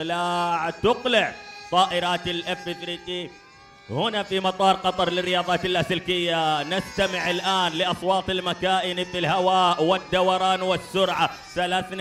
لا تقلع طائرات الاف 3 هنا في مطار قطر للرياضات اللاسلكية. نستمع الآن لأصوات المكائن في الهواء والدوران والسرعة. 3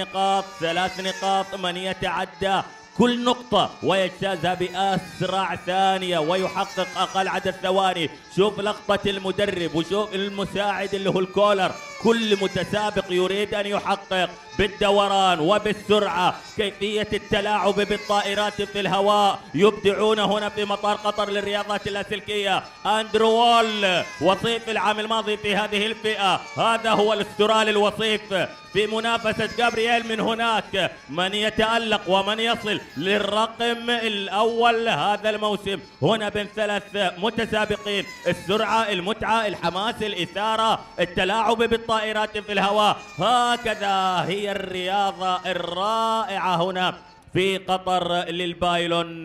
نقاط من يتعدى كل نقطة ويجتازها بأسرع ثانية ويحقق أقل عدد ثواني. شوف لقطة المدرب وشوف المساعد اللي هو الكولر. كل متسابق يريد أن يحقق بالدوران وبالسرعة كيفية التلاعب بالطائرات في الهواء. يبدعون هنا في مطار قطر للرياضات اللاسلكية. أندرو وول وصيف العام الماضي في هذه الفئة، هذا هو الاسترالي الوصيف في منافسة جابرييل. من هناك من يتألق ومن يصل للرقم الأول هذا الموسم. هنا بين 3 متسابقين، السرعة، المتعة، الحماس، الإثارة، التلاعب بالطائرات في الهواء. هكذا هي الرياضة الرائعة هنا في قطر للبايلون.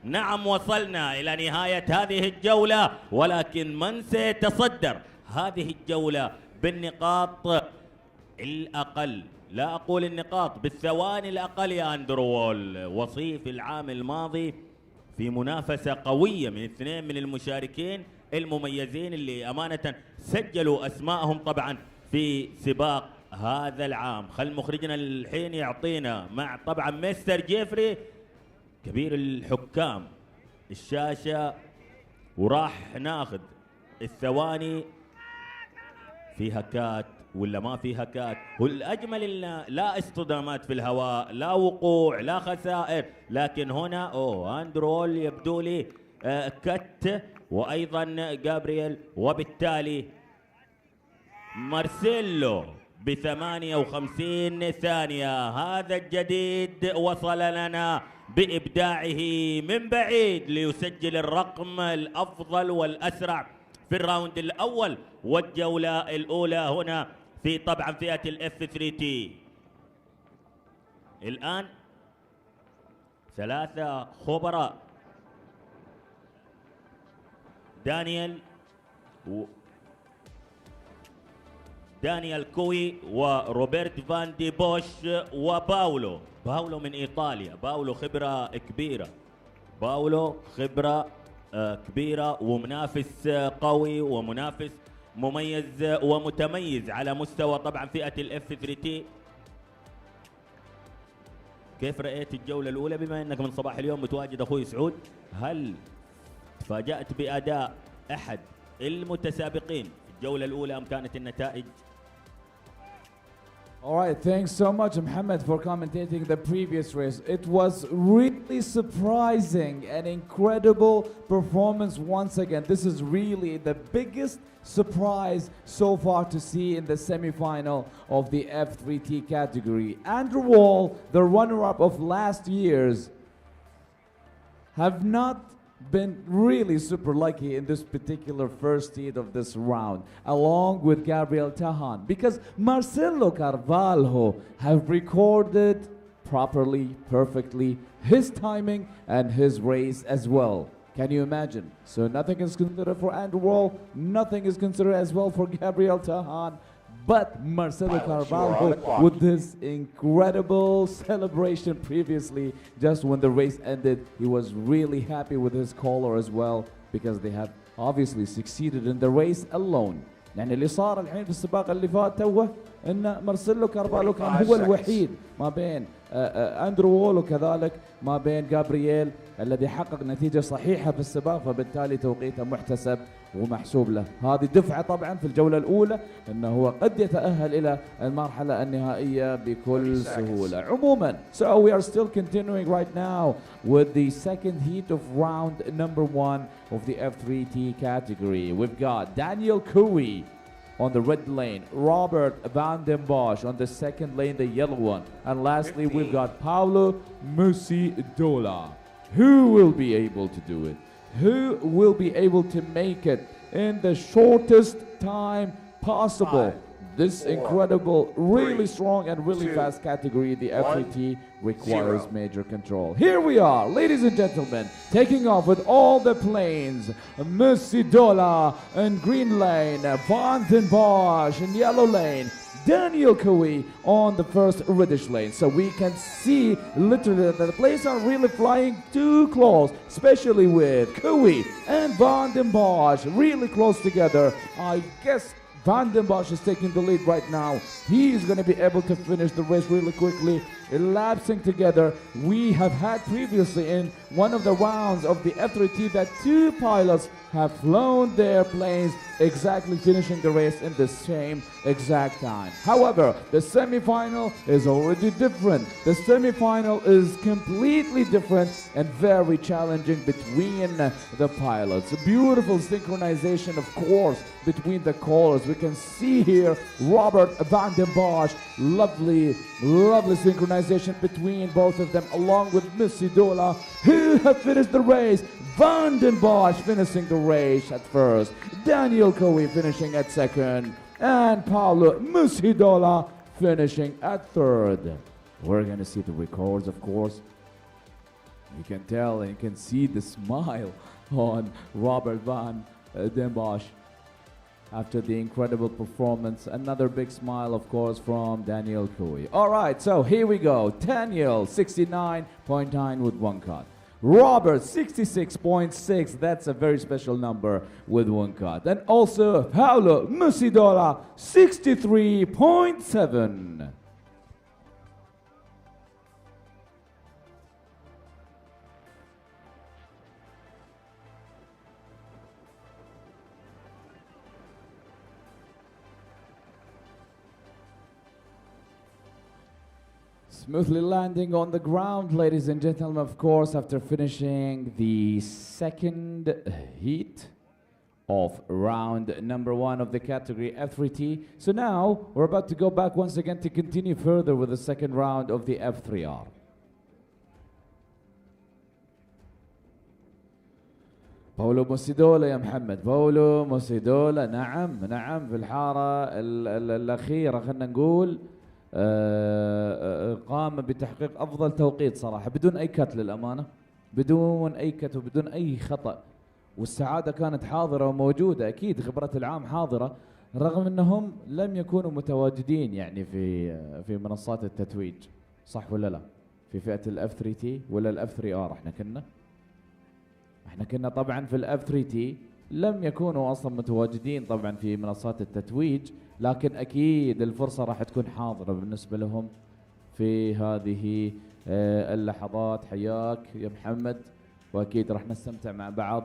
نعم، وصلنا إلى نهاية هذه الجولة، ولكن من سيتصدر هذه الجولة بالنقاط الأقل؟ لا أقول النقاط، بالثواني الأقل يا أندرو وول. وصيف العام الماضي في منافسة قوية من 2 من المشاركين المميزين اللي أمانة سجلوا أسماءهم طبعا في سباق هذا العام. خل مخرجنا الحين يعطينا مع طبعا مستر جيفري كبير الحكام الشاشة، وراح ناخذ الثواني فيها كات ولا ما فيها كات. والأجمل إن لا اصطدامات في الهواء، لا وقوع، لا خسائر. لكن هنا أندرول يبدو لي كت، وأيضا جابرييل، وبالتالي مارسيلو ب58 ثانية. هذا الجديد وصل لنا بإبداعه من بعيد ليسجل الرقم الأفضل والأسرع في الراوند الأول والجولة الأولى هنا في طبعا فئة الاف 3 الآن 3 خبراء، دانيال كوي وروبرت فان دي بوش وباولو من إيطاليا. باولو خبرة كبيرة، كبيرة ومنافس قوي ومنافس مميز ومتميز على مستوى طبعا فئة الاف 3. كيف رأيت الجولة الأولى بما أنك من صباح اليوم متواجد أخوي سعود؟ هل تفاجأت بأداء أحد المتسابقين في الجولة الأولى أم كانت النتائج؟ All right, thanks so much, Mohammed, for commentating the previous race. It was really surprising and incredible performance once again. This is really the biggest surprise so far to see in the semi-final of the F3T category. Andrew Wall, the runner-up of last year's, have not been really super lucky in this particular first heat of this round, along with Gabriel Tahan, because Marcelo Carvalho have recorded properly, perfectly, his timing and his race as well. Can you imagine? So nothing is considered for Andrew Wall, nothing is considered as well for Gabriel Tahan, but Marcelo Carvalho with this incredible celebration previously, just when the race ended, he was really happy with his caller as well, because they have obviously succeeded in the race alone. يعني اللي صار الحين في السباق اللي فات توه ان مارسيلو كارفالو كان هو الوحيد ما بين اندرو وول وكذلك ما بين جابرييل الذي حقق نتيجة صحيحة في السباق، فبالتالي توقيته محتسب ومحسوب له. هذه دفعة طبعا في الجولة الأولى أنه هو قد يتأهل إلى المرحلة النهائية بكل سهولة. عموما, so we are still continuing right now with the second heat of round number 1 of the F3T category. We've got Daniel Cooey on the red lane, Robert Van den Bosch on the second lane, the yellow one, and lastly we've got Paolo Musidola. Who will be able to do it? Who will be able to make it in the shortest time possible? This incredible, really strong and really fast category, the F3T, requires major control. Here we are, ladies and gentlemen, taking off with all the planes. Musidola in green lane, Van den Bosch in yellow lane, Daniel Kui on the first reddish lane. So we can see literally that the players are really flying too close, especially with Kui and Van den Bosch really close together. I guess Van den Bosch is taking the lead right now. He is going to be able to finish the race really quickly, elapsing together. We have had previously in one of the rounds of the F3T that two pilots have flown their planes exactly finishing the race in the same exact time. However, the semi-final is already different. The semi-final is completely different and very challenging between the pilots. A beautiful synchronization, of course, between the callers. We can see here Robert Van den Bosch, lovely synchronization between both of them, along with Musidola, who have finished the race. Van den Bosch finishing the race at first, Daniel Kui finishing at second, and Paulo Musidola finishing at third. We're going to see the records, of course. You can tell and you can see the smile on Robert Van den Bosch after the incredible performance. Another big smile, of course, from Daniel Kui. All right, so here we go. Daniel, 69.9 with one cut. Robert, 66.6. That's a very special number with one cut. And also Paulo Musidola, 63.7. Smoothly landing on the ground, ladies and gentlemen, of course, after finishing the second heat of round number 1 of the category F3T. So now we're about to go back once again to continue further with the second round of the F3R. باولو موسيدولا يا محمد، باولو موسيدولا، نعم في الحارة الأخيرة خلينا نقول قام بتحقيق أفضل توقيت صراحة بدون أي كت للأمانة، بدون أي كت وبدون أي خطأ، والسعادة كانت حاضرة وموجودة، أكيد خبرة العام حاضرة رغم أنهم لم يكونوا متواجدين يعني في منصات التتويج، صح ولا لا؟ في فئة الأف 3 تي ولا الأف 3 آر احنا كنا طبعا في الأف 3 تي لم يكونوا أصلا متواجدين طبعا في منصات التتويج، لكن أكيد الفرصة راح تكون حاضرة بالنسبة لهم في هذه اللحظات. حياك يا محمد، وأكيد راح نستمتع مع بعض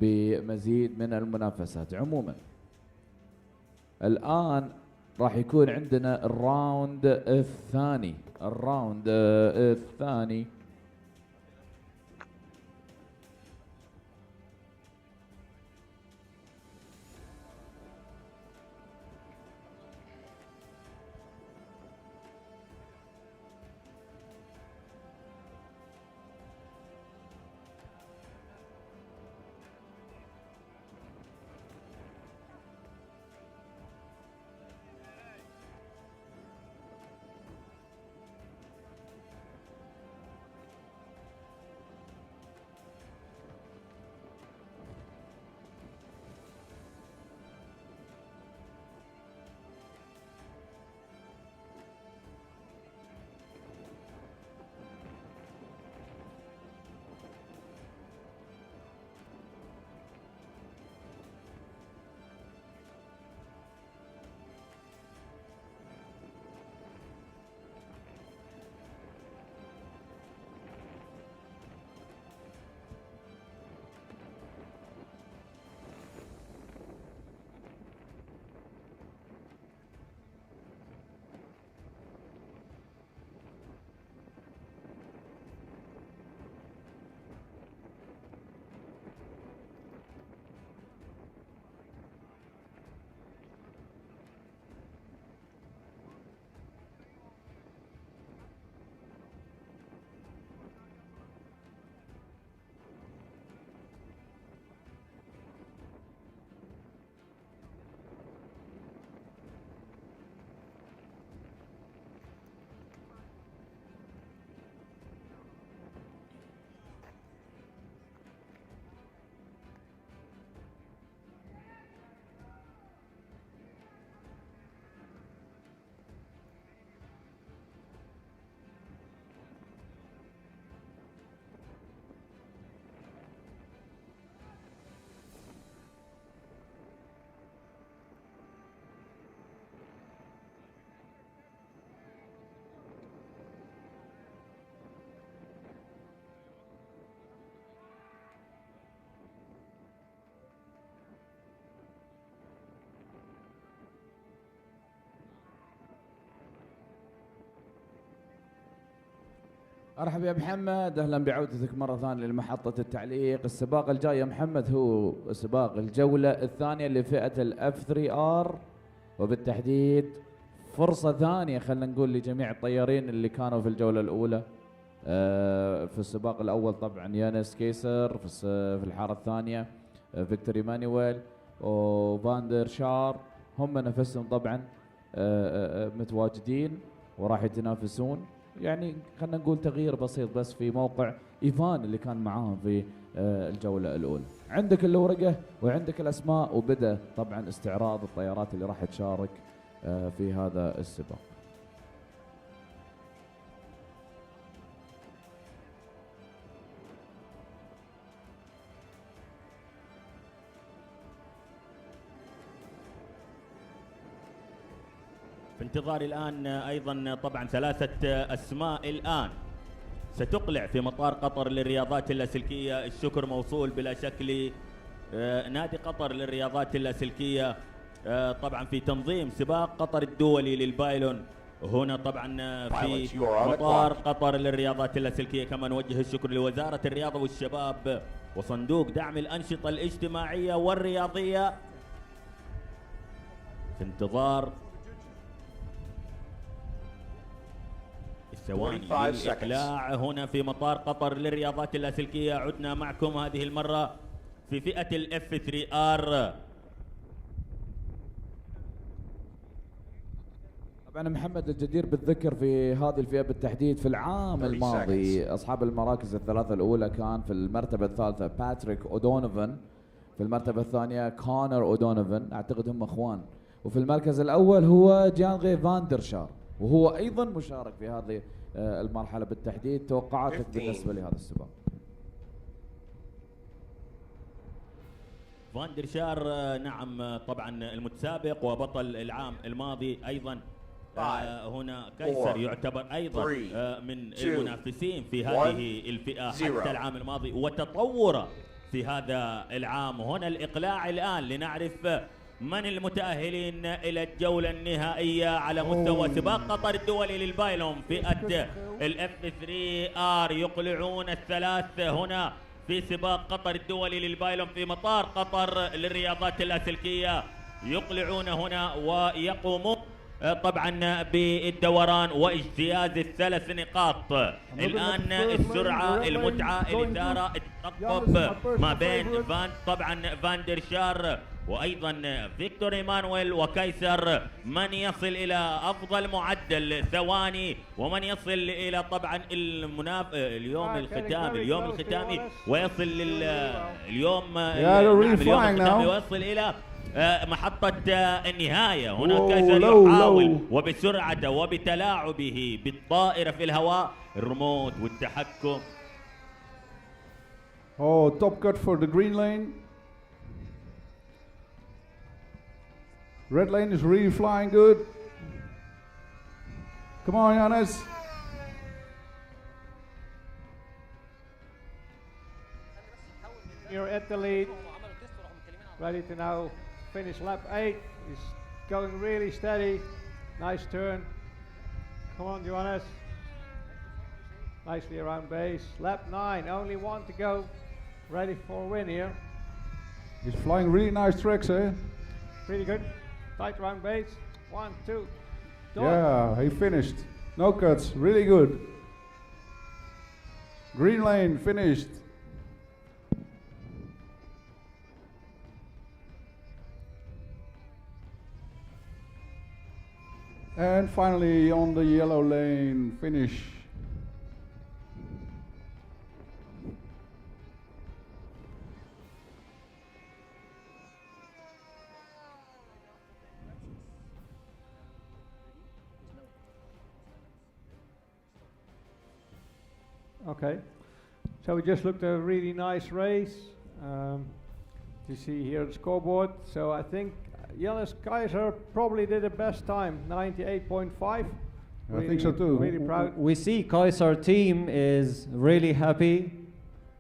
بمزيد من المنافسات. عموما الآن راح يكون عندنا الراوند الثاني ارحب يا محمد، اهلا بعودتك مره ثانيه لمحطه التعليق. السباق الجاي يا محمد هو سباق الجوله الثانيه لفئه الاف 3 ار، وبالتحديد فرصه ثانيه خلينا نقول لجميع الطيارين اللي كانوا في الجوله الاولى. في السباق الاول طبعا يانس كايسر، في الحاره الثانيه فيكتور ايمانويل وفاندر شار، هم نفسهم طبعا متواجدين وراح يتنافسون. يعني خلينا نقول تغيير بسيط بس في موقع ايفان اللي كان معاهم في الجوله الاولى. عندك الورقه وعندك الاسماء، وبدا طبعا استعراض الطيارات اللي راح تشارك في هذا السباق. في انتظار الآن أيضا طبعا ثلاثة أسماء الآن ستقلع في مطار قطر للرياضات اللاسلكية. الشكر موصول بلا شك لنادي قطر للرياضات اللاسلكية طبعا في تنظيم سباق قطر الدولي للبايلون هنا طبعا في مطار قطر للرياضات اللاسلكية. كما نوجه الشكر لوزارة الرياضة والشباب وصندوق دعم الأنشطة الاجتماعية والرياضية. في انتظار ثواني للإقلاع هنا في مطار قطر للرياضات اللاسلكية. عدنا معكم هذه المرة في فئة الاف 3 ار. طبعا محمد الجدير بالذكر في هذه الفئة بالتحديد في العام الماضي أصحاب المراكز الثلاثة الأولى كان في المرتبة الثالثة باتريك أودونوفن، في المرتبة الثانية كونر أودونوفن، أعتقد هم أخوان، وفي المركز الأول هو جانغي فاندرشار، وهو أيضا مشارك في هذه المرحلة بالتحديد. توقعاتك بالنسبة لهذا السباق؟ فاندرشار نعم طبعا المتسابق وبطل العام الماضي أيضا. هنا كايسر يعتبر أيضا من المنافسين في هذه الفئة حتى العام الماضي وتطوره في هذا العام. هنا الإقلاع الآن لنعرف من المتأهلين إلى الجولة النهائية على مستوى سباق قطر الدولي للبايلون فئة الاف 3 ار. يقلعون الثلاث هنا في سباق قطر الدولي للبايلون في مطار قطر للرياضات اللاسلكية. يقلعون هنا ويقومون طبعا بالدوران واجتياز الثلاث نقاط. الآن السرعة المتعة الإثارة الترقب ما بين فاندر شار وأيضا فيكتور إيمانويل وكايسر، من يصل إلى أفضل معدل ثواني ومن يصل إلى طبعا اليوم الختامي ويصل اليوم الختامي ويصل إلى محطة النهاية. هنا كايسر يحاول وبسرعته وبتلاعبه بالطائرة في الهواء الريموت والتحكم. Top cut for the green lane. Red lane is really flying good. Come on, Yannis. You're at the lead. Ready to now finish lap 8. He's going really steady. Nice turn. Come on, Johannes. Nicely around base. Lap 9, only one to go. Ready for a win here. He's flying really nice tracks, eh? Pretty good. Tight round base. 1, 2. Done. Yeah, he finished. No cuts. Really good. Green lane finished. And finally on the yellow lane finish. Okay, so we just looked at a really nice race. You see here the scoreboard. So I think Yannis Kaiser probably did the best time, 98.5. I think so too. Really proud. We see Kaiser team is really happy.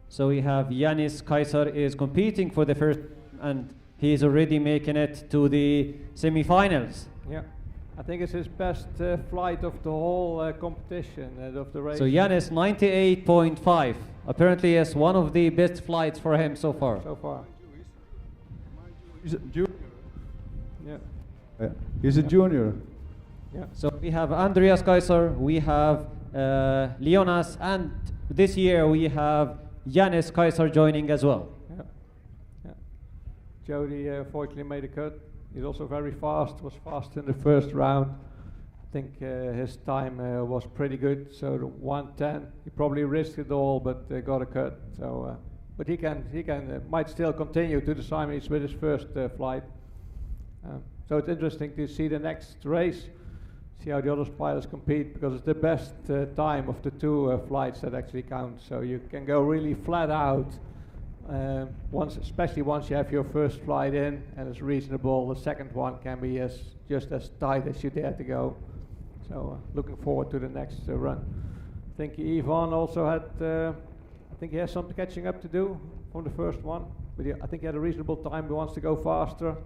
So we have Yannis Kaiser is competing for the first, and he is already making it to the semifinals. Yeah. I think it's his best flight of the whole competition of the race. So Yanis 98.5. Apparently, yes, one of the best flights for him so far. So far. He's a junior. Yeah. He's a junior. Yeah. So we have Andreas Kaiser, we have Leonas, and this year we have Yanis Kaiser joining as well. Yeah. Yeah. Jody fortunately made a cut. He's also very fast, was fast in the first round. I think his time was pretty good, so the 1:10, he probably risked it all, but got a cut. So, but he might still continue to the semis with his first flight. So it's interesting to see the next race, see how the other pilots compete, because it's the best time of the two flights that actually count. So you can go really flat out. Especially once you have your first flight in and it's reasonable, the second one can be just as tight as you dare to go. So looking forward to the next run. I think Ivan also had, I think he has some catching up to do from the first one, but I think he had a reasonable time. He wants to go faster.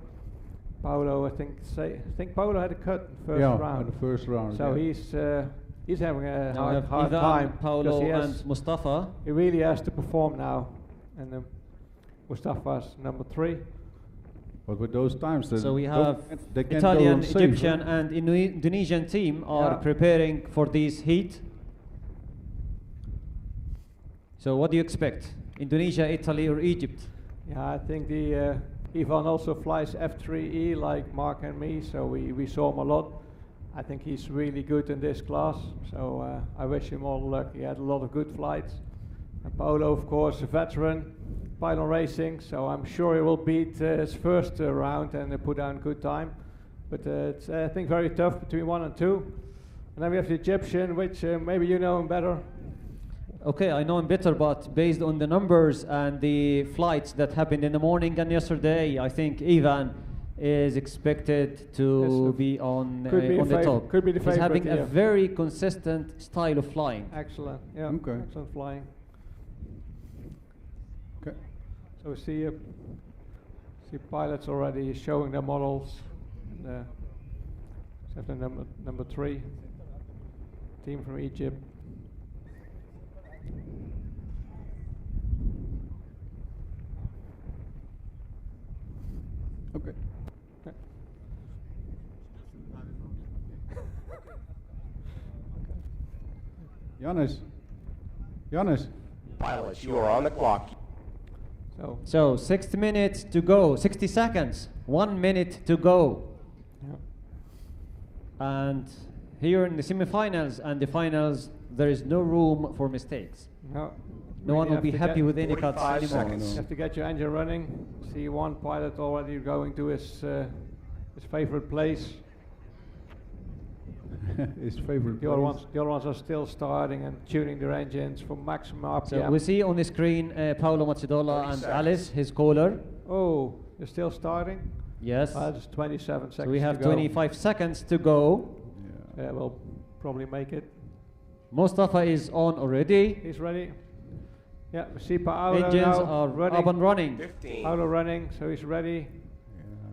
Paolo, I think Paolo had a cut in the first round. In the first round. So yeah. he's having a Now we have hard Ivan, time. Paolo, because and Mustafa. he really has to perform now. And Mustafa's number 3. But with those times, So we have they can't Italian, go on safe, Egyptian, right? and Indonesian team are Yeah. preparing for this heat. So what do you expect? Indonesia, Italy, or Egypt? Yeah, I think the Ivan also flies F3E like Mark and me, so we saw him a lot. I think he's really good in this class, so I wish him all the luck. He had a lot of good flights. And Paolo, of course, a veteran, Paylon Racing, so I'm sure he will beat his first round and put down good time. But it's, I think, very tough between 1 and 2. And then we have the Egyptian, which maybe you know him better. Okay, I know him better, but based on the numbers and the flights that happened in the morning and yesterday, I think Ivan is expected to be on the top. Could be the favorite. He's having yeah. a very consistent style of flying. Excellent, yeah, Okay. excellent flying. Okay. So we see pilots already showing their models. Except the number 3, team from Egypt. Okay. Yanis. Pilots, you are on the clock. So 60 minutes to go, 60 seconds, 1 minute to go. Yeah. And here in the semifinals and the finals, there is no room for mistakes. No. No one will be happy with any 45 cuts anymore. seconds. You have to get your engine running. See one pilot already going to his favorite place. His favorite. The other ones are still starting and tuning their engines for maximum RPM. So we see on the screen Paolo Mazzudola 30 and seconds. Alice, his caller. Oh, they're still starting? Yes. That's 27 seconds So we have to go. 25 seconds to go. Yeah, we'll probably make it. Mustafa is on already. He's ready. Yeah, we see Paolo Engines now are running. up and running. 15. Paolo running, so he's ready.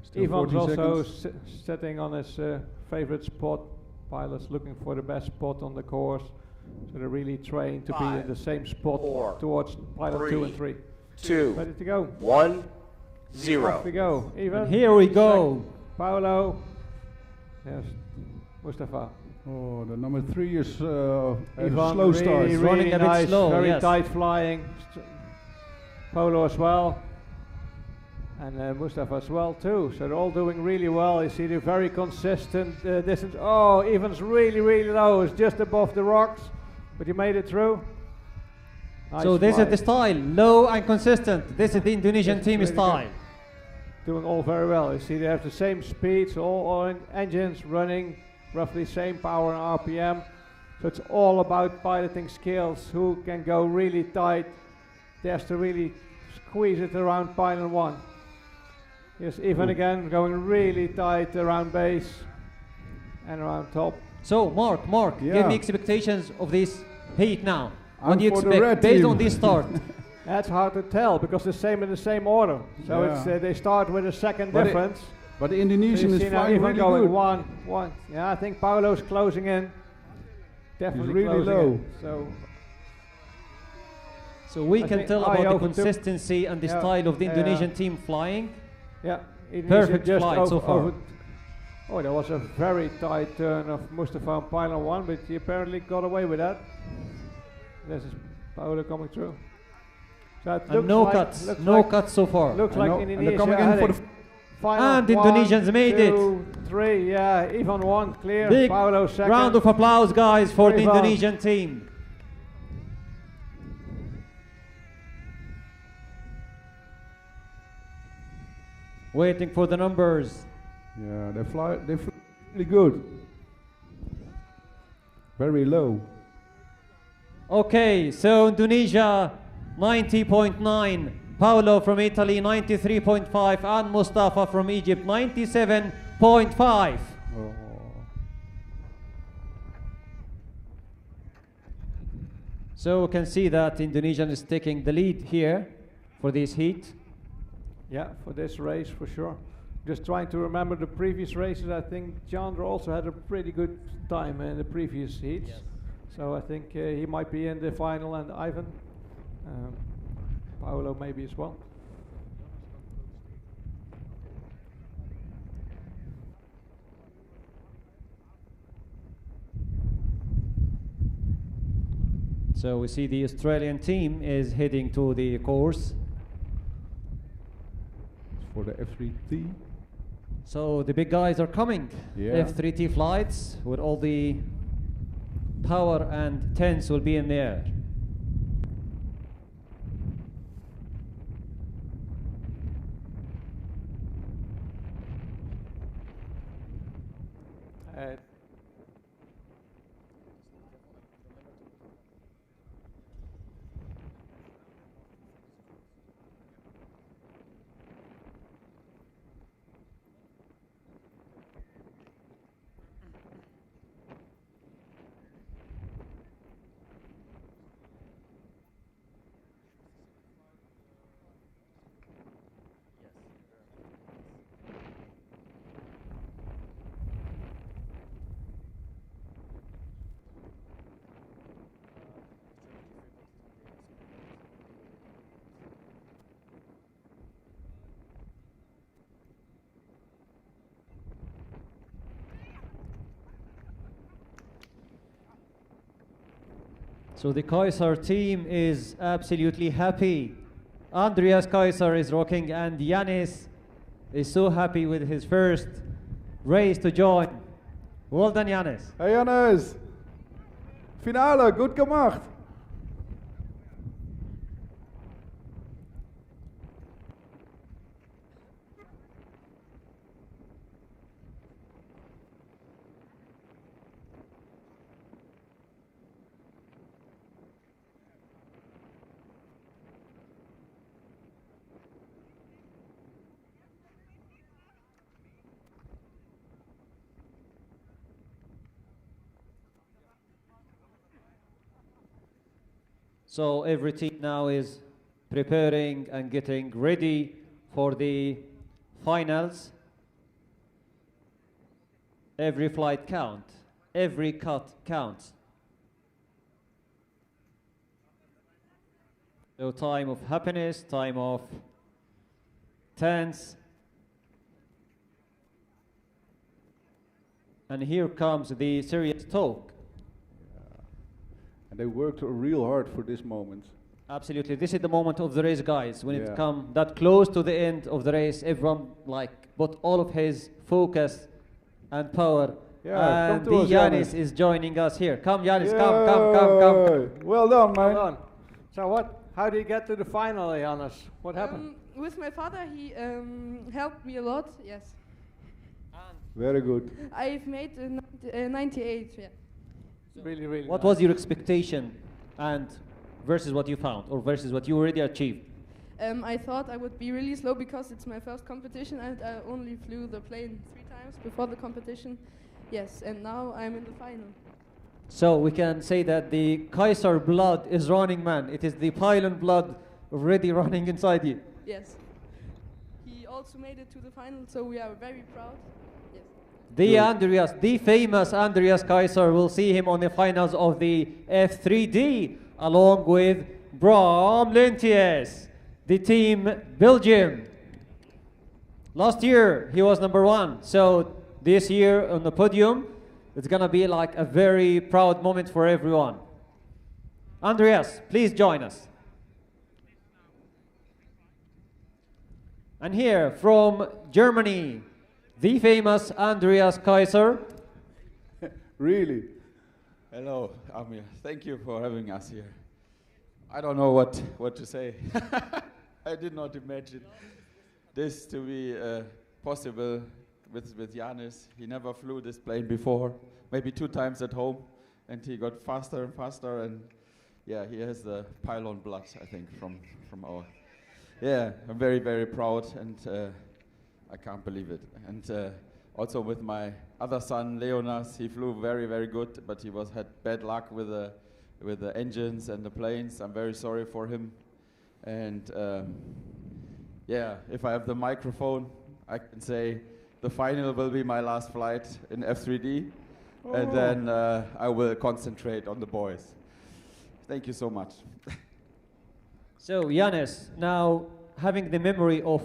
Still Ivan's 40 also seconds. sitting on his favorite spot. Pilots looking for the best spot on the course. So they're really trained to be in 5, the same spot 4, towards pilot 2 and 3. 2, Ready to go. 1, Off 0. we go. Ivan. And here we go. Paolo. Yes. Mustafa. Oh, the number 3 is had a Ivan slow really, start. really Running a bit nice, slow, very yes. tight flying. Polo as well. And Mustafa as well too. So they're all doing really well. You see they're very consistent distance. Oh, Ivan's really, really low. It's just above the rocks. But he made it through. Nice So this fly. is the style, low and consistent. This is the Indonesian This is team really style. Doing all very well. You see they have the same speeds, all engines running roughly same power and RPM. So it's all about piloting skills. Who can go really tight. There's to really squeeze it around Paylon 1. Yes, Ivan again going really tight around base and around top. So Mark, Yeah. give me expectations of this heat now. What I'm do you for the expect red based team. on this start? That's hard to tell because the same in the same order. So Yeah. it's they start with a second But difference. But the Indonesian is flying really going good. one. Yeah, I think Paulo's closing in. Definitely really closing low. in. So we I can think tell I about the overtook- consistency and the Yeah, style of the yeah. Indonesian team flying. Yeah, Indonesia Perfect just flight so far. Oh, there was a very tight turn of Mustafa on Paylon 1, but he apparently got away with that. This is Paulo coming through. So it And looks no like, cuts, looks no like, cuts so far. Looks I like know, and they're Indonesia coming in for heading. the Final And the Indonesians made it. 2, 3, yeah, even one clear. Big Paulo second. round of applause, guys, for the Very well. Indonesian team. Waiting for the numbers. Yeah, they fly really good. Very low. Okay, so Indonesia 90.9, Paolo from Italy 93.5, and Mustafa from Egypt 97.5. Oh. So we can see that Indonesian is taking the lead here for this heat. Yeah, for this race for sure. Just trying to remember the previous races. I think Chandra also had a pretty good time in the previous heats. Yes. So I think he might be in the final, and Ivan, Paolo maybe as well. So we see the Australian team is heading to the course. For the F3T. So the big guys are coming. Yeah. F3T flights with all the power and tents will be in the air. So the Kaiser team is absolutely happy. Andreas Kaiser is rocking, and Yanis is so happy with his first race to join. Well done, Yanis. Hey Jannes! Finale, goed gemacht! So every team now is preparing and getting ready for the finals. Every flight counts. Every cut counts. So time of happiness, time of tense. And here comes the serious talk. And they worked real hard for this moment. Absolutely. This is the moment of the race, guys. When it Yeah. comes that close to the end of the race, everyone put all of his focus and power. Yeah, and come to us, Yanis Yanis. is joining us here. Come, Yanis, come. Yay! Well done, man. Hold on. So how did you get to the final, Jannes? What happened? With my father, he helped me a lot. Yes, Very good. I've made 98. Yeah. Really, really. What nice. was your expectation and versus what you found or versus what you already achieved? I thought I would be really slow because it's my first competition and I only flew the plane 3 times before the competition. Yes, and now I'm in the final. So we can say that the Kaiser blood is running, man. It is the Paylon blood already running inside you. Yes. He also made it to the final, so we are very proud. Yes. The Andreas, the famous Andreas Kaiser, will see him on the finals of the F3D along with Bram Lentjes, the team Belgium. Last year he was #1, so this year on the podium it's gonna be like a very proud moment for everyone. Andreas, please join us. And here from Germany, the famous Andreas Kaiser. Really? Hello, Amir. Thank you for having us here. I don't know what to say. I did not imagine this to be possible with Janis. He never flew this plane before, maybe 2 times at home, and he got faster and faster, and yeah, he has the Paylon blood, I think, from our... Yeah, I'm very, very proud, and I can't believe it. And also with my other son, Leonas, he flew very, very good, but he had bad luck with the engines and the planes. I'm very sorry for him. And yeah, if I have the microphone, I can say the final will be my last flight in F3D, and then I will concentrate on the boys. Thank you so much. So, Janis, now having the memory of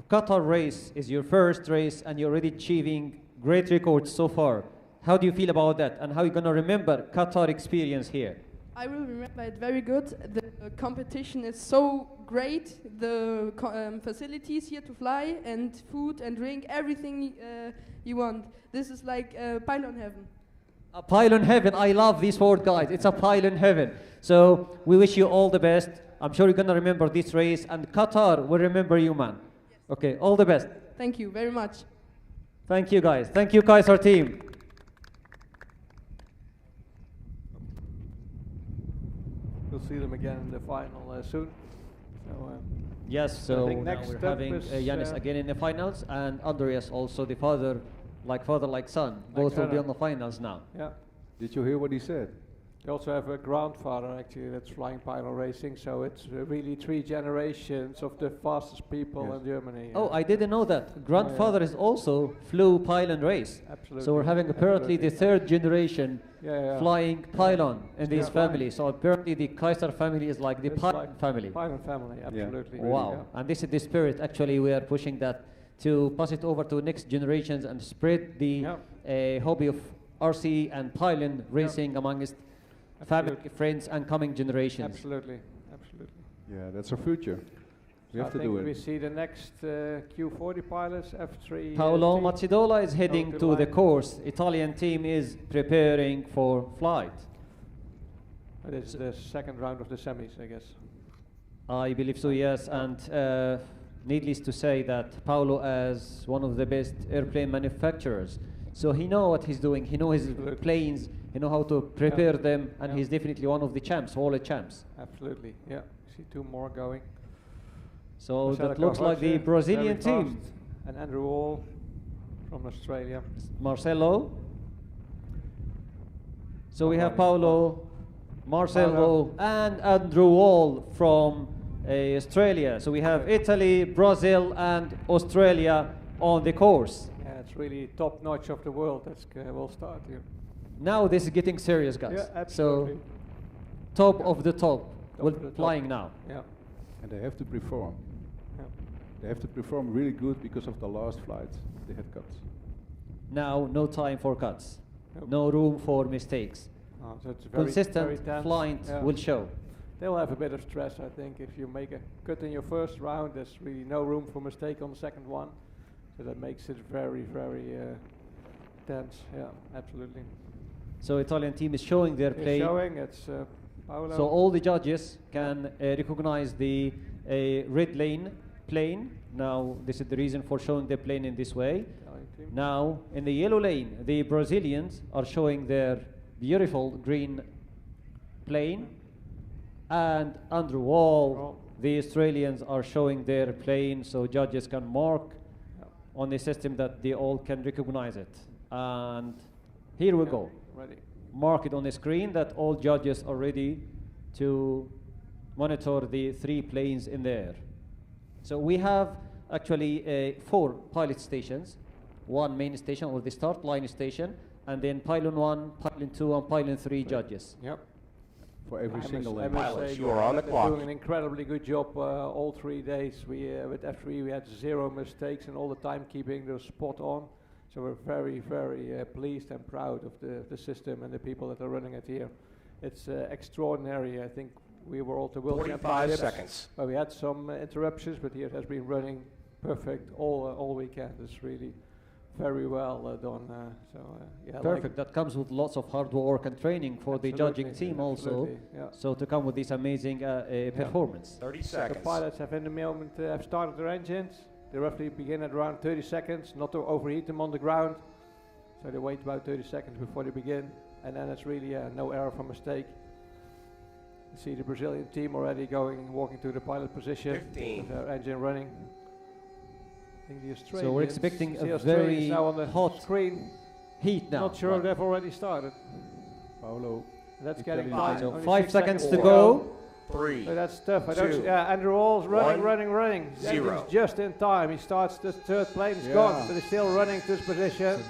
Qatar race is your first race and you're already achieving great records so far. How do you feel about that, and how are you going to remember Qatar experience here? I will remember it very good. The competition is so great. The facilities here to fly and food and drink, everything you want. This is like Paylon heaven. A Paylon heaven. I love this word, guys. It's a Paylon heaven. So we wish you all the best. I'm sure you're going to remember this race, and Qatar will remember you, man. Yes. Okay, all the best. Thank you very much. Thank you, guys. Thank you, Kaiser team. We'll see them again in the final soon. So, yes, so I think now next we're up having is, Janis again in the finals, and Andreas also, the father like son. Both will be on the finals now. Yeah. Did you hear what he said? They also have a grandfather actually that's flying Paylon racing, so it's really 3 generations of the fastest people in Germany. Oh, I didn't know that. Grandfather is also flew Paylon race. Absolutely. So we're having apparently the 3rd generation flying Paylon in this family. So apparently the Kaiser family is like the Paylon family. Paylon family, absolutely. Yeah. Wow. Yeah. And this is the spirit. Actually, we are pushing that to pass it over to next generations and spread the hobby of RC and Paylon racing amongst family, friends, and coming generations. Absolutely, absolutely. Yeah, that's our future. We have to do it. We see the next Q40 pilots, F3. Paolo Mazzidola is heading to the course. Italian team is preparing for flight. It is the 2nd round of the semis, I guess. I believe so, yes. And needless to say that Paolo is one of the best airplane manufacturers. So he knows what he's doing. He knows his planes. He knows how to prepare them, and he's definitely one of the champs, all the champs. Absolutely, yeah. See 2 more going. So Marcelo that looks like the Brazilian team. And Andrew Wall from Australia. Marcelo. So we have Paolo, Marcelo, and Andrew Wall from Australia. So we have Italy, Brazil, and Australia on the course. Yeah, it's really top notch of the world. That's we'll start here. Now this is getting serious, guys. Yeah, absolutely. So top of the top. We're flying now. Yeah. And they have to perform. Yeah. They have to perform really good because of the last flights. They had cuts. Now no time for cuts. Nope. No room for mistakes. Oh, so it's very, Consistent very tense. flying will show. They'll have a bit of stress, I think. If you make a cut in your first round, there's really no room for mistake on the second one. So that makes it very, very tense. Yeah, absolutely. So Italian team is showing their plane. Showing it's Paolo. So all the judges can recognize the red lane plane. Now this is the reason for showing the plane in this way. Now in the yellow lane, the Brazilians are showing their beautiful green plane, and under wall the Australians are showing their plane, so judges can mark on the system that they all can recognize it. And here we go. Ready. Mark it on the screen that all judges are ready to monitor the 3 planes in there. So we have actually 4 pilot stations, 1 main station or the start line station, and then pylon 1, pylon 2, and pylon 3 judges. Yep. For every single I lane. must Pilots, say you are on the they're clock. doing an incredibly good job all 3 days. We with F3 we had 0 mistakes and all the timekeeping was spot on. So we're very, very pleased and proud of the system and the people that are running it here. It's extraordinary. I think we were all to World 45 Championships. seconds. Well, we had some interruptions, but here it has been running perfect all weekend. It's really very well done. Yeah, Perfect. That comes with lots of hard work and training for the judging team also. Absolutely, yeah. So to come with this amazing performance. 30 The seconds. pilots have in the moment have started their engines. They roughly begin at around 30 seconds, not to overheat them on the ground. So they wait about 30 seconds before they begin, and then it's really no error for mistake. You see the Brazilian team already walking to the pilot position 15. with their engine running. I think the Australians, So we're expecting the a Australians very now on the hot screen. heat now. Not sure if they've already started. Paolo. That's Italian getting time. team. So Only 5 6 seconds to Four. go. 3. So that's tough. I Two. don't. Yeah, Andrew Hall's running, One. running. Zero. Engine's just in time. He starts the third plane. It's Yeah. gone, but he's still running to his position.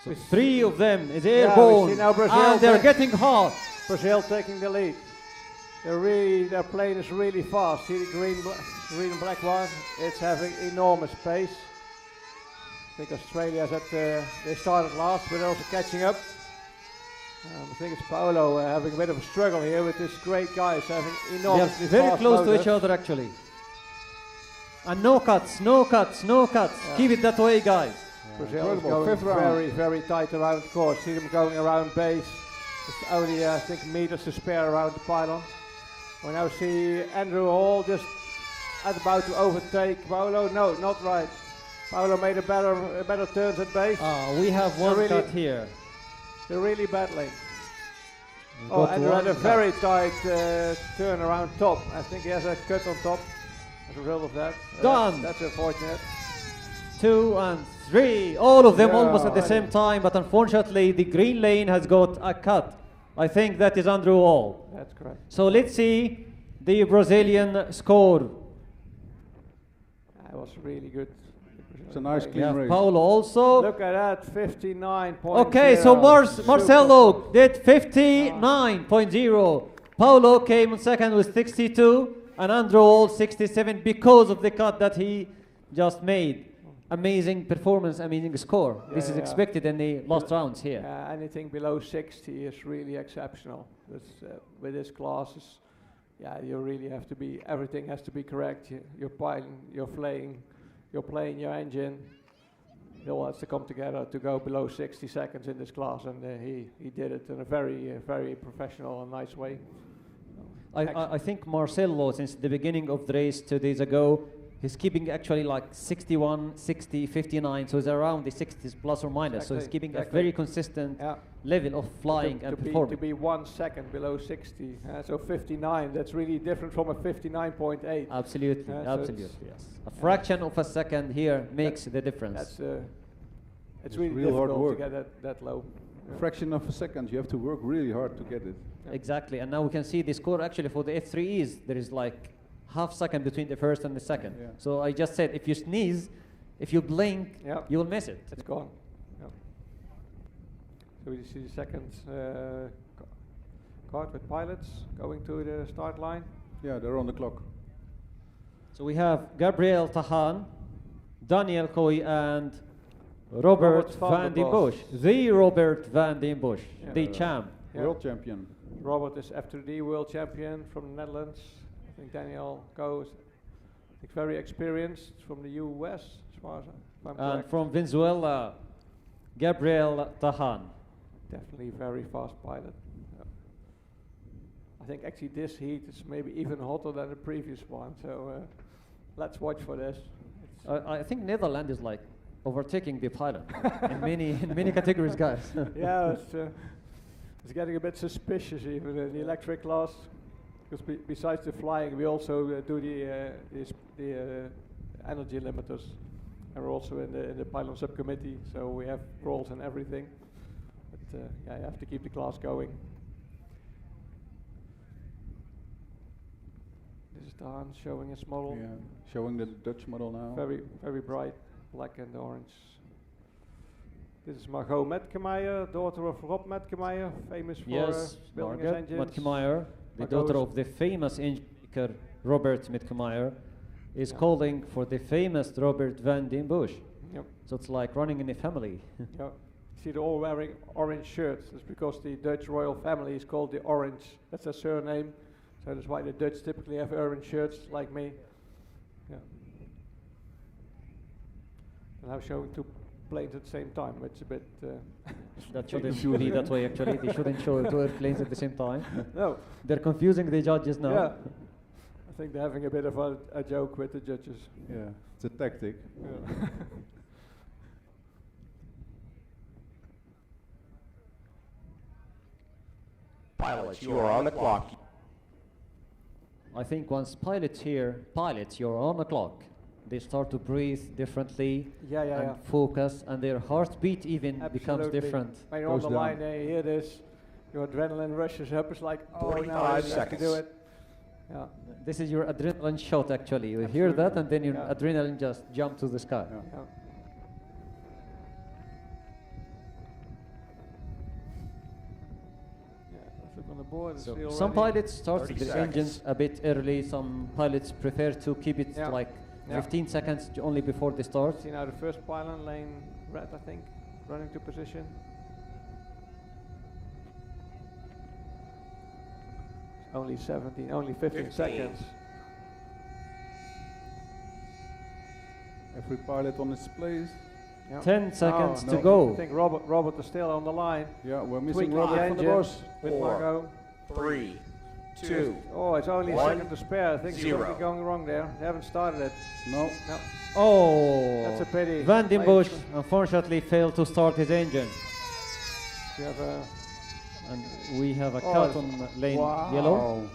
So 3 of them is we airborne, see now Brazil and they're back. getting hot. Brazil taking the lead. Their plane is really fast. See the green and black one? It's having enormous pace. I think Australia's they started last, but they're also catching up. I think it's Paolo having a bit of a struggle here with this great guys having They're enormously very fast close to motors. each other actually. And no cuts, no cuts, no cuts. Yeah. Keep it that way, guys. Brazil is Incredible. going Fifth round. very, very tight around the course. See them going around base. It's only, I think, meters to spare around the pylon. We now see Andrew Hall just about to overtake Paolo. No, not right. Paolo made a better turns at base. We have one really- cut here. They're really battling. We've Oh, got Andrew had one a cut. very tight turn around top. I think he has a cut on top as a result of that. Done. That's unfortunate. 2 and 3. All of them Yeah. almost at the same time, but unfortunately the green lane has got a cut. I think that is Andrew Hall. That's correct. So let's see the Brazilian score. That was really good. It's a nice We clean have race. Paulo also. Look at that, 59.0. Okay, so Super Marcelo did 59.0. Paulo came on second with 62, and Andrew Hall 67 because of the cut that he just made. Amazing performance, amazing score. This is Yeah. expected in the last rounds here. Anything below 60 is really exceptional. With this class, you really have to be. Everything has to be correct. You're piling, you're playing your engine. It all has to come together to go below 60 seconds in this class, and he did it in a very, very professional and nice way. I think Marcelo, since the beginning of the race 2 days ago, he's keeping actually like 61, 60, 59, so he's around the 60s plus or minus. So he's Exactly, keeping exactly. a very consistent Yeah. level of flying and to performing. be 1 second below 60, so 59. That's really different from a 59.8. Absolutely, So absolutely, yes. A fraction of a second here makes the difference. That's it's It's really real hard difficult to work. get that low. A fraction of a second. You have to work really hard to get it. Exactly, and now we can see the score actually for the F3Es. There is like half second between the first and the second. Yeah. So I just said, if you sneeze, if you blink, Yeah. you will miss it. It's gone. Yeah. So we see the second card with pilots going to the start line. Yeah, they're on the clock. So we have Gabriel Tahan, Daniel Coy, and Robert van den Bosch. The Robert van den Bosch, Yeah. the champ. Yeah. World champion. Robert is F3D world champion from the Netherlands. I think Daniel goes, I think very experienced from the US, as far as if I'm And correct. from Venezuela, Gabriel Tahan. Definitely very fast pilot. Yeah. I think actually this heat is maybe even hotter than the previous one, so let's watch for this. I think Netherlands is like overtaking the pilot in many categories, guys. Yeah, it's getting a bit suspicious even in the electric class. Because besides the flying, we also do the energy limiters, and we're also in the Paylon subcommittee, so we have roles and everything. But yeah, you have to keep the class going. This is Daan showing his model. Yeah, showing the Dutch model now. Very, very bright, black and orange. This is Margot Metkemeyer, daughter of Rob Metkemeyer, famous for Yes, building his Margaret engines. Metkemeyer, the Margot daughter is- of the famous engine maker Robert Metkemeyer, is Yeah. calling for the famous Robert van den Bosch. Yep. So it's like running in a family. Yeah. See, they're all wearing orange shirts. It's because the Dutch royal family is called the Orange. That's their surname. So that's why the Dutch typically have orange shirts, like me. Yeah. And I'm showing two planes at the same time, which is a bit. That shouldn't be that way actually. They shouldn't show two airplanes at the same time. No. They're confusing the judges now. Yeah. I think they're having a bit of a joke with the judges. Yeah, it's a tactic. Yeah. Pilots, you are on the clock. I think once pilots, you're on the clock. They start to breathe differently Yeah, yeah, and yeah. focus, and their heartbeat even becomes Absolutely. different. When you're on Goes the down. line and you hear this, your adrenaline rushes up. It's like, oh, now 45 I have to seconds. do it. Yeah. This is your adrenaline shot actually. You hear that and then your Yeah. adrenaline just jump to the sky. Yeah. Yeah. Yeah, let's look on the board. and So see some already. pilots start 30 the seconds. engines a bit early. Some pilots prefer to keep it Yeah. like Yeah. 15 seconds only before they start. See now the first pylon, lane red, I think, running to position. Only 17, only 15 15. seconds. Every pilot on its place. Yeah. 10 seconds no. to I go. think Robert is still on the line Yeah, we're missing Tweaking Robert the van der engine. Bosch. with 4, Margot. 3, 2, Oh, it's only a 1, second to spare. I think there's 0. something going wrong there. They haven't started it. No. No, Oh, that's a pity. Van den Late. Bosch unfortunately failed to start his engine. You have a And we have a Oh, cut it's- on lane Wow. yellow.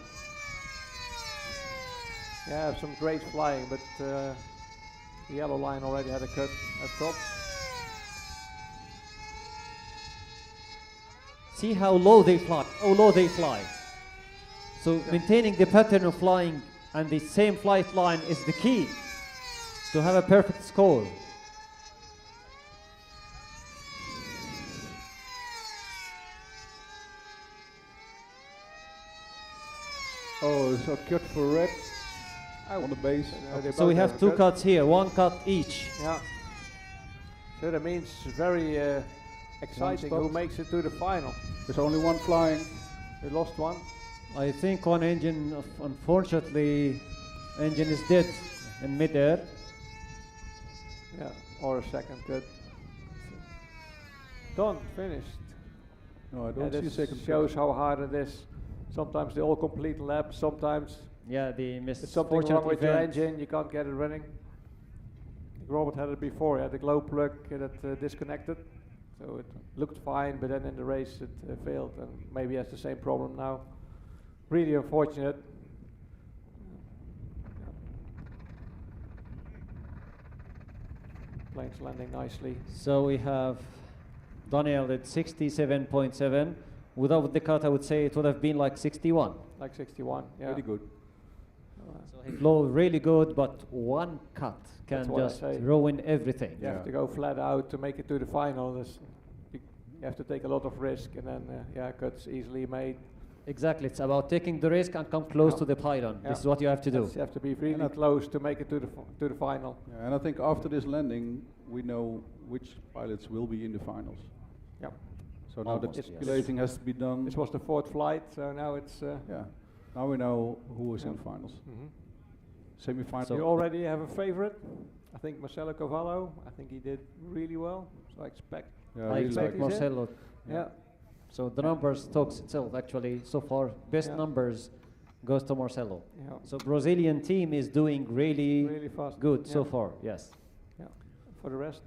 yeah, some great flying, but the yellow line already had a cut at top. See how low they fly, how low they fly. So maintaining the pattern of flying and the same flight line is the key to have a perfect score. Oh, it's a cut for red on the base. They So we both have a two cut. cuts here, one cut each. Yeah. So that means very exciting who stopped. makes it to the final. There's only one flying. We lost one. I think one engine, unfortunately, engine is dead in midair. Yeah, or a second cut. Done, finished. No, I Yeah, don't see a this second. shows how hard it is. Sometimes they all complete laps, sometimes Yeah, the there's something misfortunate wrong with your event. engine, you can't get it running. Robert had it before, he had the glow plug that disconnected. So it looked fine, but then in the race it failed, and maybe he has the same problem now. Really unfortunate. Plane's landing nicely. So we have Daniel at 67.7. Without the cut, I would say it would have been like 61. Like 61, yeah. Really good. So he flew really good, but one cut That's can what I just say. ruin everything. You have to go flat out to make it to the final. You have to take a lot of risk, and then cuts easily made. Exactly, it's about taking the risk and come close Yeah. to the pylon. Yeah. This is what you have to do. You have to be really And close to make it to the final. Yeah, and I think after this landing, we know which pilots will be in the finals. Yeah. So now Almost, the yes. stipulating has to be done. This was the fourth flight, so now it's. Yeah. Now we know who is in the finals. Mhm. Semi-final. So- You already have a favorite? I think Marcelo Cavallo. I think he did really well. So I expect. Yeah, I really expect like Marcelo. Yeah. So the numbers talks itself actually. So far, best Yeah. numbers goes to Marcelo. Yeah. So Brazilian team is doing really Really fast. good so Yeah. far. Yes. Yeah. For the rest,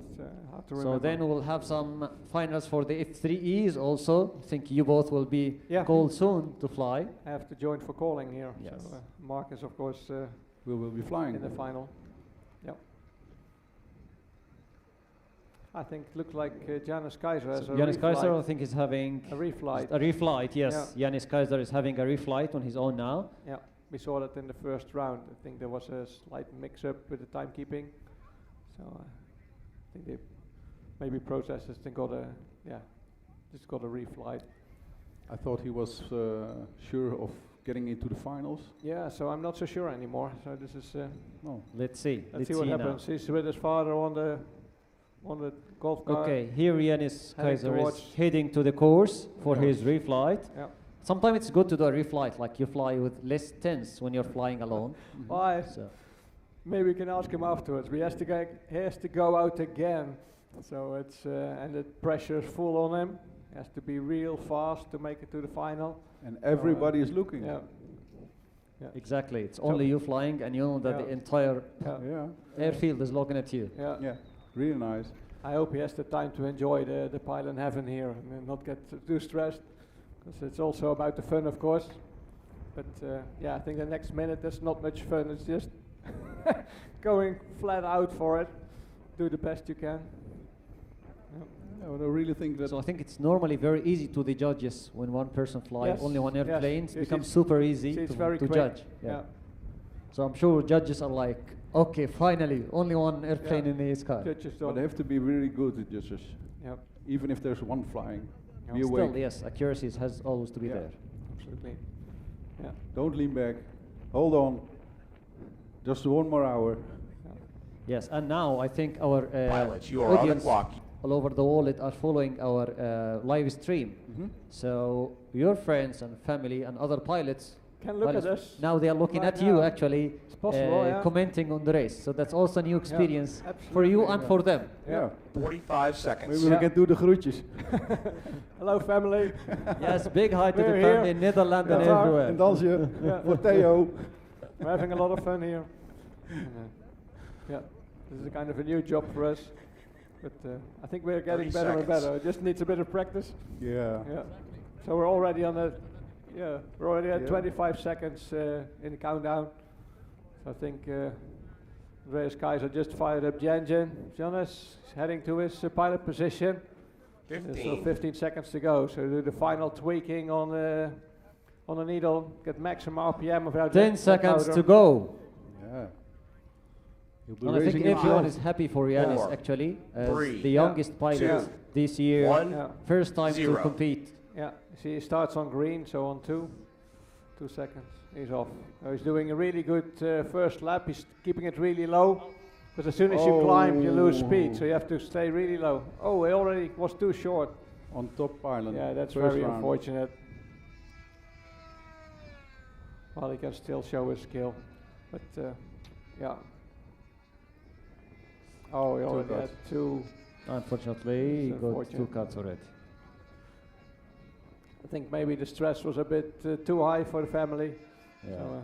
it's hard to So remember. then we'll have some finals for the F3Es also. I think you both will be Yeah. called soon to fly. I have to join for calling here. Yes. So Mark is of course We will be flying. in the final. Yep. I think it looks like Janis Kaiser has a Janis Kaiser, I reflight. think, is having A reflight. a reflight. Yes, Janis Kaiser is having a reflight on his own now. Yeah. we saw that in the first round. I think there was a slight mix-up with the timekeeping. So I think they maybe processed and just got a reflight. I thought he was sure of getting into the finals. Yeah, so I'm not so sure anymore. So this is No. Let's see. let's see what happens. He's with his father on the golf cart. Okay, here Yanis Heading Kaiser is towards- heading to the course for Yeah. his reflight. Yeah. Sometimes it's good to do a reflight, like you fly with less tense when you're flying alone. Why? So Maybe we can ask him afterwards. He has to go out again. So it's and the pressure is full on him. He has to be real fast to make it to the final. And everybody is looking. Yeah. exactly, it's So- only you flying, and you know that Yeah. the entire Yeah. Yeah. airfield is looking at you. Yeah. Yeah. Really nice. I hope he has the time to enjoy the Paylon heaven here and not get too stressed, because it's also about the fun, of course. But yeah, I think the next minute there's not much fun. It's just going flat out for it. Do the best you can. Yeah, but I really think that So I think it's normally very easy to the judges when one person flies Yes, only one yes. airplane. It Yes, becomes it's- super easy it's to, very to quick. judge. Yeah. So I'm sure judges are like, okay, finally, only one airplane Yeah. in the sky. Judges but don't. they have to be really good at judges. Yeah, Even if there's one flying. Yeah. Be Still, awake. yes, accuracy has always to be Yeah. there. absolutely. Yeah. Don't lean back. Hold on. Just one more hour. Yes, and now I think our Pilots, you are on the audience clock. all over the world are following our live stream. So your friends and family and other pilots, Can look at pilots, us. now they are looking right at you now. actually, It's possible, yeah. commenting on the race. So that's also a new experience for absolutely, you and yeah. for them. Yeah. 45 seconds. Maybe Yeah. we can do the groetjes. Hello, family. Yes, big hi to the We're here. family in Netherlands and Qatar. everywhere. Een dansje Yeah. voor Theo. We're having a lot of fun here. Yeah, this is a kind of a new job for us, but I think we're getting 30 better and seconds. better. It just needs a bit of practice. Yeah. Yeah. So we're already on the, we're already at Yeah. 25 seconds in the countdown. So I think Andreas Kaiser just fired up the engine. Jonas is heading to his pilot position. So 15 seconds to go. So do the final tweaking on the needle, get maximum RPM of our 10 jet seconds motor. to go. Yeah. He'll be And I think raising everyone himself. is happy for Yanis Four, actually, as three, the youngest pilot two, this year, 1. Yeah. first time Zero. to compete. Yeah, see, he starts on green, so on 2 seconds, he's off. He's doing a really good first lap. He's keeping it really low, because as soon as you climb, you lose speed, so you have to stay really low. Oh, he already was too short. On top pylon. Yeah, that's first very round. unfortunate. Well, he can still show his skill, but yeah. Oh, he already had cuts. 2. Unfortunately, he It's got 2 unfortunate. cuts already. I think maybe the stress was a bit too high for the family. Yeah. So,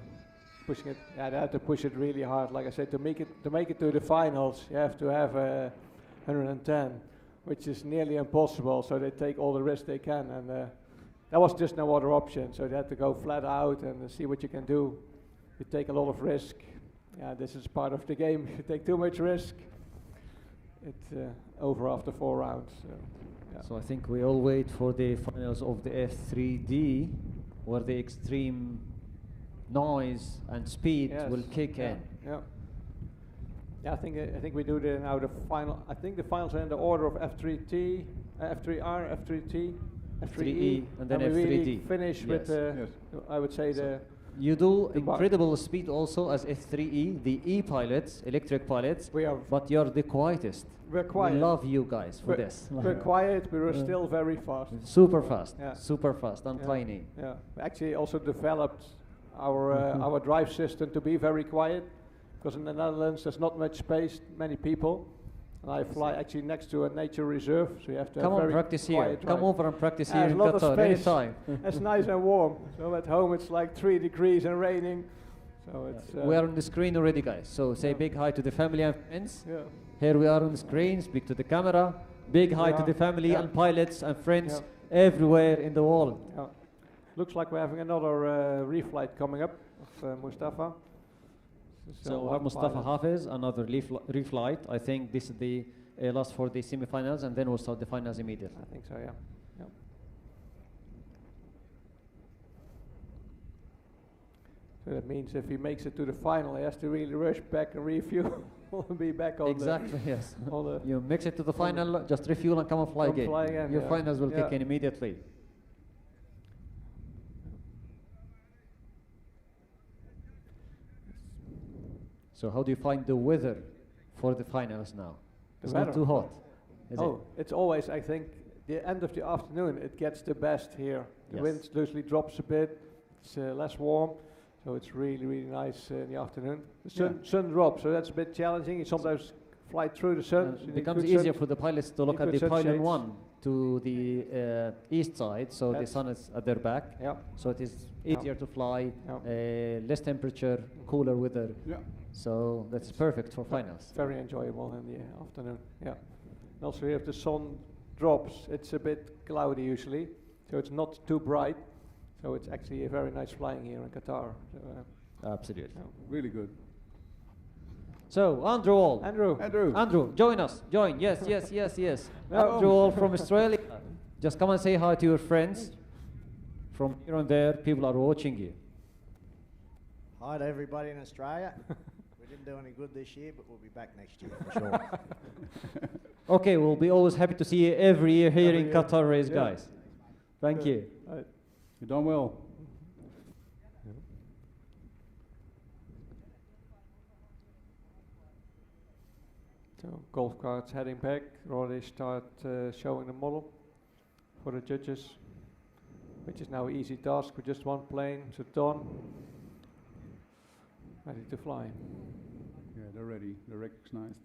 pushing it, yeah, they had to push it really hard. Like I said, to make it to the finals, you have to have 110, which is nearly impossible. So they take all the risks they can, and there was just no other option. So they had to go flat out and see what you can do. You take a lot of risk. Yeah, this is part of the game. If you take too much risk, it's over after 4 rounds. So, yeah. So I think we all wait for the finals of the F3D, where the extreme noise and speed Yes, will kick yeah, in. Yeah. Yeah, I think we do now the final. I think the finals are in the order of F3T, F3R, F3T, F3E, and then we really F3D. finish with Yes. I would say So you do the bar. incredible speed also as F3E, the E pilots, electric pilots, we are but you're the quietest. we're quiet. We love you guys for we're, this. we're quiet, but we're Yeah. still very fast. Super fast, Yeah. super fast and Yeah. tiny. Yeah, we actually also developed our drive system to be very quiet, because in the Netherlands there's not much space, many people, and I fly actually next to a nature reserve, so you have to Come have on, very practice here. quiet Come drive. over and practice Yeah, here in there's a lot of Qatar space. anytime. It's nice and warm. So at home it's like 3 degrees and raining. So it's We are on the screen already, guys. So say yeah. big hi to the family and friends. yeah. Here we are on the screen. Speak to the camera. Big hi to Yeah. the family Yeah. and pilots and friends Yeah. everywhere in the world. Yeah. Looks like we're having another reflight coming up of Mustafa. So our Mustafa pilot. Hafiz, another reflight. I think this is the last for the semifinals, and then we'll start the finals immediately. I think so, yeah. So that means if he makes it to the final, he has to really rush back and refuel and be back on Exactly, yes. on the You mix it to the final, just refuel and come and fly Come again. fly again, Your yeah. finals will Yeah. kick in immediately. So how do you find the weather for the finals now? It's not weather? too hot, is Oh, it's always, I think, the end of the afternoon, it gets the best here. The Yes. wind usually drops a bit, it's less warm, so it's really, really nice in the afternoon. The sun drops, so that's a bit challenging. You sometimes fly through the sun. it? so you It need becomes good sun- easier for the pilots to look need at the good pylon sunshades. 1 to the east side, so the Yes. sun is at their back. Yeah, So it is easier to fly, Yeah. less temperature, cooler weather. Yeah. So that's perfect for finals. very enjoyable in the afternoon, yeah. And also if the sun drops, it's a bit cloudy usually, so it's not too bright. So it's actually a very nice flying here in Qatar. So, Absolutely. Really good. So Andrew Wall. Andrew, Andrew, join us. Join. Yes, yes, yes, yes. Hello. Andrew Wall from Australia. Just come and say hi to your friends. From here and there, people are watching you. Hi to everybody in Australia. We didn't do any good this year, but we'll be back next year for sure. Okay, we'll be always happy to see you every year here Every in year. Qatar Race, Yeah. guys. Thank you. You done well. So golf carts heading back, already start showing the model for the judges, which is now an easy task with just one plane, so done, ready to fly. Yeah, they're ready. They're recognized.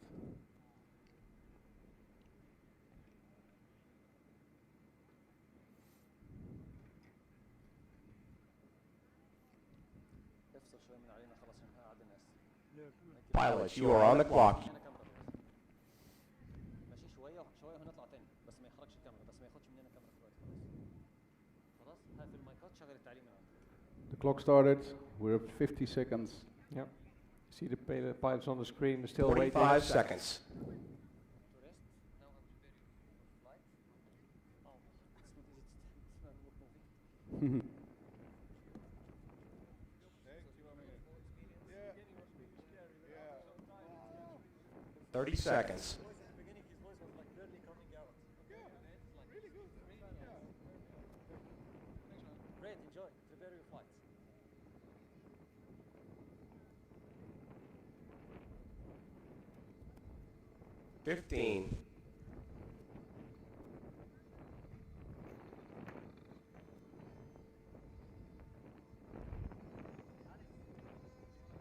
Pilots, you are on the clock. The clock started. We're at 50 seconds. Yep. See the pilots on the screen, they're still waiting. 45 seconds. Mhm. 30 seconds. Great, enjoy. Prepare your flights. 15.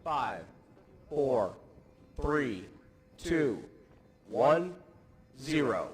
5, 4, 3, 2, 1, 0.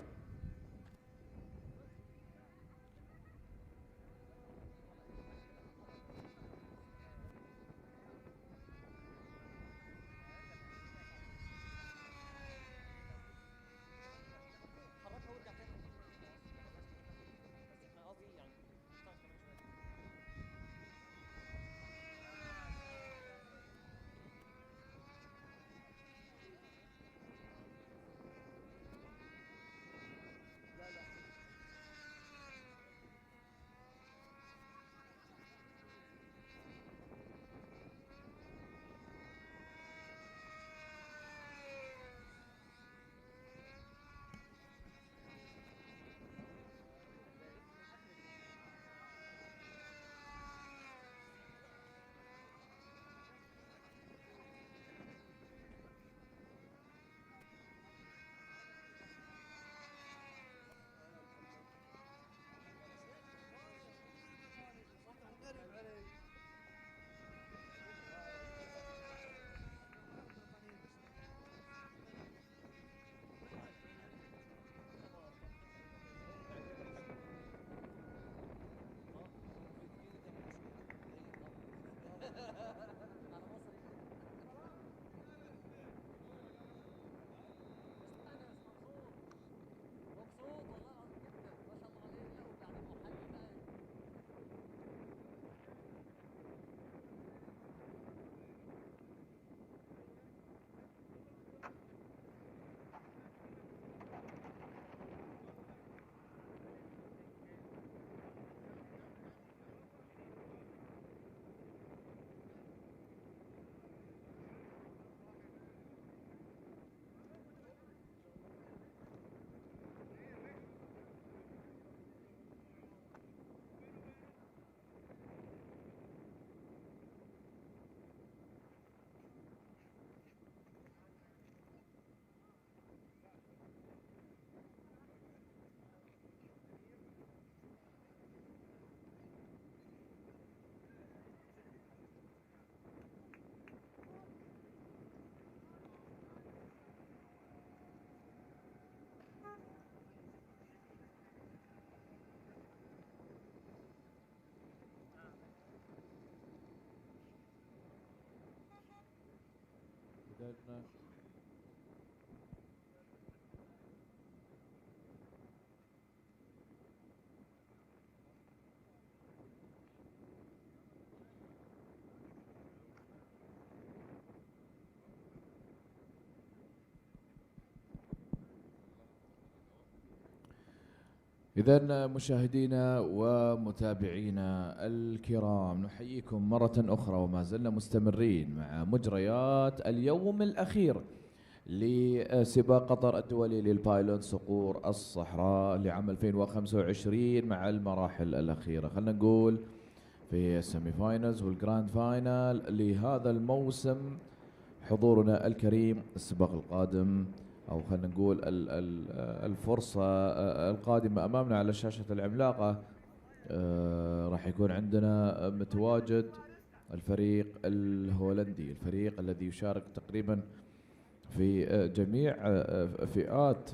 إذا مشاهدينا ومتابعينا الكرام، نحييكم مرة أخرى وما زلنا مستمرين مع مجريات اليوم الأخير لسباق قطر الدولي للبايلون صقور الصحراء لعام 2025 مع المراحل الأخيرة، خلينا نقول في السيمي فاينلز والجراند فاينل لهذا الموسم. حضورنا الكريم السباق القادم، أو خلينا نقول الفرصة القادمة أمامنا على الشاشة العملاقة، راح يكون عندنا متواجد الفريق الهولندي، الفريق الذي يشارك تقريبا في جميع فئات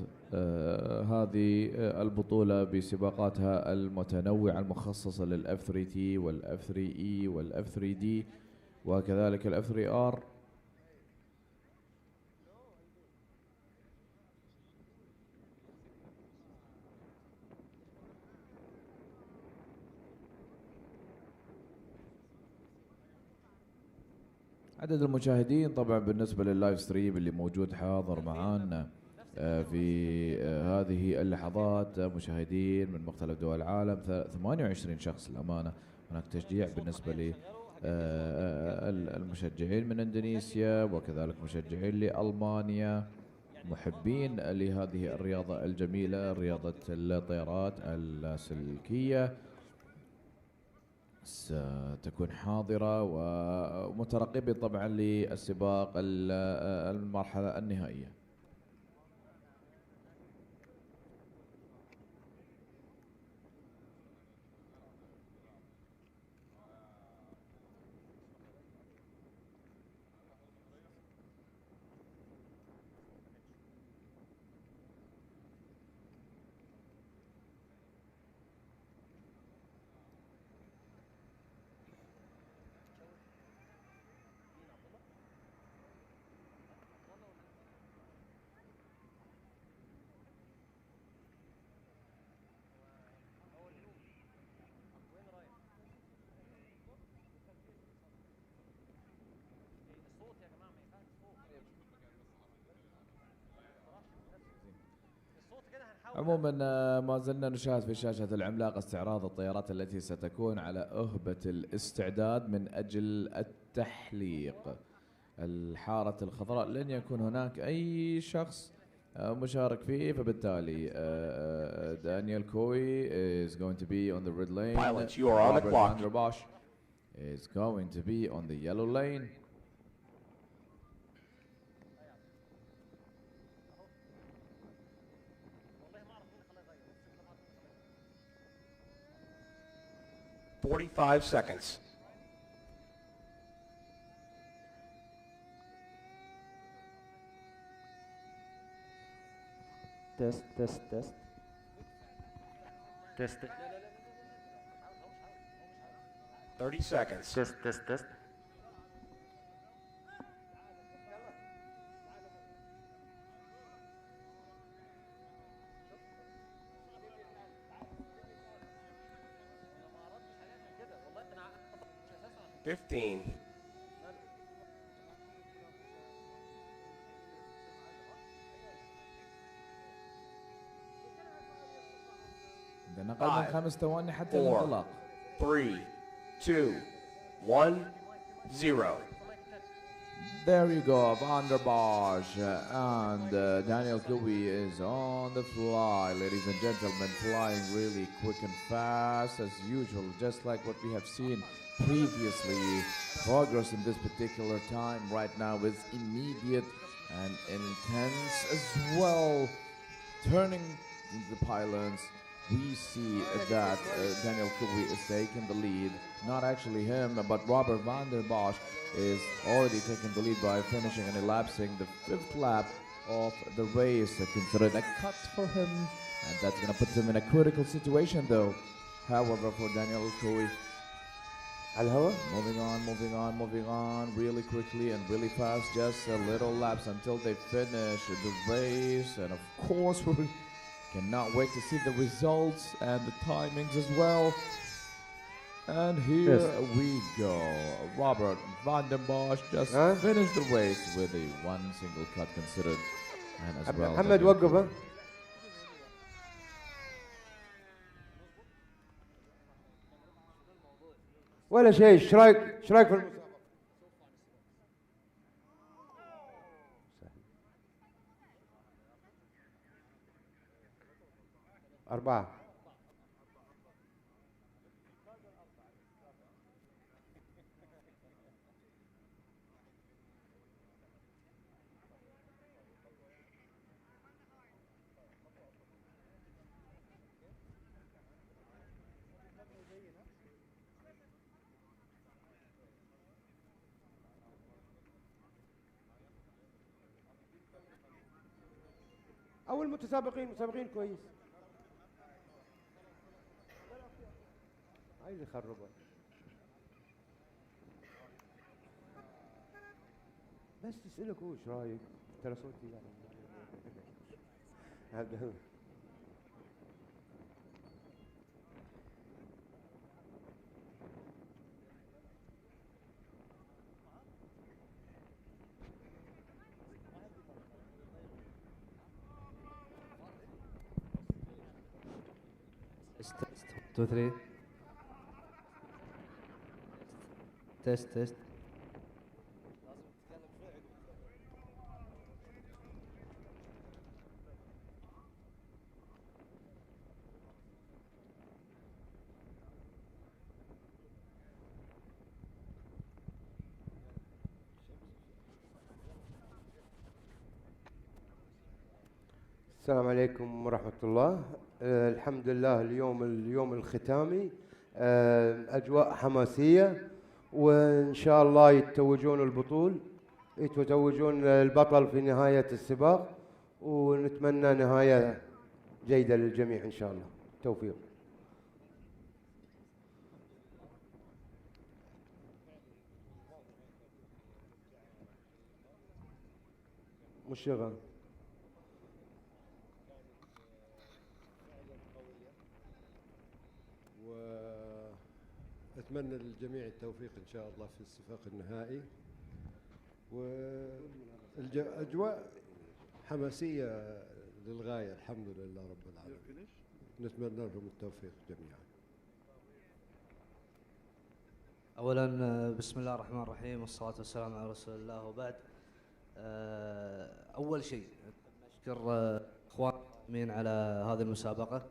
هذه البطولة بسباقاتها المتنوعة المخصصة للF 3T والF 3E والF 3D وكذلك الF 3R. عدد المشاهدين طبعا بالنسبة لللايف ستريم اللي موجود حاضر معانا في هذه اللحظات، مشاهدين من مختلف دول العالم، 28 شخص الأمانة. هناك تشجيع بالنسبة للمشجعين من اندونيسيا وكذلك مشجعين لألمانيا، محبين لهذه الرياضة الجميلة، رياضة الطيارات اللاسلكية ستكون حاضرة ومترقبة طبعا للسباق المرحلة النهائية. عموما ما زلنا نشاهد في شاشة العملاق استعراض الطيارات التي ستكون على أهبة الاستعداد من أجل التحليق. الحارة الخضراء لن يكون هناك أي شخص مشارك فيه، فبالتالي دانيال كوي is going to be on the red lane. Pilots, you are on the clock. Robert Bosch is going to be on the yellow lane. .45 seconds. Test. 30 seconds. Test. 15. عندنا أقل من 5 ثواني حتى الانطلاق. 3, 2, 1, 0. There you go, Van der Bosch and Daniel Kubi is on the fly, ladies and gentlemen, flying really quick and fast as usual, just like what we have seen previously. Progress in this particular time right now is immediate and intense as well. Turning the pylons, we see that Daniel Kubi is taking the lead. Not actually him, but Robert Van der Bosch is already taking the lead by finishing and elapsing the 5th lap of the race. Considered a cut for him, and that's going to put him in a critical situation though. However, for Daniel Kubi, على الهواء. Moving on really quickly and really fast. Just a little laps until they finish the race. And of course, we cannot wait to see the results and the timings as well. And here we go. Robert van den Bosch just finished the race with a one single cut considered. And as well. محمد وقف. ولا شيء. ايش رايك في المسابقة؟ 4. أول متسابقين كويس. هاي اللي خربت. بس تسألك هو ايش رايك؟ ترى صوتي هذا. Test 2 3. Test. السلام عليكم ورحمة الله. الحمد لله اليوم الختامي. أجواء حماسية، وإن شاء الله يتوجون البطل في نهاية السباق، ونتمنى نهاية جيدة للجميع إن شاء الله. توفيق. مشغل. أتمنى للجميع التوفيق إن شاء الله في السباق النهائي، والأجواء حماسية للغاية. الحمد لله رب العالمين. نتمنى لهم التوفيق جميعا. أولا بسم الله الرحمن الرحيم والصلاة والسلام على رسول الله وبعد. أول شيء نشكر إخواننا على هذه المسابقة.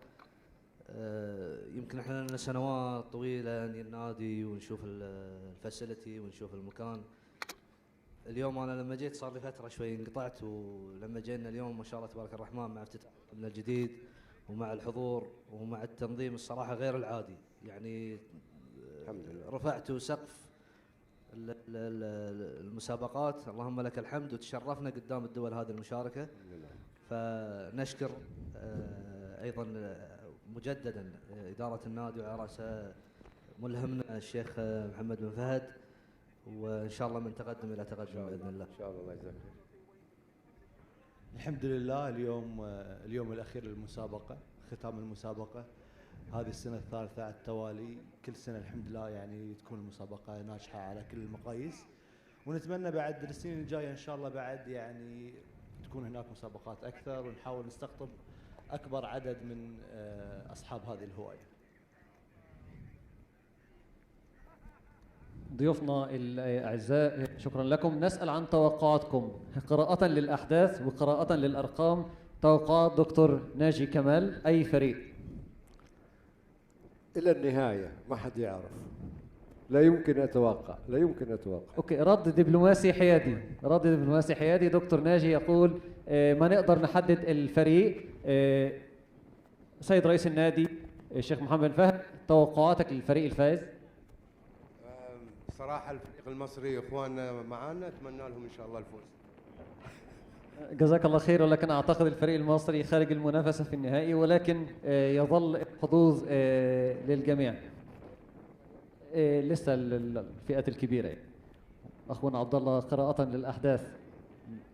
يمكن احنا لنا سنوات طويله نجي النادي ونشوف الفاسيلتي ونشوف المكان. اليوم انا لما جيت صار لي فتره شوي انقطعت، ولما جينا اليوم ما شاء الله تبارك الرحمن مع افتتاح الجديد ومع الحضور ومع التنظيم الصراحه غير العادي، يعني الحمد لله رفعتوا سقف المسابقات، اللهم لك الحمد، وتشرفنا قدام الدول هذه المشاركه. فنشكر ايضا مجددا إدارة النادي وعلى رأسها ملهمنا الشيخ محمد بن فهد، وإن شاء الله من تقدم إلى تقدم بإذن الله. إن شاء الله. الله يجزاك خير. الحمد لله اليوم الأخير للمسابقة، ختام المسابقة. هذه السنة الثالثة على التوالي، كل سنة الحمد لله يعني تكون المسابقة ناجحة على كل المقاييس، ونتمنى بعد السنين الجاية إن شاء الله بعد يعني تكون هناك مسابقات أكثر، ونحاول نستقطب أكبر عدد من أصحاب هذه الهواية. ضيوفنا الأعزاء شكرا لكم. نسأل عن توقعاتكم قراءة للأحداث وقراءة للأرقام. توقعات دكتور ناجي كمال، أي فريق؟ إلى النهاية ما حد يعرف، لا يمكن أتوقع. أوكي، رد دبلوماسي حيادي. دكتور ناجي يقول ما نقدر نحدد الفريق. سيد رئيس النادي الشيخ محمد بن فهد، توقعاتك للفريق الفائز؟ صراحة الفريق المصري إخواننا معنا، أتمنى لهم إن شاء الله الفوز. جزاك الله خير، ولكن أعتقد الفريق المصري خارج المنافسة في النهائي، ولكن يظل الحظوظ للجميع. لسه الفئات الكبيرة يعني. أخونا عبد الله، قراءة للأحداث،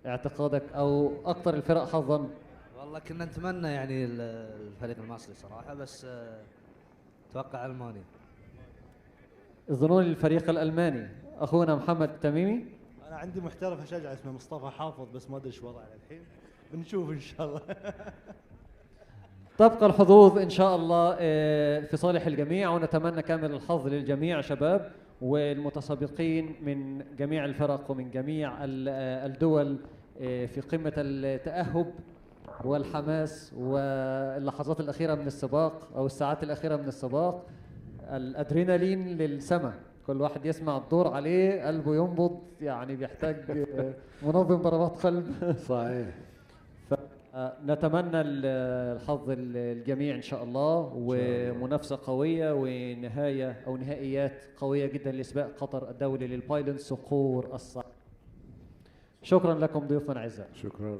اعتقادك أو أكثر الفرق حظا؟ والله كنا نتمنى يعني الفريق المصري صراحة، بس أتوقع ألمانيا. يظنون الفريق الألماني. أخونا محمد التميمي. انا عندي محترف اشجع اسمه مصطفى حافظ، بس ما ادري ايش وضعه الحين، بنشوف ان شاء الله. تبقى الحظوظ إن شاء الله في صالح الجميع، ونتمنى كامل الحظ للجميع شباب والمتسابقين من جميع الفرق ومن جميع الدول في قمة التأهب والحماس واللحظات الأخيرة من السباق أو الساعات الأخيرة من السباق. الأدرينالين للسماء، كل واحد يسمع الدور عليه قلبه ينبض، يعني بيحتاج منظم ضربات قلب. صحيح. نتمنى الحظ الجميع إن شاء الله، ومنافسة قوية ونهاية أو نهائيات قوية جدا لسباق قطر الدولي للبايلون صقور الصعب. شكرا لكم ضيوفنا الأعزاء. شكرا.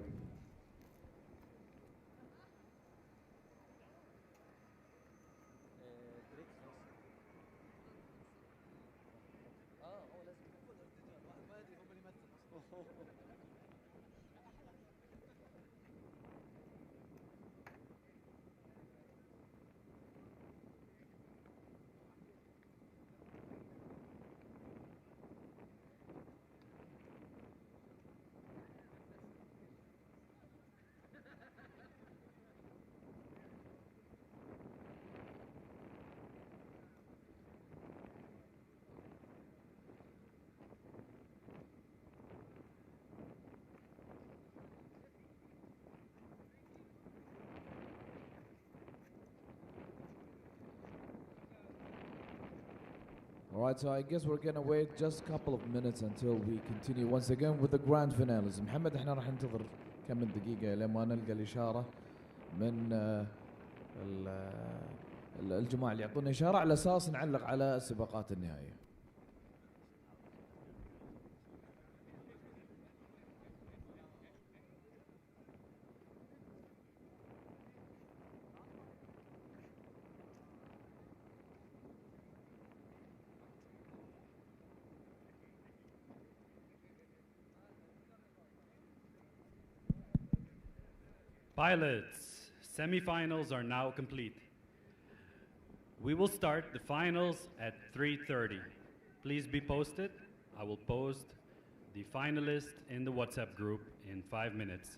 All right, so I guess we're gonna wait just a couple of minutes until we continue once again with the grand finales. محمد احنا راح ننتظر كم من دقيقة لما نلقى الإشارة من الجماعة اللي يعطونا إشارة على أساس نعلق على سباقات النهائية. Pilots, semifinals are now complete. We will start the finals at 3:30. Please be posted. I will post the finalists in the WhatsApp group in 5 minutes.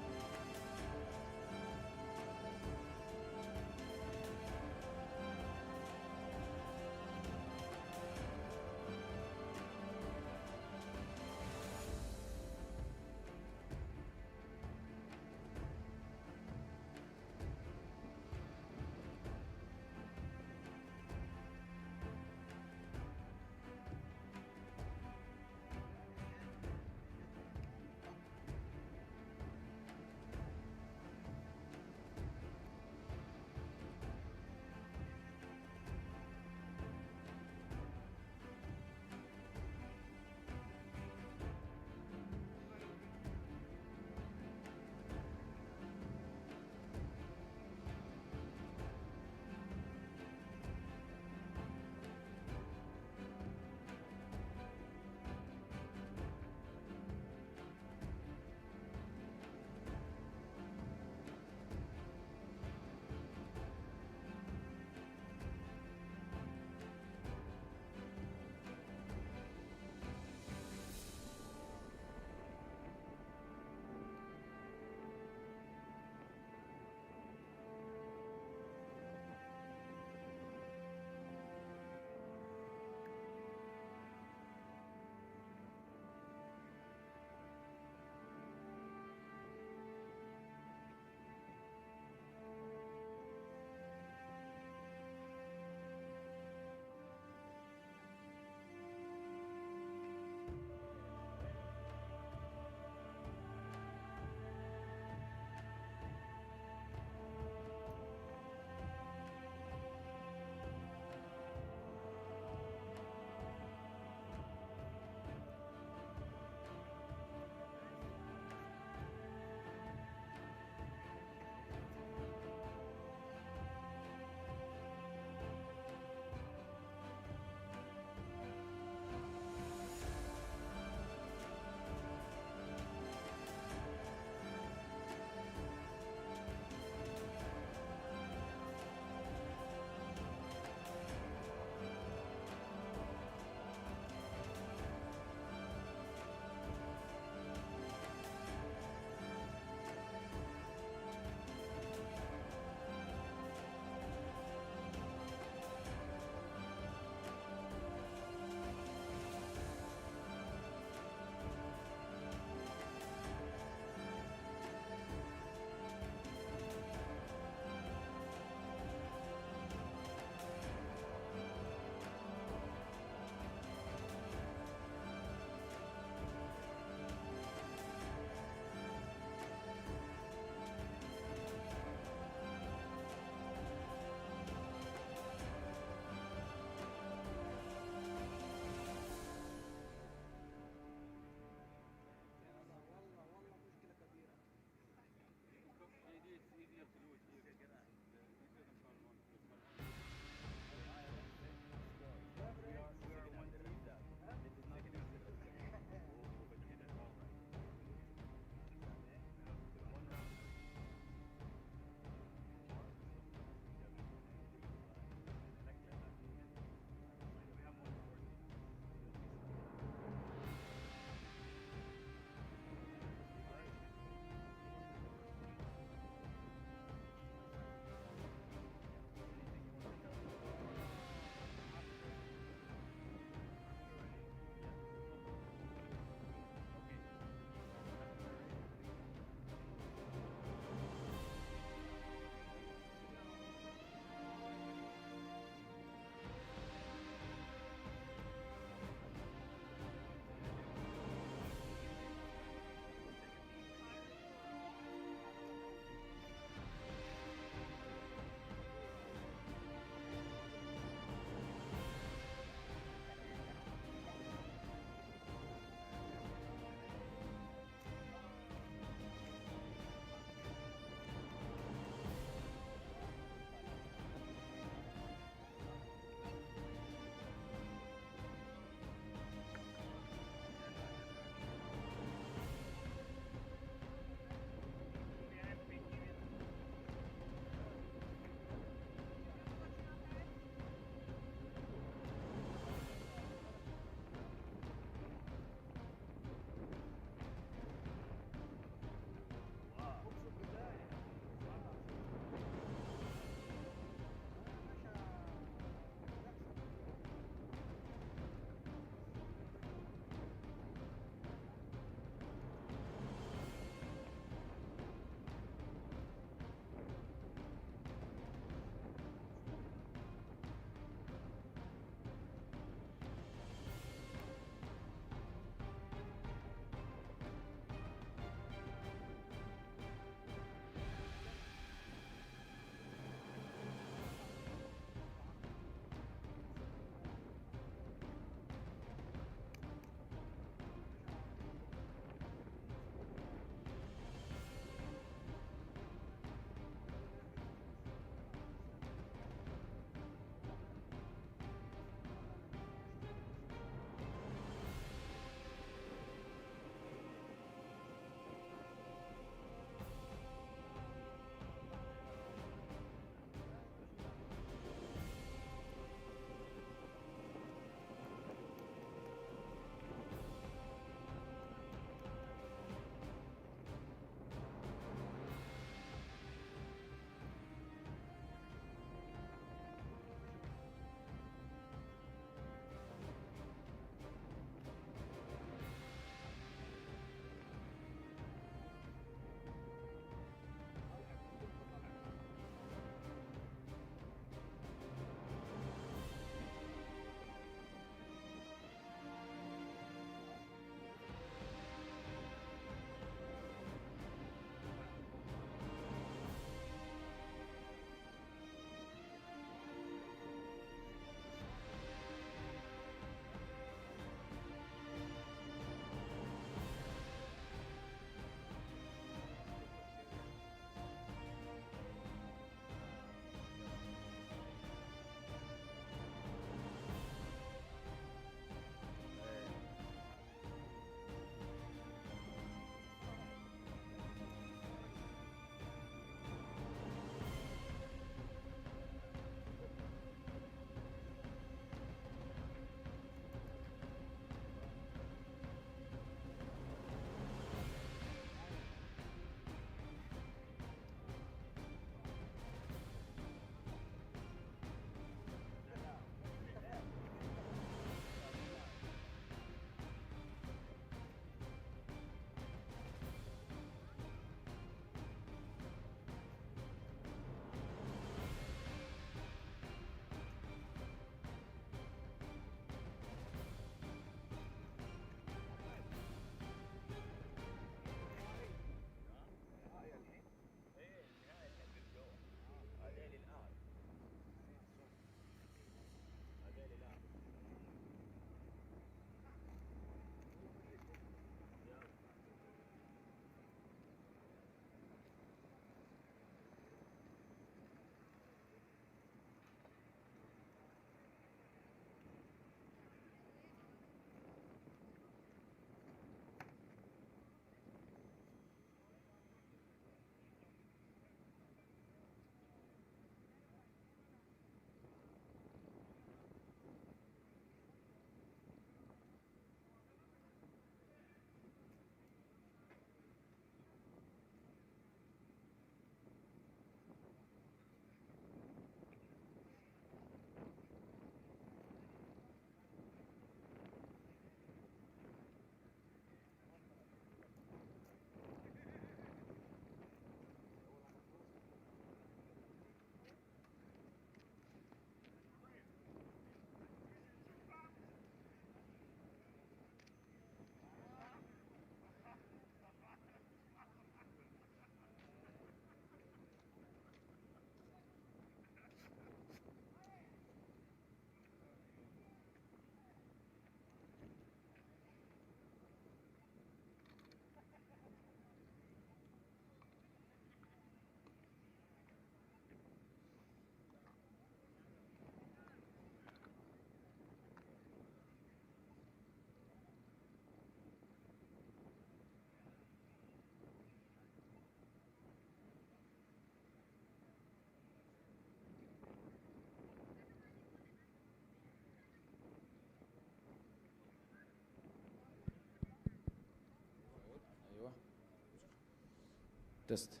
تست.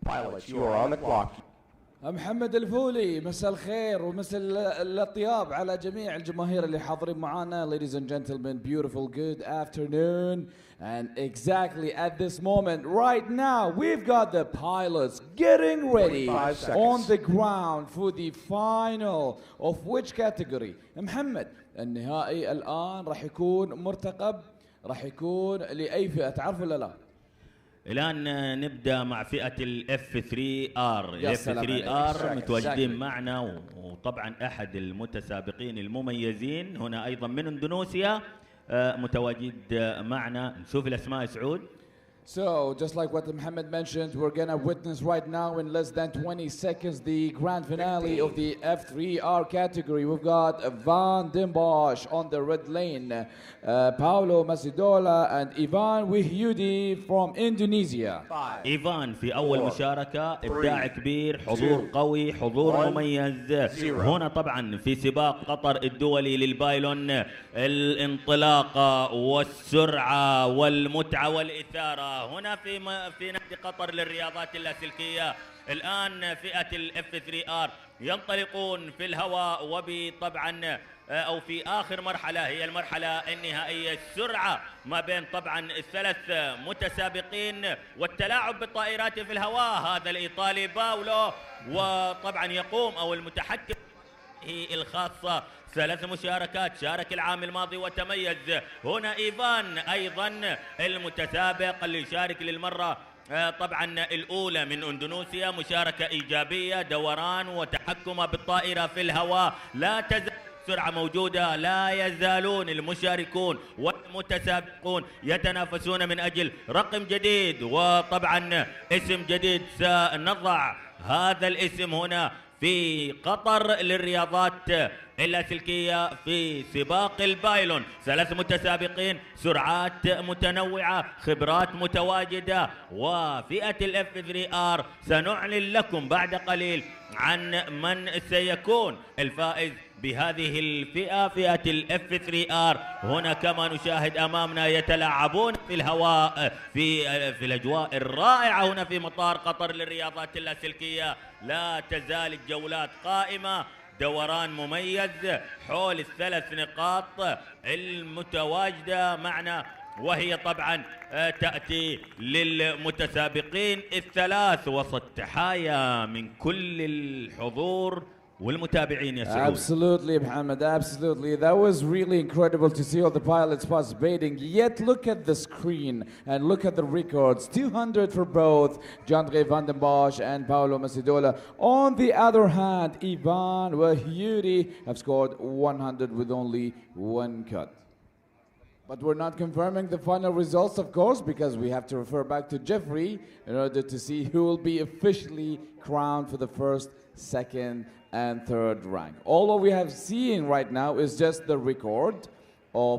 Pilots, you are on the clock. محمد الفولي، مساء الخير ومساء الاطياب على جميع الجماهير اللي حاضرين معنا. Ladies and gentlemen, beautiful good afternoon. And exactly at this moment, right now, we've got the pilots getting ready on the ground for the final of which category? محمد، النهائي الآن راح يكون مرتقب، راح يكون لأي فئة، تعرف ولا لا؟ الآن نبدأ مع فئة الاف 3 ار. الاف 3 ار متواجدين معنا، وطبعا أحد المتسابقين المميزين هنا أيضا من اندونيسيا متواجد معنا. نشوف الأسماء سعود. So, just like what Mohammed mentioned, we're going to witness right now in less than 20 seconds the grand finale of the F3R category. We've got Van den Bosch on the red lane, Paolo Masidola and Ivan Wihyudi from Indonesia. إيفان في أول مشاركة، إبداع كبير، حضور قوي، حضور مميز. هنا طبعا في سباق قطر الدولي للبايلون، الانطلاقة والسرعة والمتعة والإثارة هنا في نادي قطر للرياضات اللاسلكية. الآن فئة الاف 3 ار ينطلقون في الهواء، وبطبعا أو في آخر مرحلة هي المرحلة النهائية. السرعة ما بين طبعا الثلاث متسابقين والتلاعب بالطائرات في الهواء. هذا الإيطالي باولو، وطبعا يقوم أو المتحكم هي الخاصة 3 مشاركات، شارك العام الماضي وتميز. هنا إيفان أيضا المتسابق اللي يشارك للمرة طبعا الأولى من أندونيسيا، مشاركة إيجابية، دوران وتحكم بالطائرة في الهواء. لا تزال السرعة موجودة، لا يزالون المشاركون والمتسابقون يتنافسون من أجل رقم جديد وطبعا اسم جديد. سنضع هذا الاسم هنا في قطر للرياضات اللاسلكية في سباق البايلون. 3 متسابقين، سرعات متنوعة، خبرات متواجدة. وفئة الاف 3 ار سنعلن لكم بعد قليل عن من سيكون الفائز بهذه الفئة، فئة الاف 3 ار. هنا كما نشاهد امامنا يتلاعبون في الهواء في الاجواء الرائعة هنا في مطار قطر للرياضات اللاسلكية. لا تزال الجولات قائمة، دوران مميز حول ال3 نقاط المتواجدة معنا، وهي طبعا تأتي للمتسابقين ال3 وسط تحايا من كل الحضور والمتابعين يا سعود. Absolutely, Mohammed, absolutely. That was really incredible to see all the pilots participating. Yet look at the screen and look at the records. 200 for both Jean-André Van den Bosch and Paolo Masidola. On the other hand, Ivan Wahyudi have scored 100 with only 1 cut. But we're not confirming the final results, of course, because we have to refer back to Jeffrey in order to see who will be officially crowned for the first, second, and third rank. All what we have seen right now is just the record of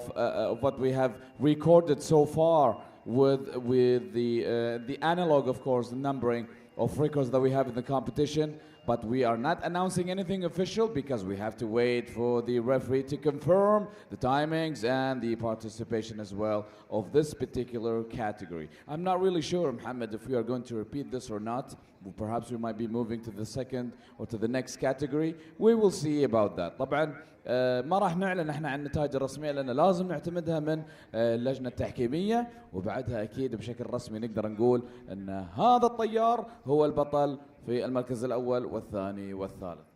what we have recorded so far with the analog, of course, the numbering of records that we have in the competition. But we are not announcing anything official because we have to wait for the referee to confirm the timings and the participation as well of this particular category. I'm not really sure, Mohammed, if we are going to repeat this or not. Perhaps we might be moving to the second or to the next category. We will see about that. طبعا ما راح نعلن احنا عن النتائج الرسميه لان لازم نعتمدها من اللجنه التحكيميه، وبعدها اكيد بشكل رسمي نقدر نقول ان هذا الطيار هو البطل في المركز الاول والثاني والثالث.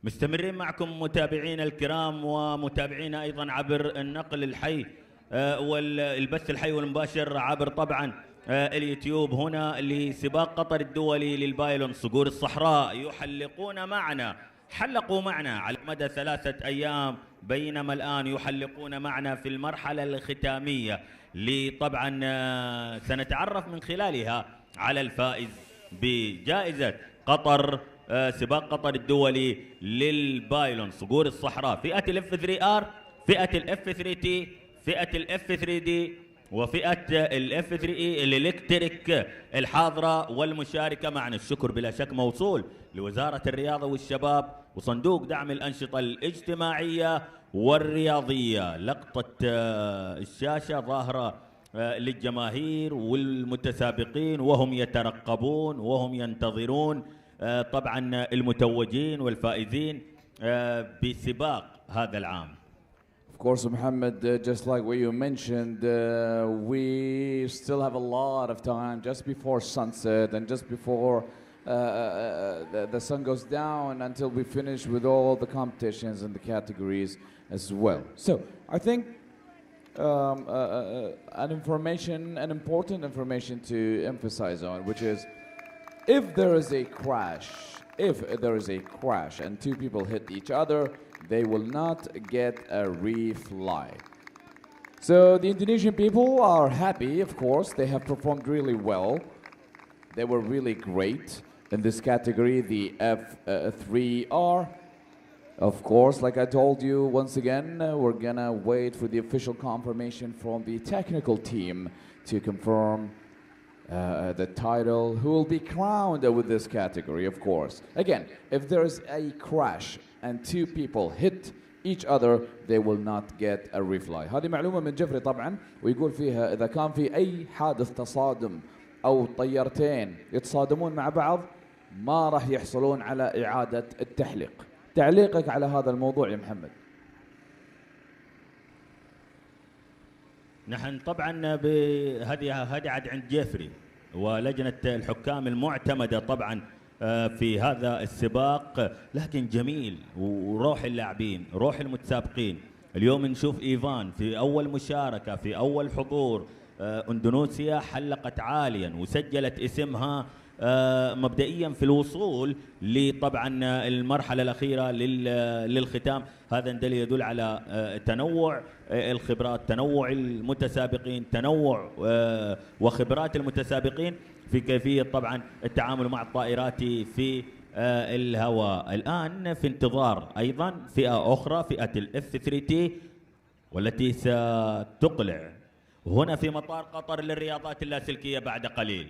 مستمرين معكم متابعينا الكرام ومتابعينا ايضا عبر النقل الحي والبث الحي والمباشر عبر طبعا اليوتيوب هنا لسباق قطر الدولي للبايلون صقور الصحراء. يحلقون معنا، حلقوا معنا على مدى 3 أيام، بينما الآن يحلقون معنا في المرحلة الختامية طبعا سنتعرف من خلالها على الفائز بجائزة قطر، سباق قطر الدولي للبايلون صقور الصحراء، فئة الاف 3 ار، فئة الاف 3 تي، فئة الاف 3 دي وفئة الاف 3 اي الالكتريك الحاضرة والمشاركة معنا. الشكر بلا شك موصول لوزارة الرياضة والشباب وصندوق دعم الأنشطة الاجتماعية والرياضية. لقطة الشاشة ظاهرة للجماهير والمتسابقين وهم يترقبون وهم ينتظرون طبعا المتوجين والفائزين بسباق هذا العام. Of course, Mohammed, just like what you mentioned, we still have a lot of time just before sunset and just before the sun goes down until we finish with all the competitions and the categories as well. So I think an important information to emphasize on, which is if there is a crash and two people hit each other, they will not get a refly. So the Indonesian people are happy, of course. They have performed really well. They were really great in this category, the F3R. Of course, like I told you, once again, we're gonna wait for the official confirmation from the technical team to confirm the title, who will be crowned with this category, of course. Again, if there is a crash and two people hit each other, they will not get a refly. هذه معلومة من جفري طبعا، ويقول فيها إذا كان في أي حادث تصادم أو طيارتين يتصادمون مع بعض ما راح يحصلون على إعادة التحليق. تعليقك على هذا الموضوع يا محمد؟ نحن طبعا هذه عاد عند جيفري ولجنة الحكام المعتمدة طبعا في هذا السباق، لكن جميل وروح اللاعبين روح المتسابقين. اليوم نشوف إيفان في أول مشاركة في أول حضور، اندونيسيا حلقت عاليا وسجلت اسمها مبدئيا في الوصول لطبعا المرحلة الأخيرة للختام. هذا يدل على تنوع الخبرات، تنوع المتسابقين، تنوع وخبرات المتسابقين في كيفية طبعا التعامل مع الطائرات في الهواء. الآن في انتظار أيضا فئة أخرى، فئة الاف 3 تي، والتي ستقلع هنا في مطار قطر للرياضات اللاسلكية بعد قليل.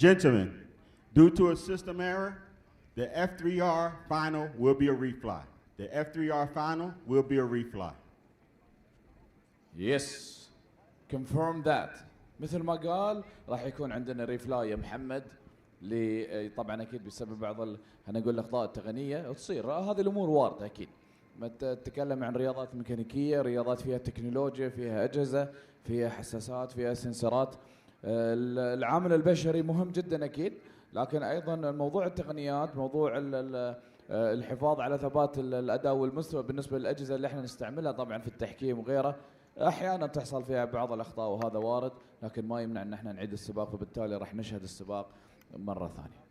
Gentlemen, due to a system error, the F3R final will be a refly. The F3R final will be a refly. Yes, confirm that. مثل ما قال راح يكون عندنا ريفلاي يا محمد، طبعا اكيد بسبب بعض خلينا نقول الاخطاء التقنيه تصير، هذه الامور وارده اكيد. ما تتكلم عن رياضات ميكانيكيه، رياضات فيها تكنولوجيا، فيها اجهزه، فيها حساسات، فيها سنسرات. العامل البشري مهم جدا اكيد، لكن ايضا موضوع التقنيات، موضوع الحفاظ على ثبات الاداء والمستوى بالنسبه للاجهزه اللي احنا نستعملها طبعا في التحكيم وغيره، احيانا تحصل فيها بعض الاخطاء وهذا وارد، لكن ما يمنع ان احنا نعيد السباق، وبالتالي راح نشهد السباق مره ثانيه.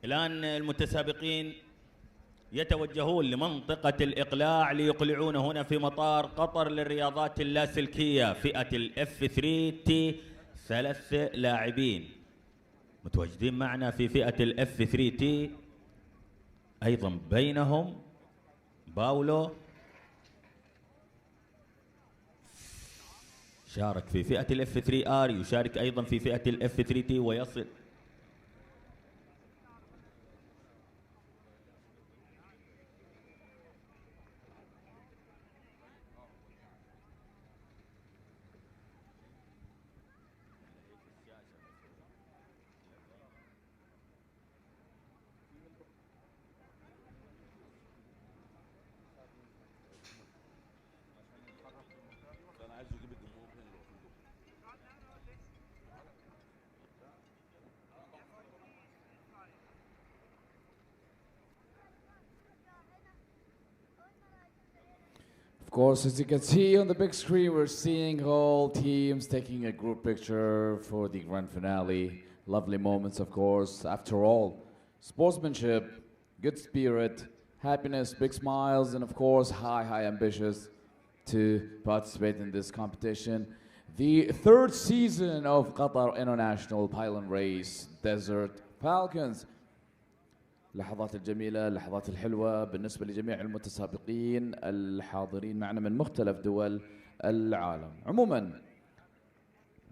الآن المتسابقين يتوجهون لمنطقة الإقلاع ليقلعون هنا في مطار قطر للرياضات اللاسلكية. فئة الاف 3 تي 3 لاعبين متواجدين معنا في فئة الاف 3 تي. أيضا بينهم باولو شارك في فئة الاف 3 ار، يشارك أيضا في فئة الاف 3 تي ويصل Of course, as you can see on the big screen, we're seeing all teams taking a group picture for the grand finale. Lovely moments, of course. After all, sportsmanship, good spirit, happiness, big smiles, and of course, high ambitions to participate in this competition. The third season of Qatar International Paylon Race, Desert Falcons. اللحظات الجميلة، اللحظات الحلوة بالنسبة لجميع المتسابقين الحاضرين معنا من مختلف دول العالم. عموما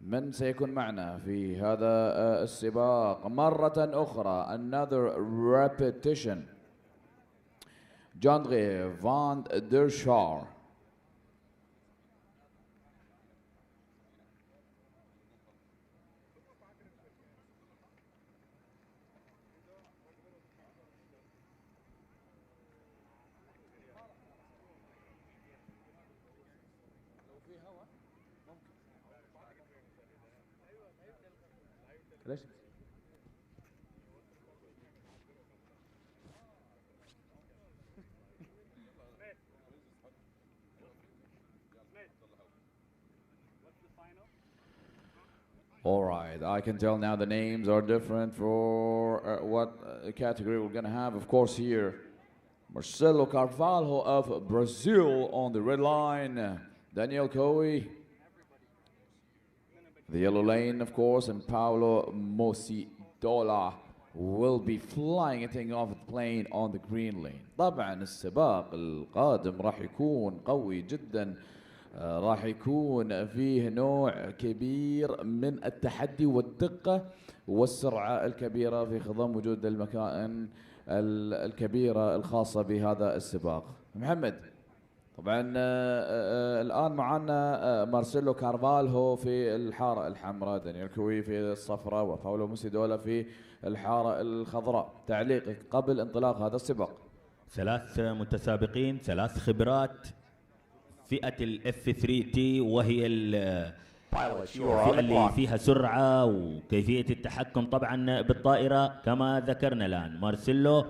من سيكون معنا في هذا السباق مرة أخرى another repetition Jandre van der Schaar. All right, I can tell now the names are different for what category we're going to have. Of course, here, Marcelo Carvalho of Brazil on the red line, Daniel Coe, the yellow lane, of course, and Paulo Mosidola will be flying and taking off the plane on the green lane. طبعا السباق القادم راح يكون قوي جدا، راح يكون فيه نوع كبير من التحدي والدقة والسرعة الكبيرة في خضم وجود المكائن الكبيرة الخاصة بهذا السباق. محمد، طبعا الآن معنا مارسيلو كارفالهو في الحارة الحمراء، دانيال كوي في الصفراء، وباولو موسيدولا في الحارة الخضراء. تعليقك قبل انطلاق هذا السباق؟ 3 متسابقين، 3 خبرات، فئة الاف 3 تي وهي الفئة اللي فيها سرعة وكيفية التحكم طبعا بالطائرة كما ذكرنا الآن. مارسيلو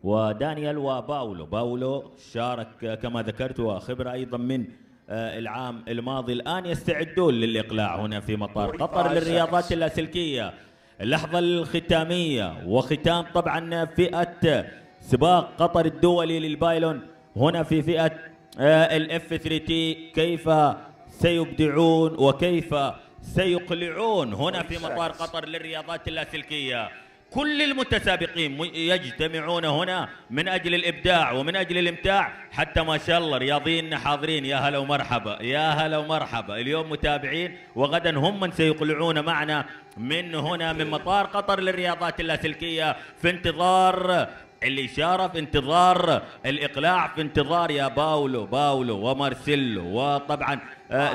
ودانيال وباولو. باولو شارك كما ذكرت وخبرة أيضا من العام الماضي. الآن يستعدون للإقلاع هنا في مطار قطر للرياضات اللاسلكية. اللحظة الختامية وختام طبعا فئة سباق قطر الدولي للبايلون هنا في فئة الاف 3 تي. كيف سيبدعون وكيف سيقلعون هنا في مطار قطر للرياضات اللاسلكية. كل المتسابقين يجتمعون هنا من أجل الإبداع ومن أجل الإمتاع. حتى ما شاء الله رياضيين حاضرين، يا هلا ومرحبا يا هلا ومرحبا. اليوم متابعين وغدا هم من سيقلعون معنا من هنا من مطار قطر للرياضات اللاسلكية في انتظار الإشارة، في انتظار الإقلاع، في انتظار يا باولو ومارسيلو. وطبعا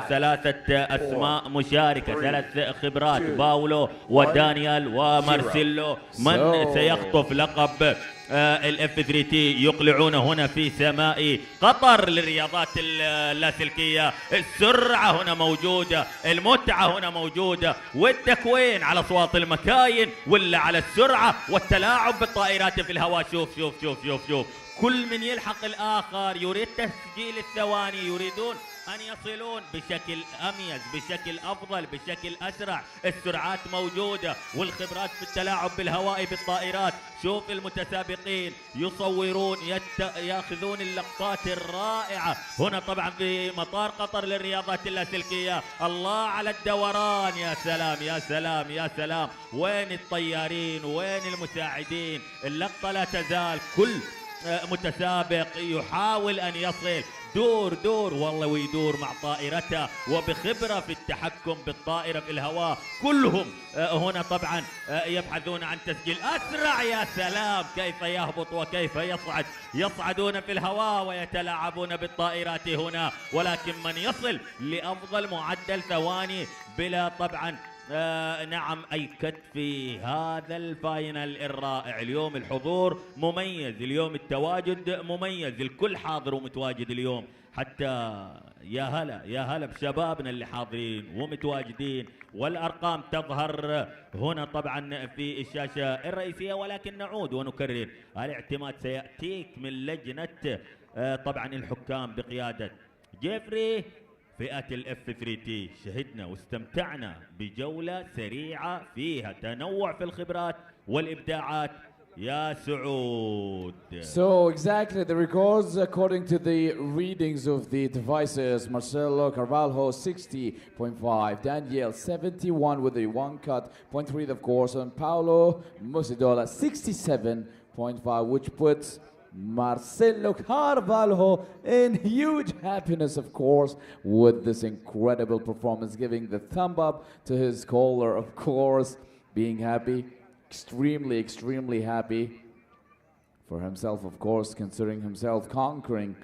3 أسماء مشاركة، 3 خبرات، باولو ودانيال ومارسيلو. من سيخطف لقب الاف 3 تي يقلعون هنا في سماء قطر للرياضات اللاسلكية. السرعة هنا موجودة، المتعة هنا موجودة، والتكوين على أصوات المكاين ولا على السرعة والتلاعب بالطائرات في الهواء. شوف شوف شوف شوف شوف، كل من يلحق الآخر يريد تسجيل الثواني، يريدون أن يصلون بشكل أميز، بشكل أفضل، بشكل أسرع. السرعات موجودة والخبرات في التلاعب بالهواء بالطائرات. شوف المتسابقين يصورون، يأخذون اللقطات الرائعة هنا طبعا في مطار قطر للرياضات اللاسلكية. الله على الدوران، يا سلام يا سلام يا سلام. وين الطيارين وين المساعدين؟ اللقطة لا تزال، كل متسابق يحاول أن يصل، دور والله ويدور مع طائرته وبخبرة في التحكم بالطائرة في الهواء. كلهم هنا طبعا يبحثون عن تسجيل أسرع. يا سلام كيف يهبط وكيف يصعد، يصعدون في الهواء ويتلاعبون بالطائرات هنا، ولكن من يصل لأفضل معدل ثواني بلا طبعا نعم أي كتف في هذا الفاينل الرائع. اليوم الحضور مميز، اليوم التواجد مميز، الكل حاضر ومتواجد اليوم. حتى يا هلا بشبابنا اللي حاضرين ومتواجدين، والأرقام تظهر هنا طبعا في الشاشة الرئيسية. ولكن نعود ونكرر، الاعتماد سيأتيك من لجنة طبعا الحكام بقيادة جيفري فئة الاف 3 تي. شهدنا واستمتعنا بجولة سريعة فيها تنوع في الخبرات والإبداعات يا سعود. So exactly the records according to the readings of the devices: Marcelo Carvalho 60.5, Daniel 71 with a one cut, 0.3 of course, and Paulo Musidola 67.5, which puts Marcelo Carvalho in huge happiness, of course, with this incredible performance, giving the thumb up to his caller, of course, being happy, extremely happy for himself, of course, considering himself conquering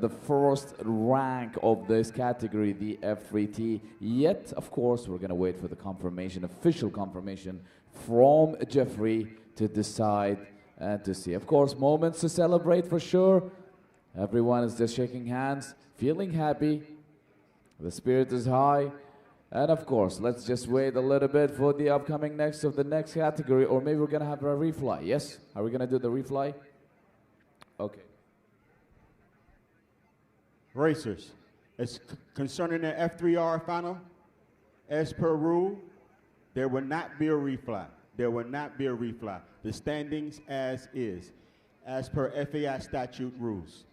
the first rank of this category, the F3T. Yet, of course, we're going to wait for the confirmation, official confirmation from Jeffrey to decide and to see. Of course, moments to celebrate for sure. Everyone is just shaking hands, feeling happy. The spirit is high. And of course, let's just wait a little bit for the upcoming next of the next category, or maybe we're going to have a refly. Yes? Are we going to do the refly? Okay. Racers, as concerning the F3R final, as per rule, there will not be a refly. There will not be a refly. The standings as is, as per FAI statute rules.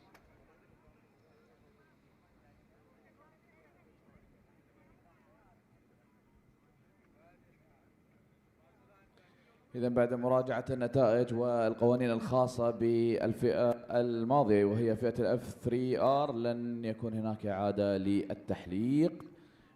إذا بعد مراجعة النتائج والقوانين الخاصة بالفئة الماضية وهي فئة الاف 3 ار، لن يكون هناك إعادة للتحليق،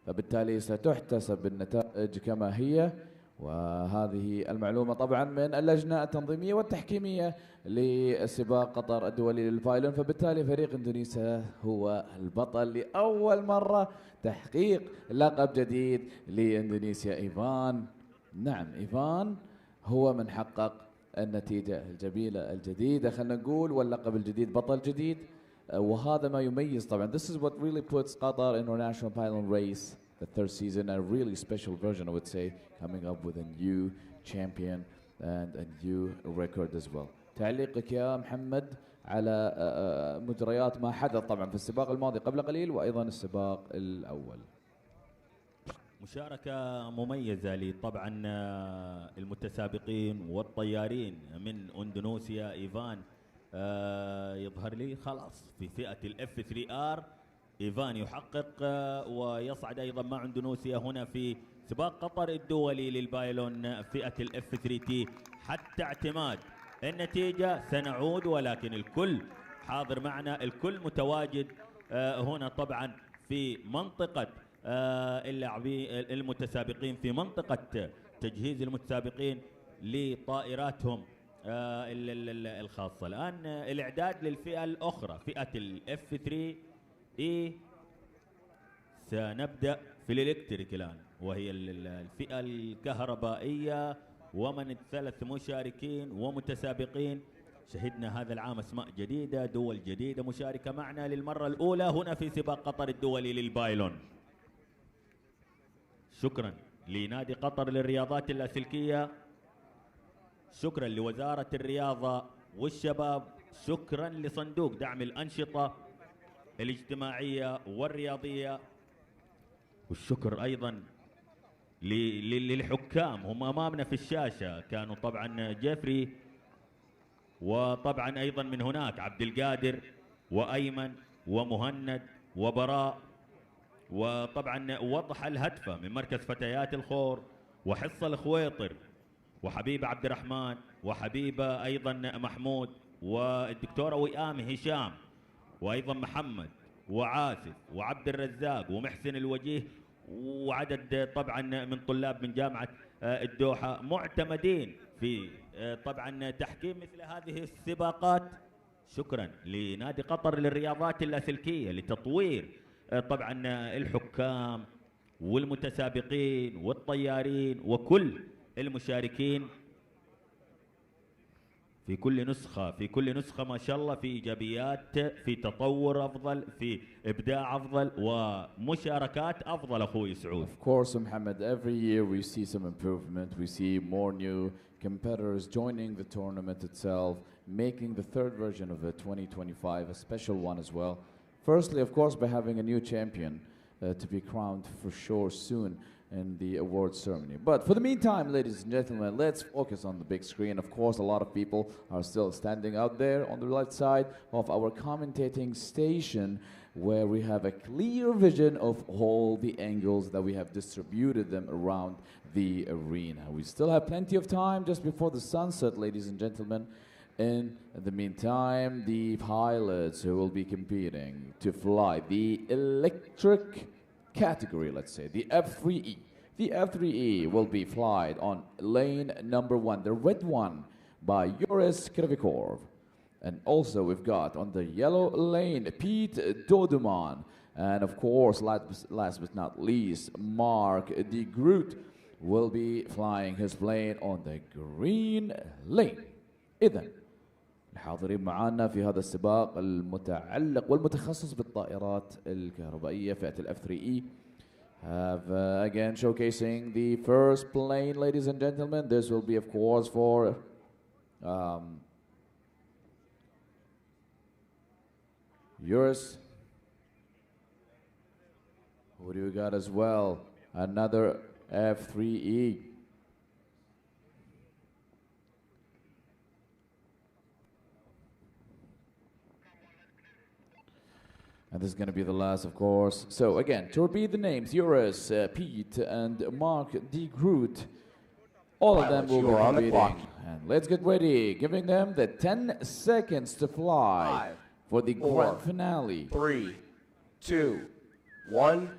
فبالتالي ستحتسب النتائج كما هي. وهذه المعلومة طبعا من اللجنة التنظيمية والتحكيمية لسباق قطر الدولي للبايلون، فبالتالي فريق اندونيسيا هو البطل لأول مرة، تحقيق لقب جديد لاندونيسيا. إيفان، نعم إيفان هو من حقق النتيجة الجميلة الجديدة خلينا نقول، واللقب الجديد، بطل جديد، وهذا ما يميز طبعا. This is what really puts Qatar International Paylon Race, the third season, a really special version I would say, coming up with a new champion and a new record as well. تعليقك يا محمد على مجريات ما حدث طبعا في السباق الماضي قبل قليل وأيضا السباق الأول. مشاركة مميزة لطبعا المتسابقين والطيارين من اندونيسيا. ايفان يظهر لي خلاص في فئة الاف 3 ار، ايفان يحقق ويصعد ايضا مع اندونيسيا هنا في سباق قطر الدولي للبايلون فئة الاف 3 تي. حتى اعتماد النتيجة سنعود، ولكن الكل حاضر معنا، الكل متواجد هنا طبعا في منطقة اللاعبين المتسابقين، في منطقة تجهيز المتسابقين لطائراتهم الخاصة. الآن الإعداد للفئة الأخرى، فئة الاف 3 اي. سنبدأ في الإلكتريك الآن، وهي الفئة الكهربائية، ومن الثلاث مشاركين ومتسابقين. شهدنا هذا العام أسماء جديدة، دول جديدة مشاركة معنا للمرة الأولى هنا في سباق قطر الدولي للبايلون. شكرا لنادي قطر للرياضات اللاسلكية، شكرا لوزارة الرياضة والشباب، شكرا لصندوق دعم الأنشطة الاجتماعية والرياضية، والشكر أيضا للحكام هم أمامنا في الشاشة، كانوا طبعا جيفري، وطبعا أيضا من هناك عبد القادر وأيمن ومهند وبراء، وطبعا وضح الهدفة من مركز فتيات الخور، وحصة الخويطر، وحبيب عبد الرحمن، وحبيبة أيضا محمود، والدكتورة وئام هشام، وأيضا محمد وعاسف وعبد الرزاق ومحسن الوجيه، وعدد طبعا من طلاب من جامعة الدوحة معتمدين في طبعا تحكيم مثل هذه السباقات. شكرا لنادي قطر للرياضات اللاسلكية لتطوير طبعا الحكام والمتسابقين والطيارين وكل المشاركين في كل نسخة ما شاء الله، في إيجابيات، في تطور أفضل، في إبداع أفضل ومشاركات أفضل أخوي سعود. Of course, Mohammed, every year we see some improvement. We see more new competitors joining the tournament itself, making the third version of the 2025 a special one as well. Firstly, of course, by having a new champion to be crowned for sure soon in the awards ceremony. But for the meantime, ladies and gentlemen, let's focus on the big screen. Of course, a lot of people are still standing out there on the right side of our commentating station, where we have a clear vision of all the angles that we have distributed them around the arena. We still have plenty of time just before the sunset, ladies and gentlemen. In the meantime, the pilots who will be competing to fly the electric category, let's say, the F3E. The F3E will be flied on lane number 1, the red one, by Joris Krevikov. And also we've got on the yellow lane, Pete Dodeman. And of course, last but not least, Mark de Groot will be flying his plane on the green lane. إذن الحاضرين معانا في هذا السباق المتعلق والمتخصص بالطائرات الكهربائية فئة ال F3E have again showcasing the first plane, ladies and gentlemen. This will be, of course, for yours. Who do we got as well? Another F3E. And this is going to be the last, of course. So again, to repeat the names, Joris, Pete, and Mark de Groot. All of them will be competing. And let's get ready, giving them the 10 seconds to fly for the grand finale. 3, 2, 1,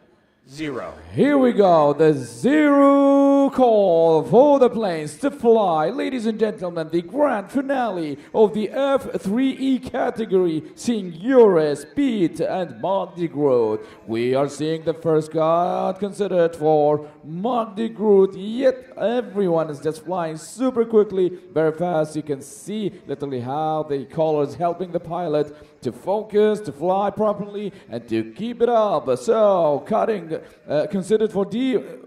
0. Here we go, the zero call for the planes to fly. Ladies and gentlemen, the grand finale of the F3E category, seeing Joris, Pete, and Mark de Groot. We are seeing the first cut considered for Mark de Groot, yet everyone is just flying super quickly, very fast. You can see literally how the caller is helping the pilot to focus, to fly properly, and to keep it up. So, cutting considered for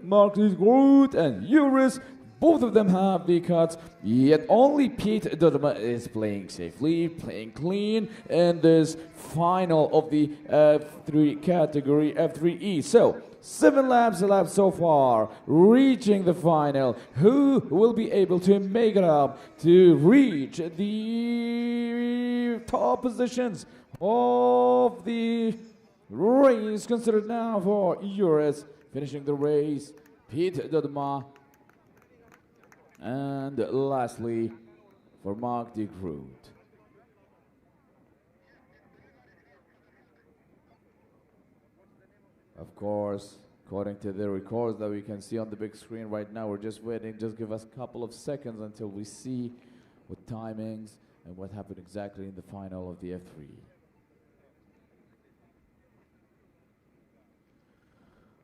Mark de Groot and Joris. Both of them have the cuts, yet only Pete Dodema is playing safely, playing clean in this final of the F3 category, F3E. So, 7 laps elapsed so far, reaching the final. Who will be able to make it up to reach the top positions of the race? Considered now for Joris, finishing the race, Pete Dodema. And lastly, for Mark de Groot. Of course, according to the records that we can see on the big screen right now, we're just waiting. Just give us a couple of seconds until we see what timings and what happened exactly in the final of the F3.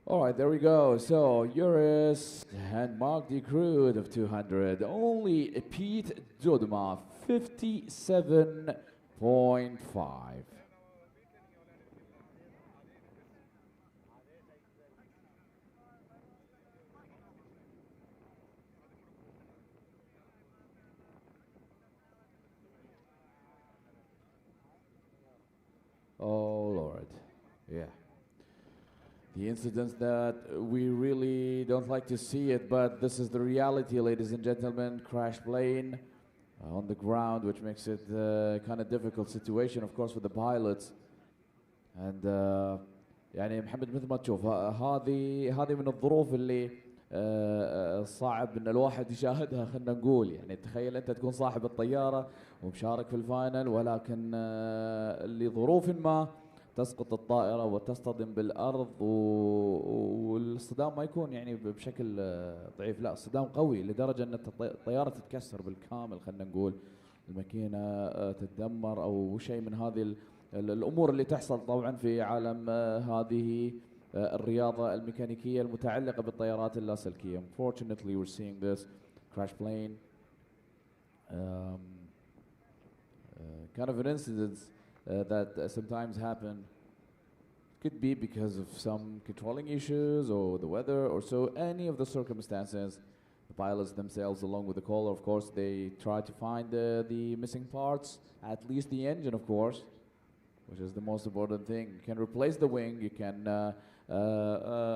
All right, there we go. So, Joris and Mark de Groot of 200. Only Pete Dodema, 57.5. Oh, Lord. Yeah. The incidents that we really don't like to see it, but this is the reality, ladies and gentlemen. Crash plane on the ground, which makes it kind of difficult situation, of course, for the pilots. And يعني محمد مثل ما تشوف هذه من الظروف اللي صعب ان الواحد يشاهدها، خلينا نقول يعني تخيل انت تكون صاحب الطياره ومشارك في الفاينل، ولكن لظروف ما تسقط الطائره وتصطدم بالارض والصدام ما يكون يعني بشكل ضعيف، لا الصدام قوي لدرجه ان الطياره تتكسر بالكامل، خلينا نقول الماكينه تتدمر او شيء من هذه الامور اللي تحصل طبعا في عالم هذه الرياضة الميكانيكية المتعلقة بالطيارات اللاسلكية. Unfortunately we're seeing this crash plane kind of an incident that sometimes happen. Could be because of some controlling issues or the weather or so, any of the circumstances. The pilots themselves, along with the caller, of course, they try to find the missing parts, at least the engine, of course, which is the most important thing. You can replace the wing, you can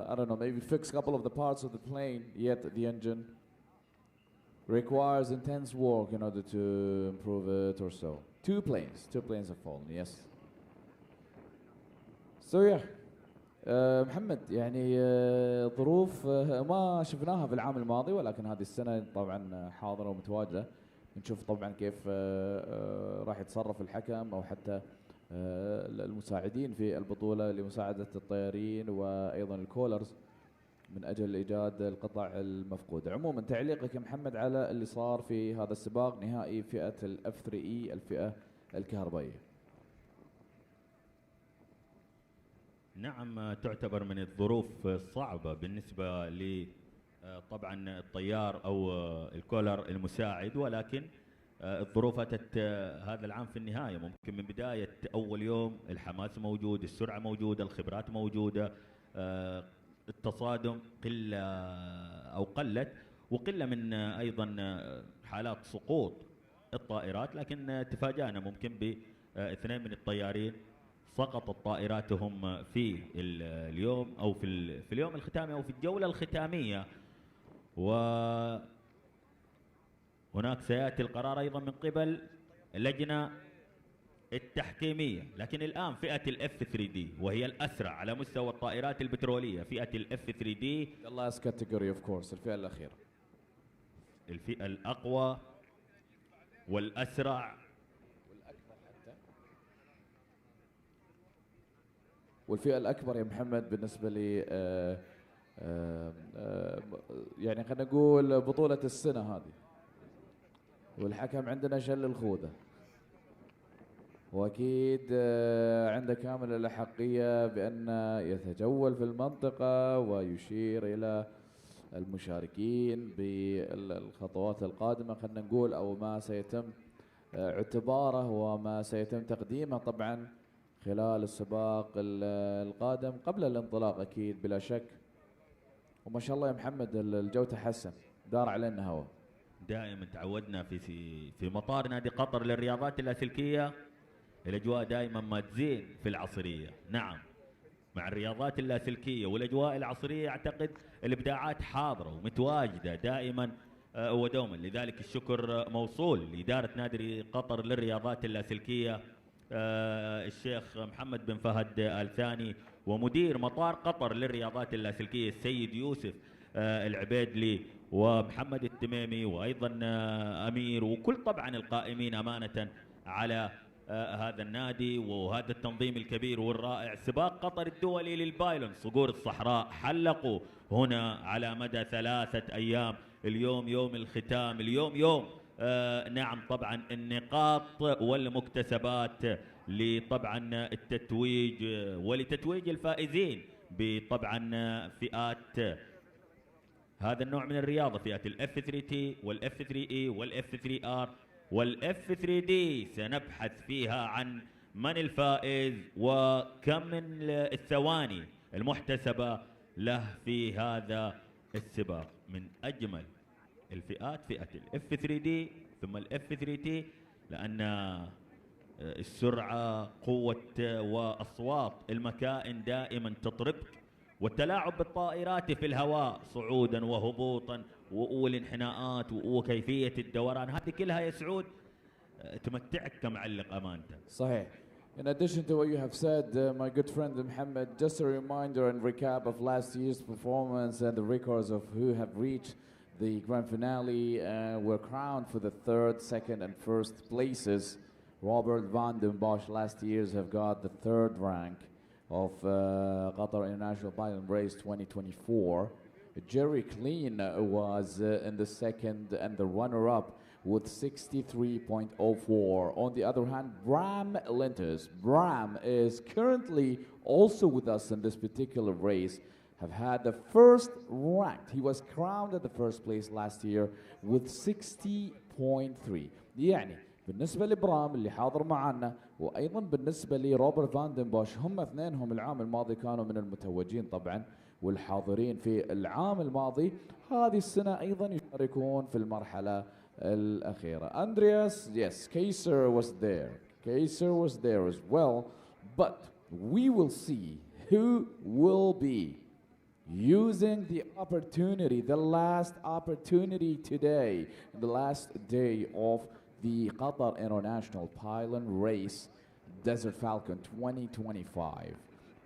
I don't know, maybe fix a couple of the parts of the plane, yet the engine requires intense work in order to improve it or so. Two planes have fallen, yes. So yeah, محمد يعني ظروف ما شفناها في العام الماضي، ولكن هذه السنة طبعا حاضرة ومتواجدة. نشوف طبعا كيف راح يتصرف الحكم أو حتى المساعدين في البطولة لمساعدة الطيارين وأيضا الكولرز من أجل إيجاد القطع المفقودة. عموما تعليقك يا محمد على اللي صار في هذا السباق نهائي فئة الاف 3 اي الفئة الكهربائية. نعم، تعتبر من الظروف الصعبة بالنسبة ل طبعا الطيار أو الكولر المساعد، ولكن الظروف أتت هذا العام في النهاية. ممكن من بداية أول يوم الحماس موجود، السرعة موجودة، الخبرات موجودة، التصادم قلة أو قلت، وقلة من أيضا حالات سقوط الطائرات، لكن تفاجأنا ممكن باثنين من الطيارين سقطت طائراتهم في اليوم أو في اليوم الختامي أو في الجولة الختامية، وهناك سيأتي القرار أيضا من قبل اللجنة التحكيمية. لكن الآن فئة الاف 3 دي وهي الأسرع على مستوى الطائرات البترولية، فئة الاف 3 دي the last category of course، الفئة الأخيرة، الفئة الأقوى والأسرع والفئة الأكبر يا محمد بالنسبة لي يعني خلينا نقول بطولة السنة هذه، والحكم عندنا شل الخوذة، وأكيد عنده كامل الأحقية بأن يتجول في المنطقة ويشير إلى المشاركين بالخطوات القادمة، خلينا نقول أو ما سيتم اعتباره وما سيتم تقديمه طبعا خلال السباق القادم قبل الانطلاق أكيد بلا شك. وما شاء الله يا محمد الجو تحسن، دار علينا هواء. دائما تعودنا في مطار نادي قطر للرياضات اللاسلكية الأجواء دائما ما تزين في العصرية. نعم، مع الرياضات اللاسلكية والأجواء العصرية أعتقد الإبداعات حاضرة ومتواجدة دائما ودوما. لذلك الشكر موصول لإدارة نادي قطر للرياضات اللاسلكية، الشيخ محمد بن فهد آل ثاني، ومدير مطار قطر للرياضات اللاسلكية السيد يوسف العبيدلي، ومحمد التميمي، وأيضا أمير، وكل طبعا القائمين أمانة على هذا النادي وهذا التنظيم الكبير والرائع. سباق قطر الدولي للبايلون صقور الصحراء حلقوا هنا على مدى 3 أيام. اليوم يوم الختام، اليوم يوم نعم طبعا النقاط والمكتسبات لطبعا التتويج ولتتويج الفائزين بطبعا فئات هذا النوع من الرياضة، فئة الاف 3 تي والاف 3 اي والاف 3 ار والاف 3 دي. سنبحث فيها عن من الفائز وكم من الثواني المحتسبة له في هذا السباق. من أجمل الفئات فئة الاف 3 دي ثم الاف 3 تي، لأن السرعة قوة وأصوات المكائن دائما تطربك، والتلاعب بالطائرات في الهواء صعودا وهبوطا والانحناءات وكيفية الدوران، هذه كلها يا سعود تمتعك كمعلق أمانة. صحيح. In addition to what you have said, my good friend Mohammed, just a reminder and recap of last year's performance and the records of who have reached the grand finale and were crowned for the third, second, and first places. Robert van den Bosch last year's have got the third rank of Qatar International Paylon Race 2024. Jerry Clean was in the second and the runner-up with 63.04. On the other hand, Bram Lintus. Bram is currently also with us in this particular race, have had the first ranked. He was crowned at the first place last year with 60.3. يعني بالنسبة لبرام اللي حاضر معنا وأيضا بالنسبة لروبرت فان دن بوش، هم اثنينهم العام الماضي كانوا من المتوجين طبعا والحاضرين في العام الماضي. هذه السنة أيضا يشاركون في المرحلة الأخيرة. Andreas, yes, Kaiser was there. Kaiser was there as well. But we will see who will be using the opportunity, the last opportunity today, the last day of the Qatar International Paylon Race Desert Falcon 2025.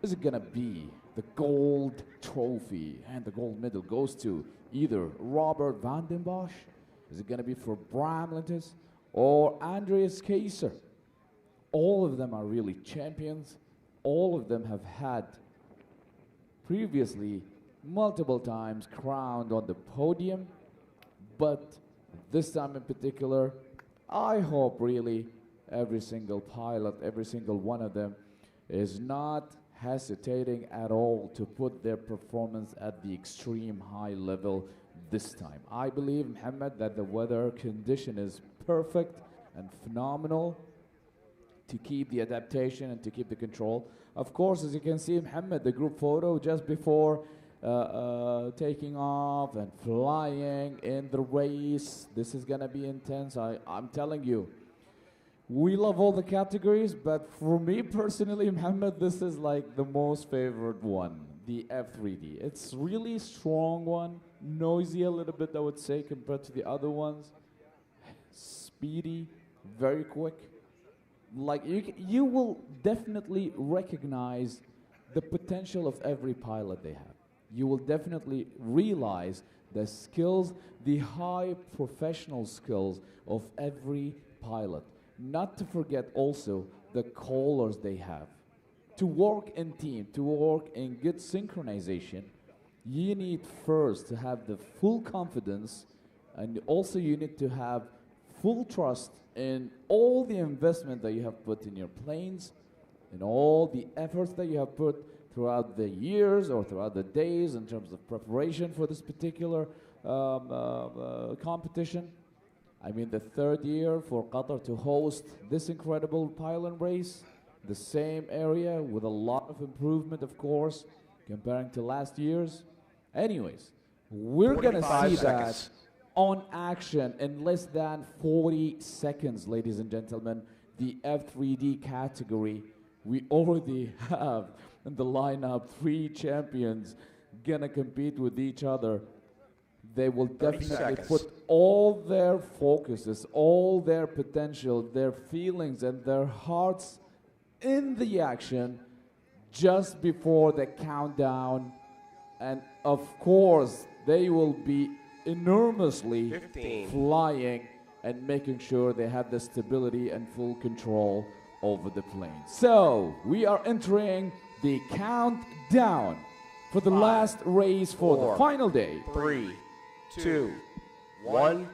Is it going to be the gold trophy and the gold medal goes to either Robert van den Bosch? Is it going to be for Bram Lintus or Andreas Kaiser? All of them are really champions. All of them have had previously multiple times crowned on the podium, but this time in particular, I hope really every single pilot, every single one of them is not hesitating at all to put their performance at the extreme high level this time. I believe, Mohammed, that the weather condition is perfect and phenomenal to keep the adaptation and to keep the control. Of course, as you can see, Mohammed, the group photo just before taking off and flying in the race. This is gonna be intense. I'm telling you, we love all the categories, but for me personally, Mohammed, this is like the most favorite one, the F3D. It's really strong one, noisy a little bit, I would say, compared to the other ones. Speedy, very quick. Like you will definitely recognize the potential of every pilot they have. You will definitely realize the skills, the high professional skills of every pilot. Not to forget also the callers they have. To work in team, to work in good synchronization, you need first to have the full confidence, and also you need to have full trust in all the investment that you have put in your planes, in all the efforts that you have put throughout the years or throughout the days in terms of preparation for this particular competition. I mean, the third year for Qatar to host this incredible Paylon race, the same area with a lot of improvement, of course, comparing to last year's. Anyways, we're going to see that on action in less than 40 seconds, ladies and gentlemen. The F3D category, we already have in the lineup 3 champions gonna compete with each other. They will definitely put all their focuses, all their potential, their feelings and their hearts in the action just before the countdown. And of course, they will be enormously flying and making sure they have the stability and full control over the plane. So we are entering the countdown for the last race for the final day. 3, 2, 1,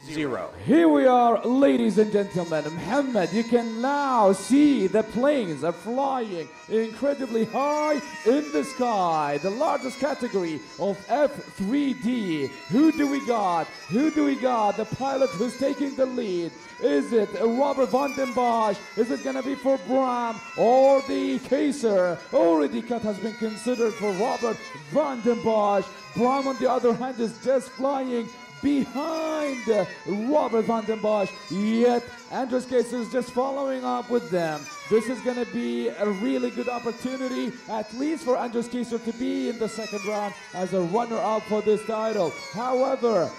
0. Here we are, ladies and gentlemen. Mohammed, you can now see the planes are flying incredibly high in the sky. The largest category of F3D. Who do we got? Who do we got? The pilot who's taking the lead. Is it Robert van den Bosch? Is it going to be for Bram or the Kaiser? Already cut has been considered for Robert van den Bosch. Bram, on the other hand, is just flying behind Robert van den Bosch, yet Andreas Kaiser is just following up with them. This is going to be a really good opportunity, at least for Andreas Kaiser to be in the second round as a runner-up for this title. However,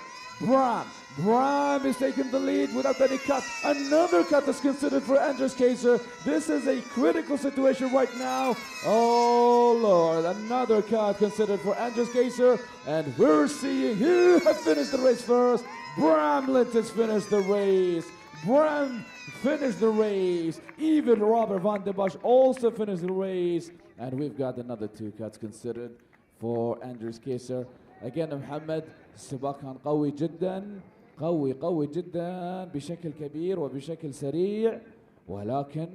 Bram is taking the lead without any cut. Another cut is considered for Andres Kaiser. This is a critical situation right now. Oh Lord, another cut considered for Andres Kaiser. And we're seeing who has finished the race first. Bram Lintes finished the race. Bram finished the race. Even Robert van der Bosch also finished the race. And we've got another 2 cuts considered for Andres Kaiser. Again محمد السباق كان قوي جدا قوي جدا بشكل كبير وبشكل سريع، ولكن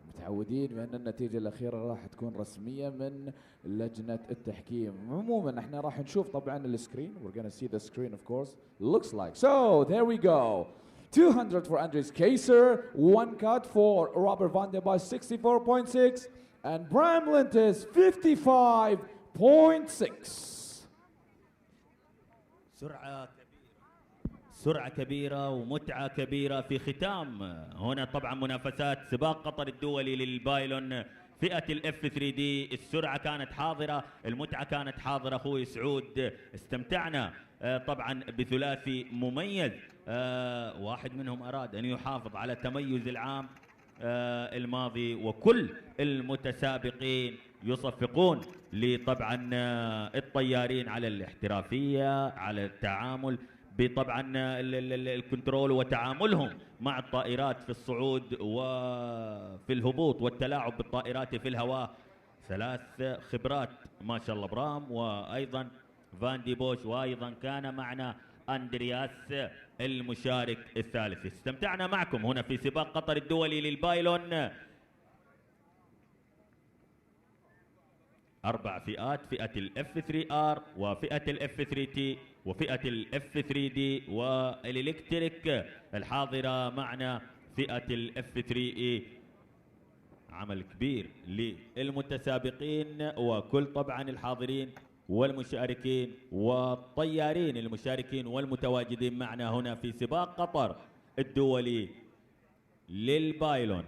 متعودين بأن النتيجة الأخيرة راح تكون رسمية من لجنة التحكيم. عموما احنا راح نشوف طبعا السكرين. We're gonna see the screen of course. Looks like. So there we go. 200 for Andres Kaiser, 1 cut for Robert van der Bosch 64.6 and Bram Lintes 55.6. سرعة كبيرة ومتعة كبيرة في ختام هنا طبعا منافسات سباق قطر الدولي للبايلون فئة الاف 3 دي. السرعة كانت حاضرة، المتعة كانت حاضرة. اخوي سعود استمتعنا طبعا بثلاثي مميز. واحد منهم اراد ان يحافظ على تميز العام الماضي، وكل المتسابقين يصفقون لطبعا الطيارين على الاحترافية، على التعامل بطبعا الكنترول وتعاملهم مع الطائرات في الصعود وفي الهبوط والتلاعب بالطائرات في الهواء. 3 خبرات ما شاء الله برام، وايضا فان دي بوش، وايضا كان معنا اندرياس المشارك الثالث. استمتعنا معكم هنا في سباق قطر الدولي للبايلون. 4 فئات، فئة الاف 3 ار وفئة الاف 3 تي وفئة الاف 3 دي والالكتريك الحاضرة معنا فئة الاف 3 اي. عمل كبير للمتسابقين وكل طبعا الحاضرين والمشاركين والطيارين المشاركين والمتواجدين معنا هنا في سباق قطر الدولي للبايلون.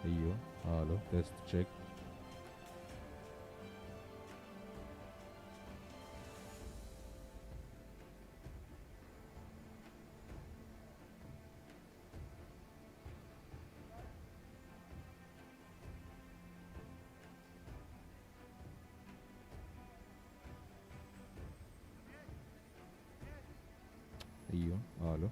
ايوه الو تيست تشيك. ايوه الو.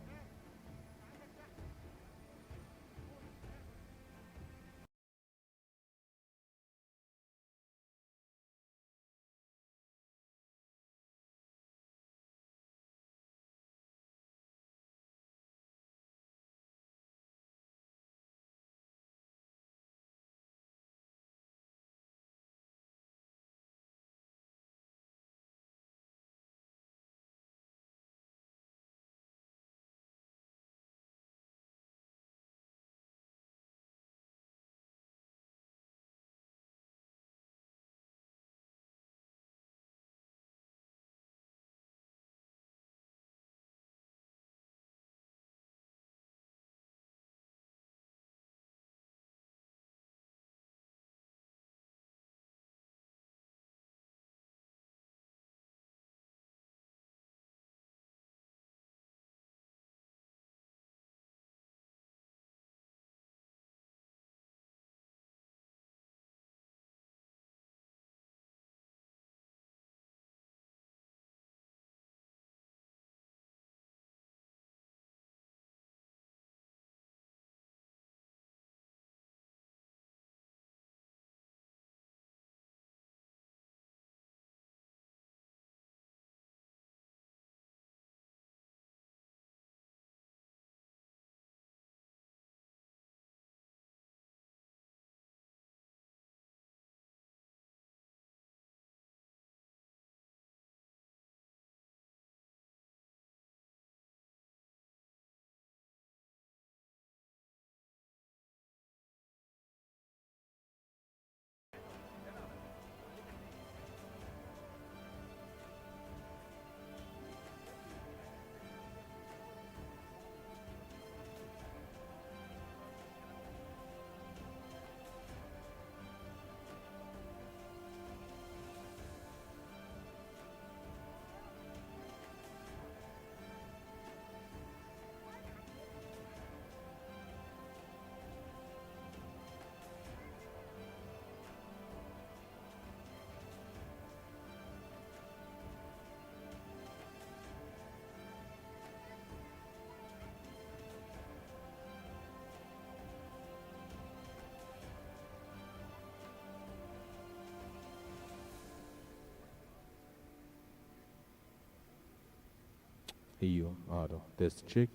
ايوه الو تيست تشيك.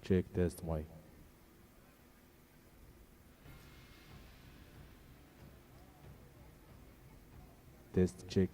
تشيك تيست مايك. تيست تشيك.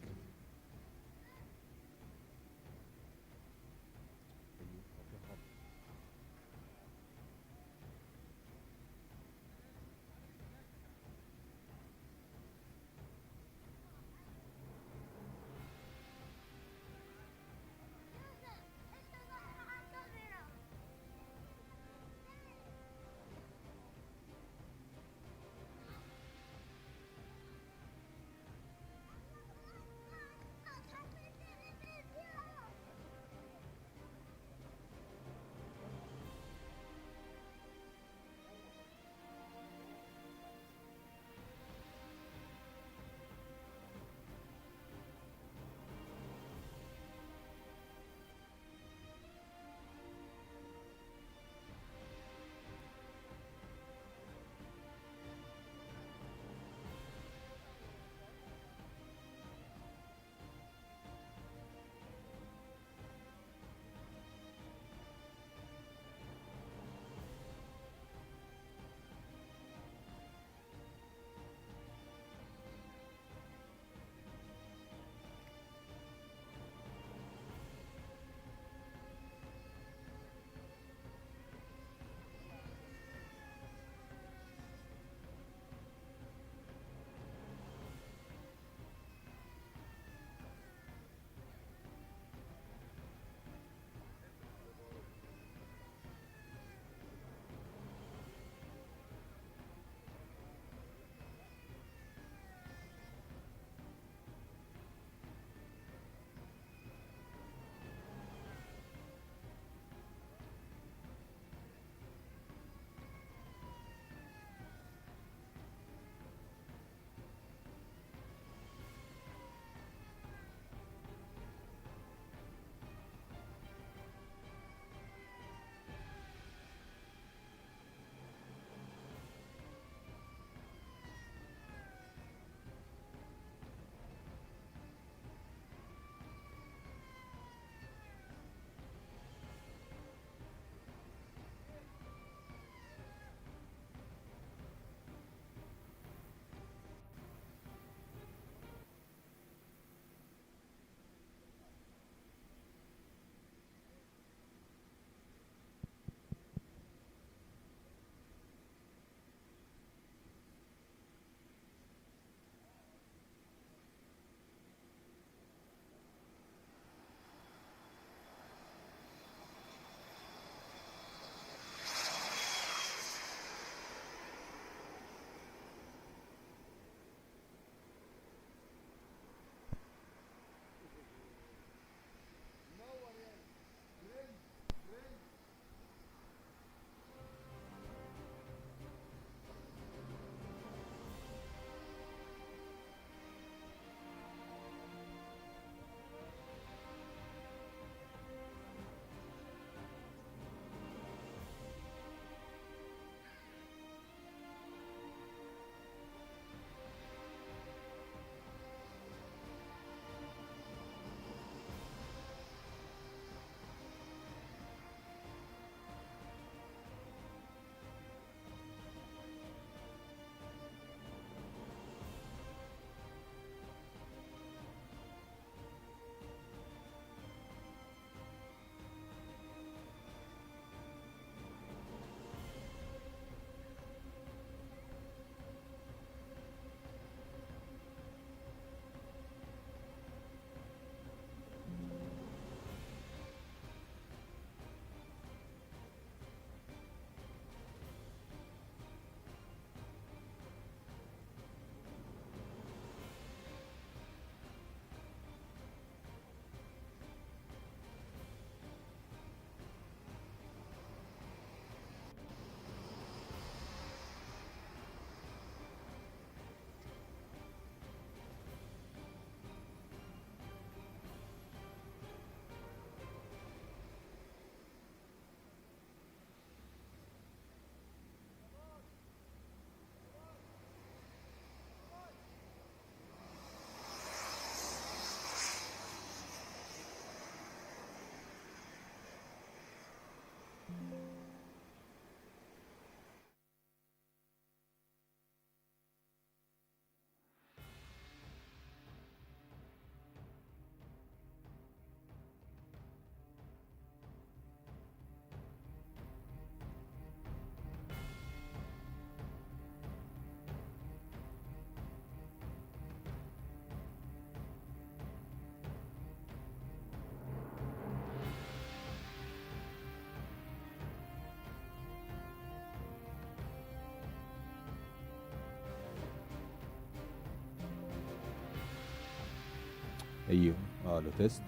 ايوه الو تيست.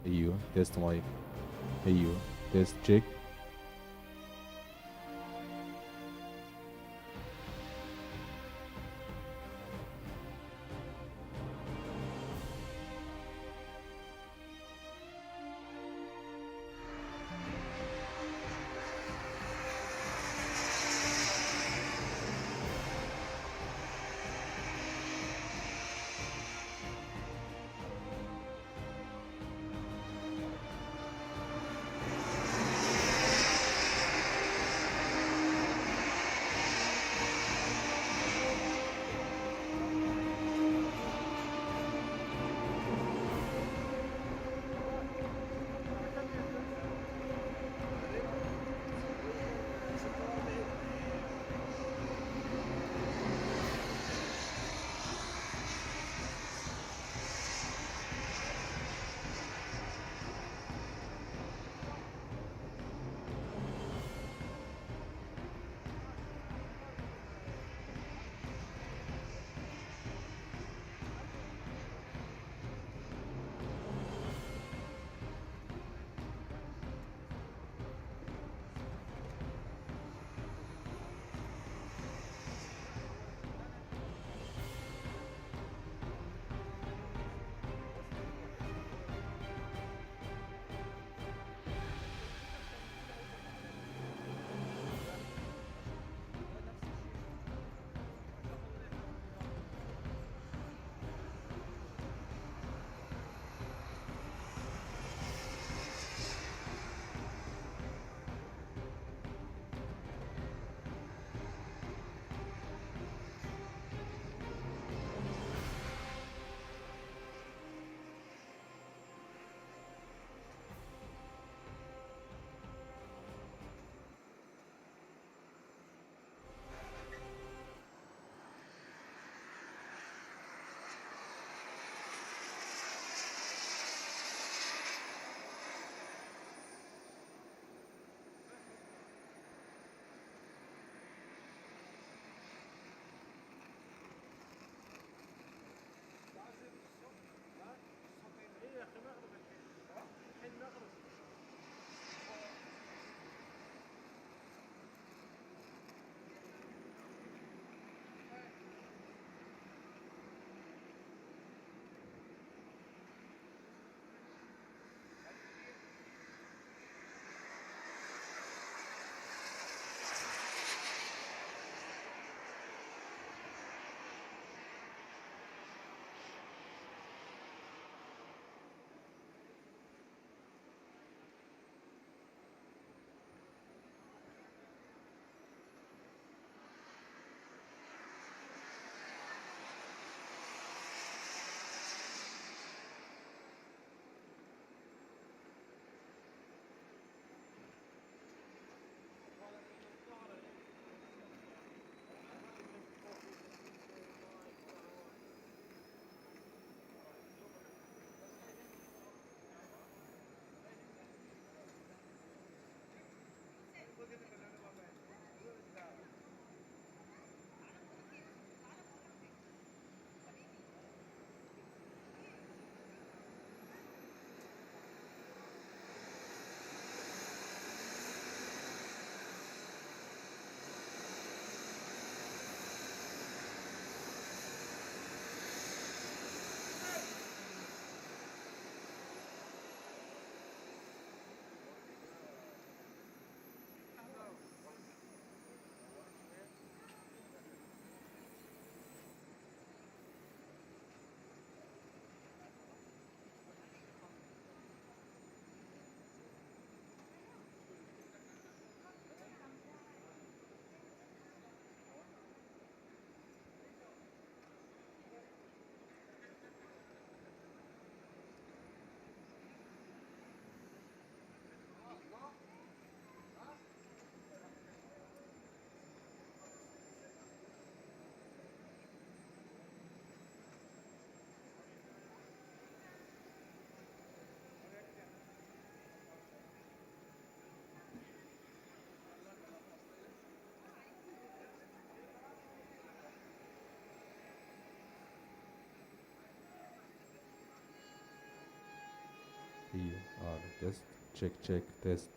ايوه تيست مايك. ايوه تيست تشيك. ايوه تest check test.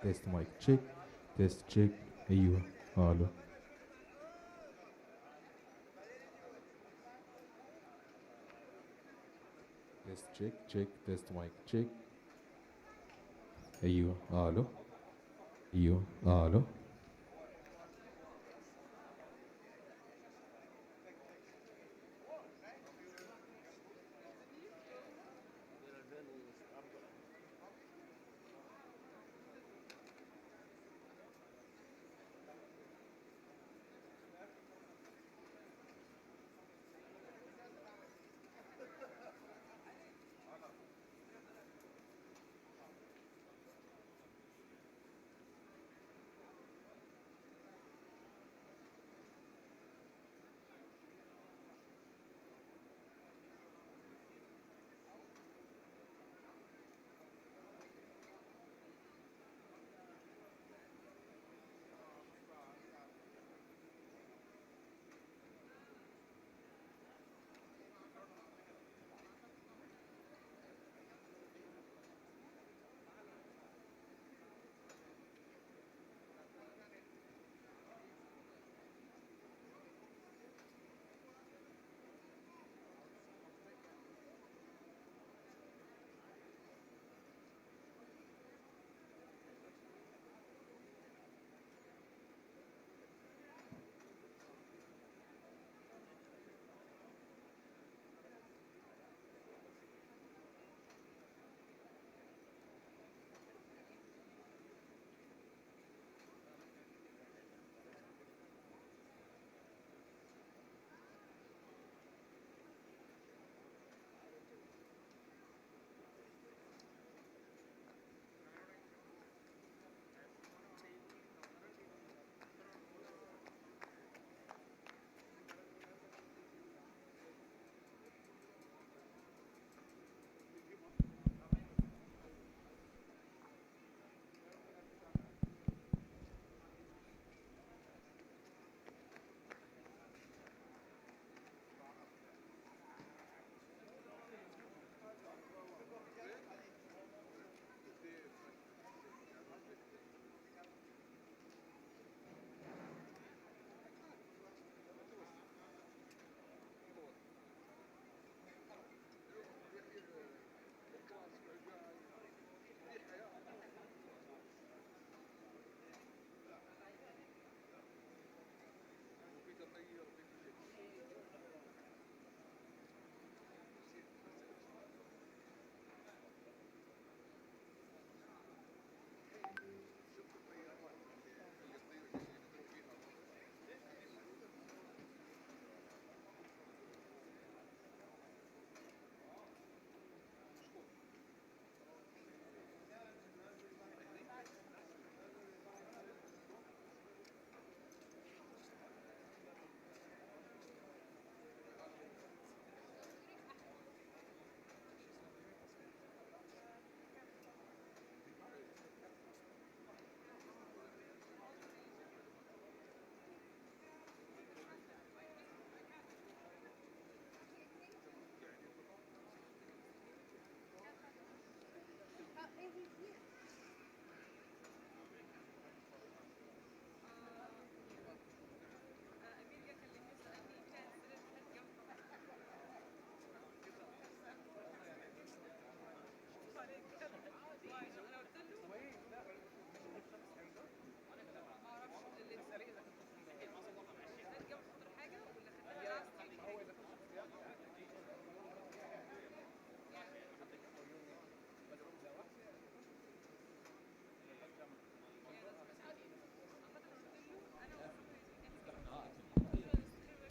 test mic check. Test check. أيوة. الو. test check check. test mic check. أيوة. الو. أيوة. الو.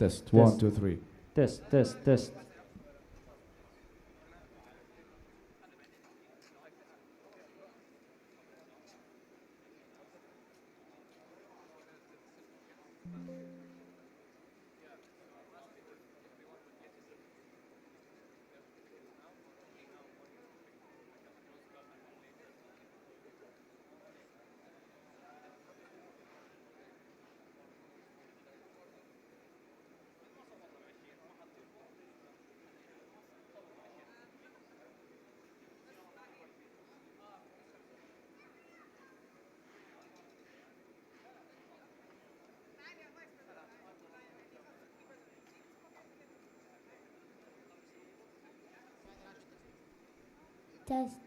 Test. 1, 2, 3. Test, test, test. test.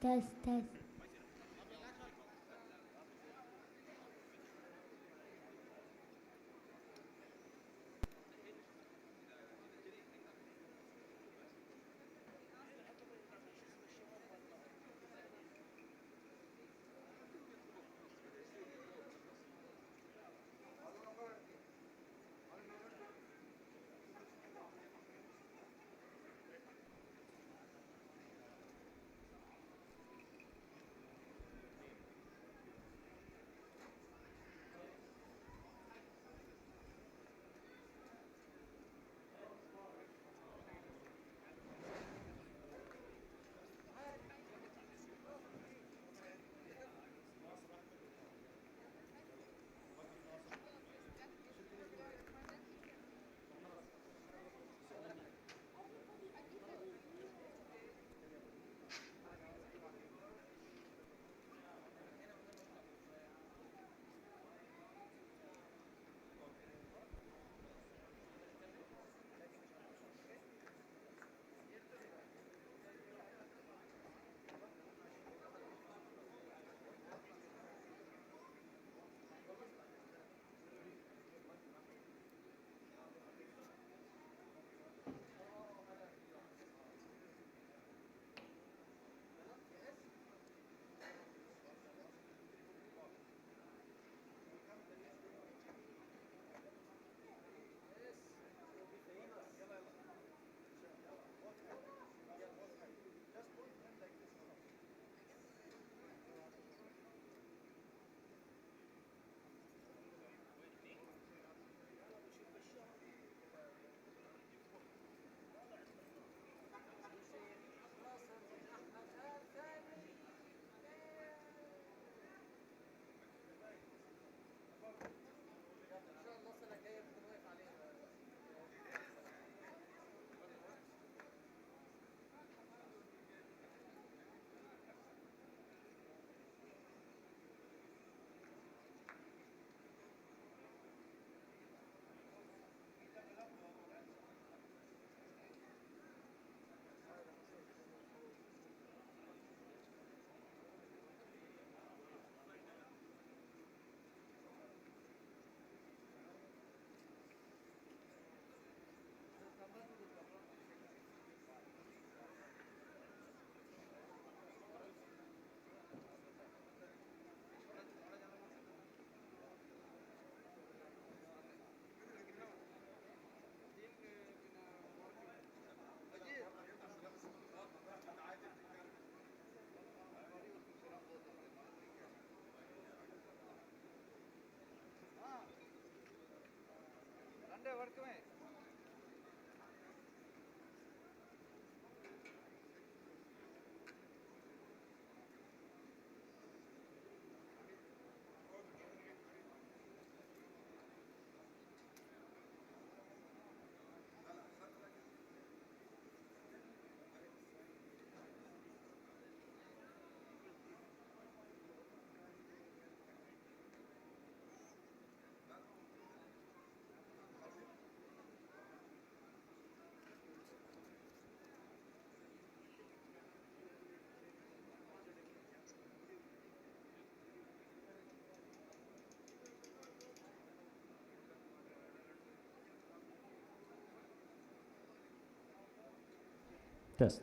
Test.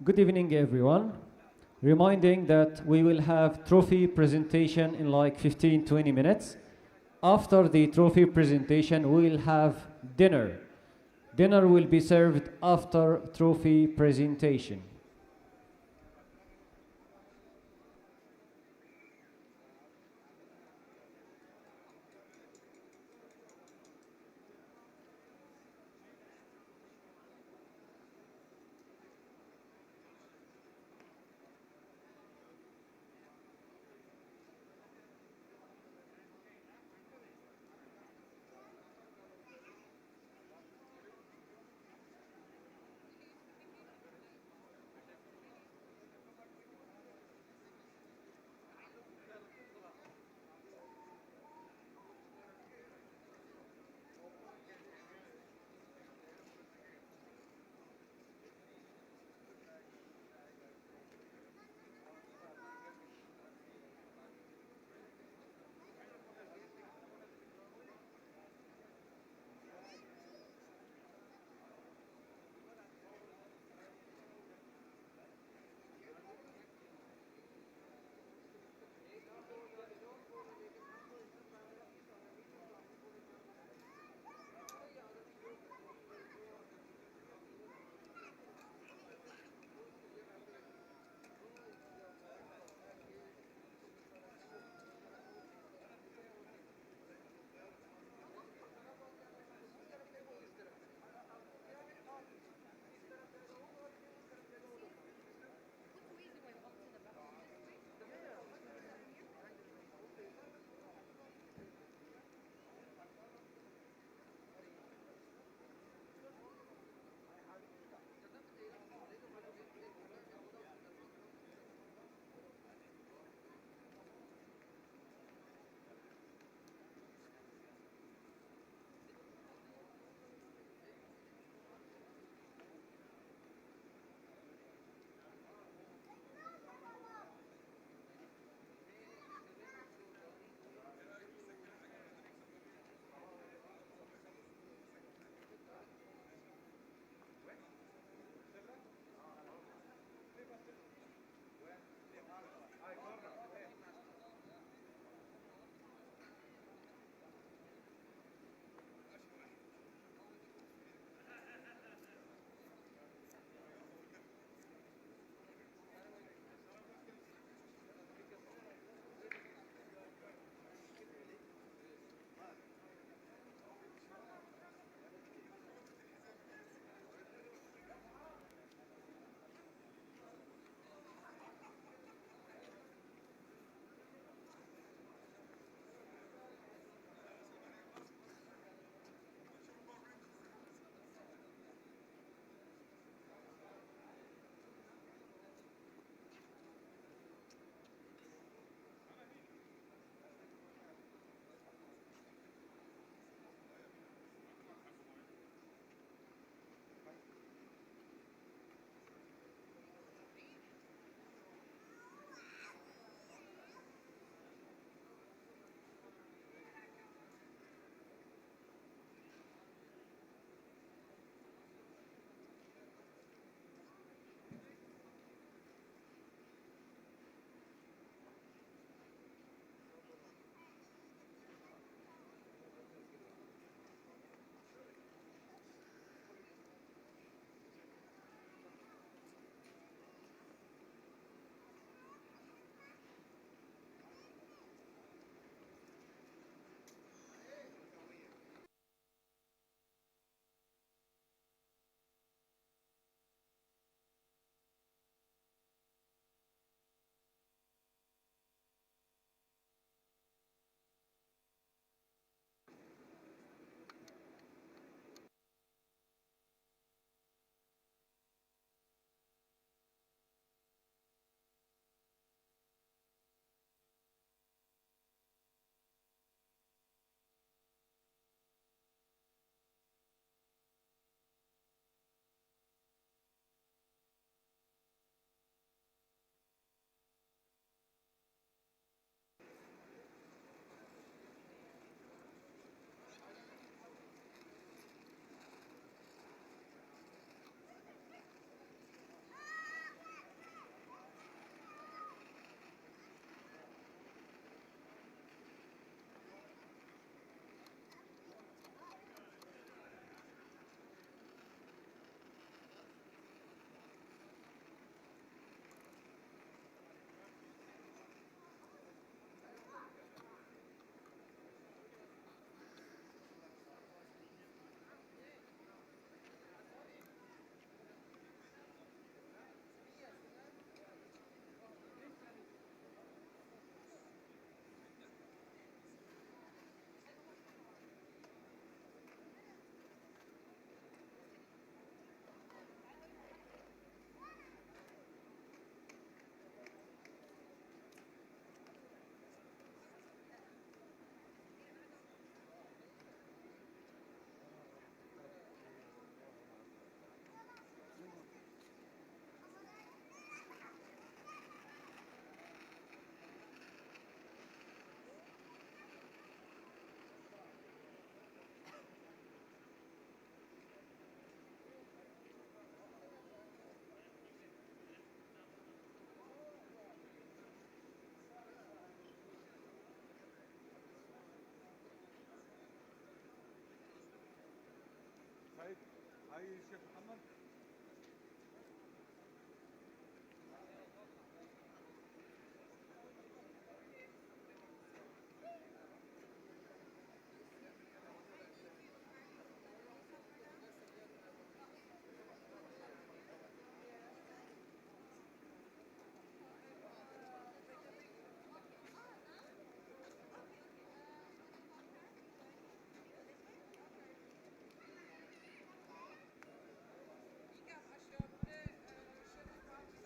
Good evening, everyone. Reminding that we will have trophy presentation in like 15-20 minutes. After the trophy presentation, we will have dinner. Dinner will be served after trophy presentation.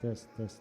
Test, test.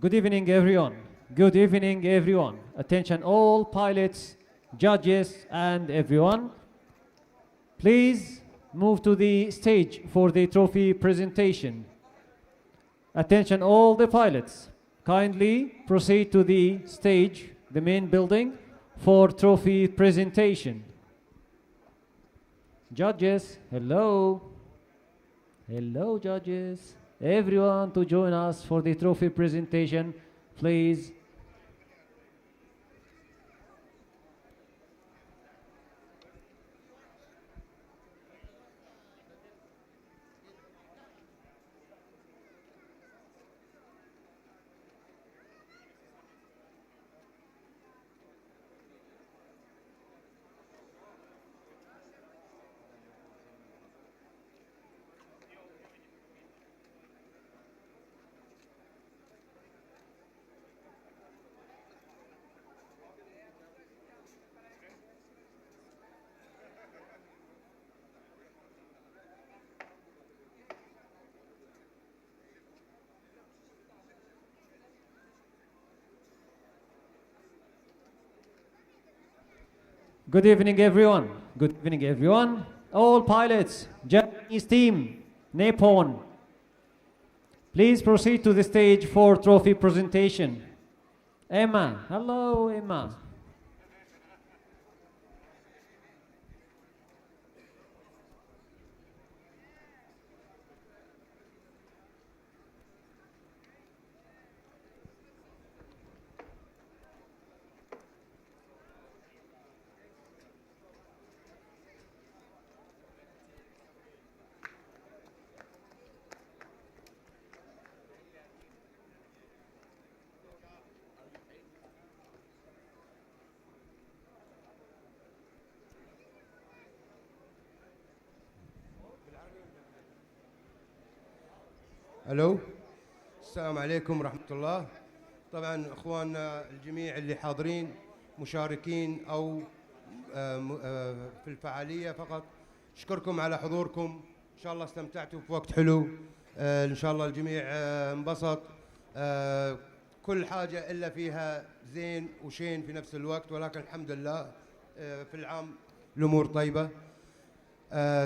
Good evening, everyone. Good evening, everyone. Attention, all pilots, judges, and everyone. Please move to the stage for the trophy presentation. Attention, all the pilots. Kindly proceed to the stage, the main building, for trophy presentation. Judges, hello. Hello, judges. Everyone to join us for the trophy presentation, please. Good evening, everyone. Good evening, everyone. All pilots, Japanese team, Nippon. Please proceed to the stage for trophy presentation. Emma, hello, Emma. الو السلام عليكم ورحمة الله. طبعا اخواننا الجميع اللي حاضرين مشاركين او في الفعالية، فقط اشكركم على حضوركم. ان شاء الله استمتعتوا في وقت حلو، ان شاء الله الجميع انبسط. كل حاجة الا فيها زين وشين في نفس الوقت، ولكن الحمد لله في العام الامور طيبة.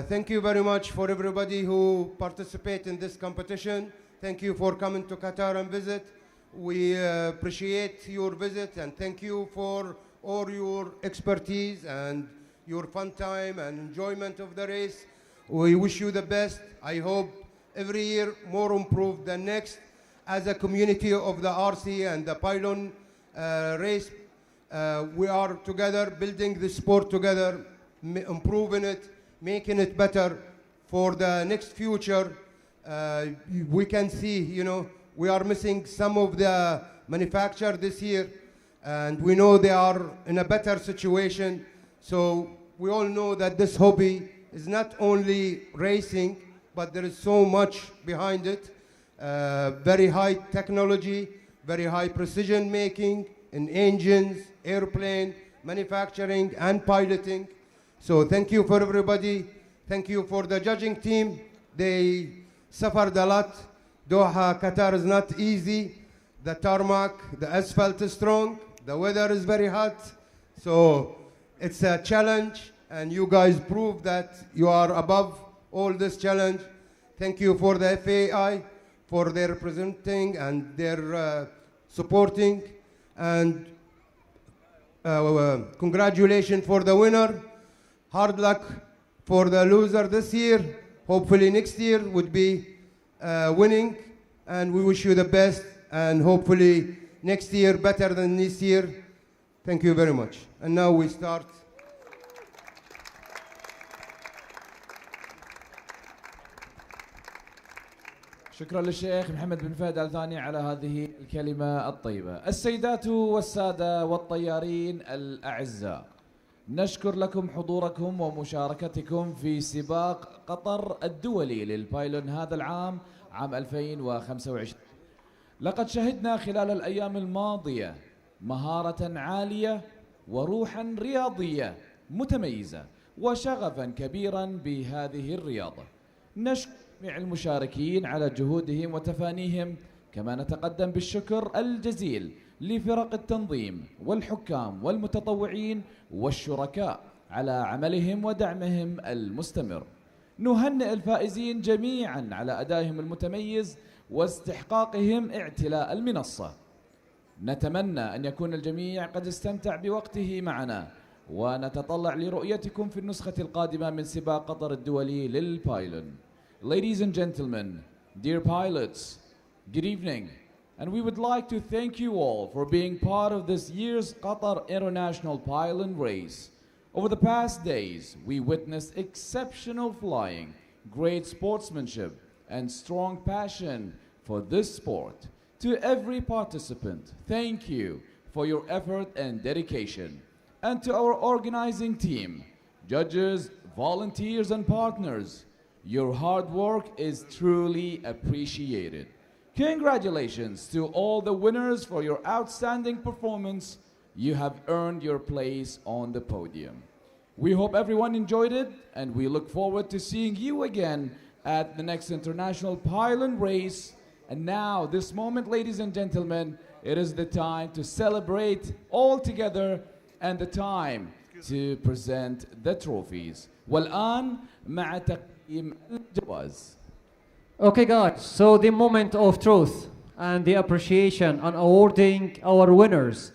Thank you very much for everybody who participate in this competition. Thank you for coming to Qatar and visit. We appreciate your visit and thank you for all your expertise and your fun time and enjoyment of the race. We wish you the best. I hope every year more improved than next. As a community of the RC and the Paylon race, we are together building the sport together, improving it, making it better for the next future. We can see, you know, we are missing some of the manufacturer this year, and we know they are in a better situation. So we all know that this hobby is not only racing, but there is so much behind it. Very high technology, very high precision making in engines, airplane, manufacturing, and piloting. So thank you for everybody. Thank you for the judging team. They suffered a lot. Doha, Qatar is not easy. The tarmac, the asphalt is strong. The weather is very hot. So it's a challenge, and you guys prove that you are above all this challenge. Thank you for the FAI for their presenting and their supporting. And congratulations for the winner. Hard luck for the loser this year. Hopefully next year would be winning, and we wish you the best, and hopefully next year better than this year. Thank you very much. And now we start. شكرا للشيخ محمد بن فهد آل ثاني على هذه الكلمة الطيبة. السيدات والسادة والطيارين الأعزاء، نشكر لكم حضوركم ومشاركتكم في سباق قطر الدولي للبايلون هذا العام، عام 2025. لقد شهدنا خلال الأيام الماضية مهارة عالية وروحا رياضية متميزة وشغفا كبيرا بهذه الرياضة. نشكر جميع المشاركين على جهودهم وتفانيهم كما نتقدم بالشكر الجزيل لفرق التنظيم والحكام والمتطوعين والشركاء على عملهم ودعمهم المستمر. نهنئ الفائزين جميعا على أدائهم المتميز واستحقاقهم اعتلاء المنصة. نتمنى أن يكون الجميع قد استمتع بوقته معنا، ونتطلع لرؤيتكم في النسخة القادمة من سباق قطر الدولي للبايلون. Ladies and gentlemen, dear pilots, good evening. And we would like to thank you all for being part of this year's Qatar International Paylon race. Over the past days, we witnessed exceptional flying, great sportsmanship, and strong passion for this sport. To every participant, thank you for your effort and dedication. And to our organizing team, judges, volunteers, and partners, your hard work is truly appreciated. Congratulations to all the winners for your outstanding performance. You have earned your place on the podium. We hope everyone enjoyed it, and we look forward to seeing you again at the next International Paylon race. And now, this moment, ladies and gentlemen, it is the time to celebrate all together and the time to present the trophies. والآن مع تقديم الجوائز. Okay guys, so the moment of truth and the appreciation on awarding our winners.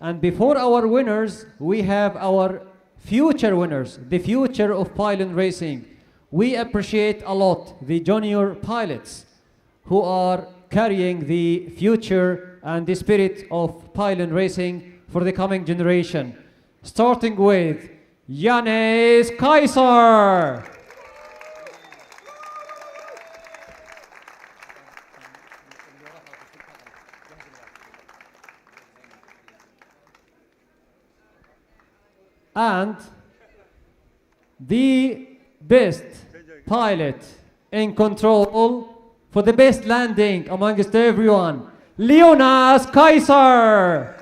And before our winners, we have our future winners, the future of Paylon racing. We appreciate a lot the junior pilots who are carrying the future and the spirit of Paylon racing for the coming generation. Starting with Kaiser. And the best pilot in control for the best landing amongst everyone, Kaiser.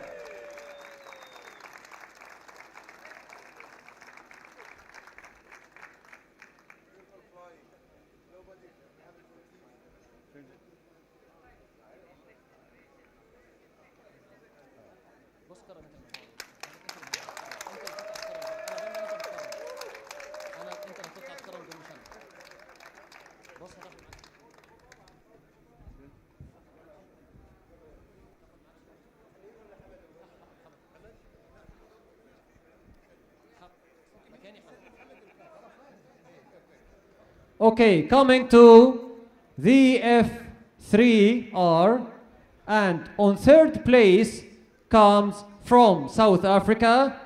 Okay, coming to the F3R, and on third place comes from South Africa,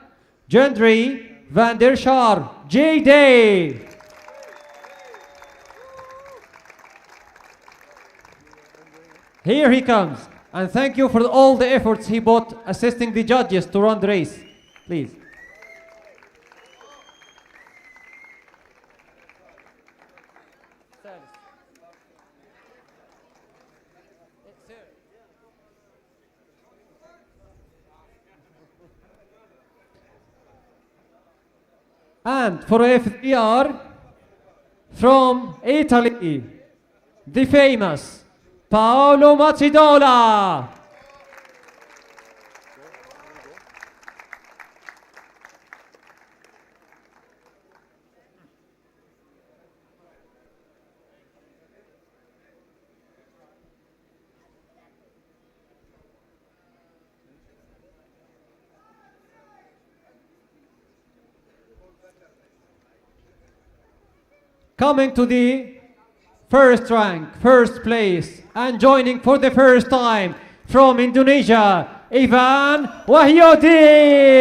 Gendry van der Schaar, J-Day. Here he comes, and thank you for all the efforts he put assisting the judges to run the race. Please. And for F3R, from Italy, the famous Paolo Mazzidola. Coming to the first rank, first place, and joining for the first time from Indonesia, Ivan Wahyudi.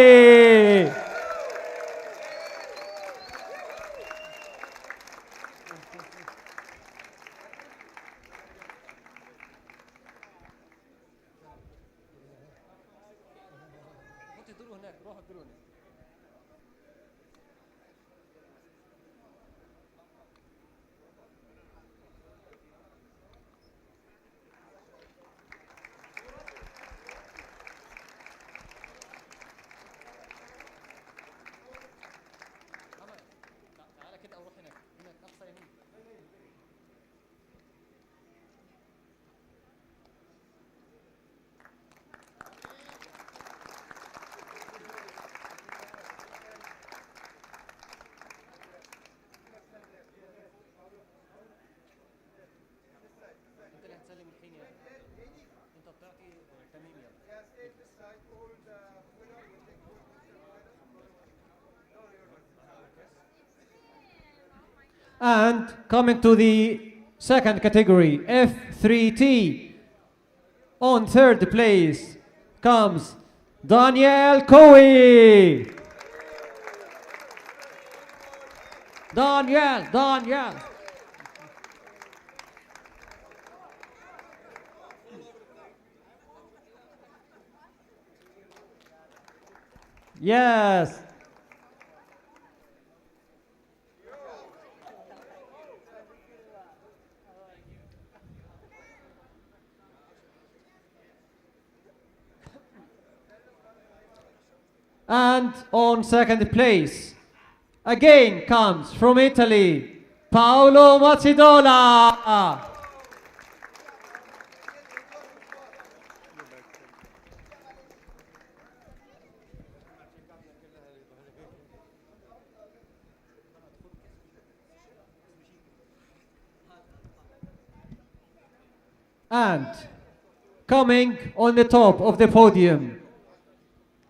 And coming to the second category, F3T. On third place comes Daniel Cowie. Daniel. Yes. And on second place, again comes from Italy, Paolo Mazzidola. And coming on the top of the podium,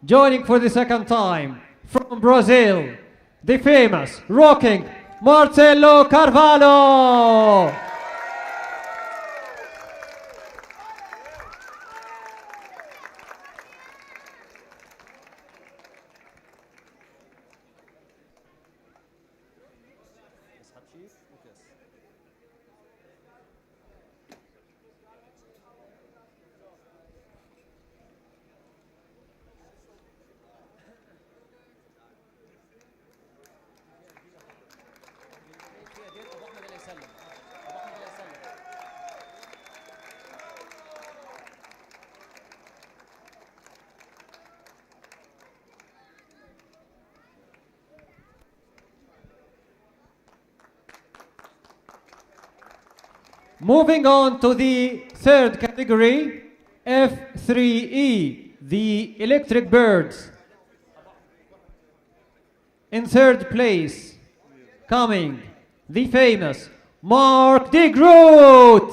joining for the second time from Brazil, the famous rocking Marcelo Carvalho. Moving on to the third category, F3E, the Electric Birds. In third place, coming, the famous Mark de Groot.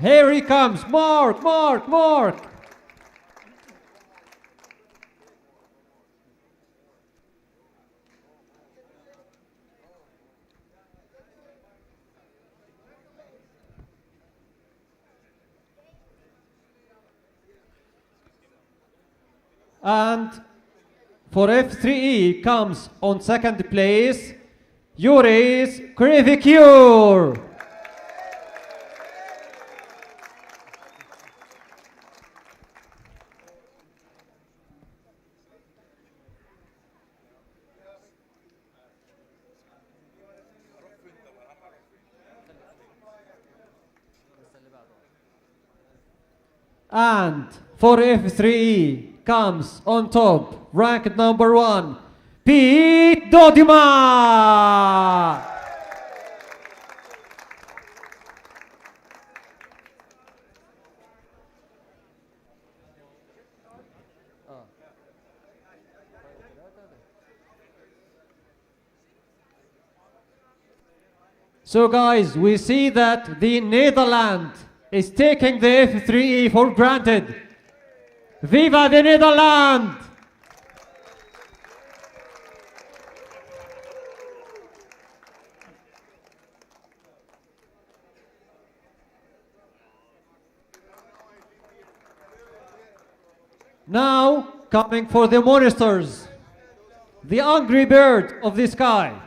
Here he comes, Mark. And for F3E comes on second place, Yuris Krivikur. And for F3E comes on top, ranked number 1, Pete Dodima. So guys, we see that the Netherlands is taking the F3E for granted. Viva the Netherlands! Now, coming for the monsters, the Angry Bird of the sky,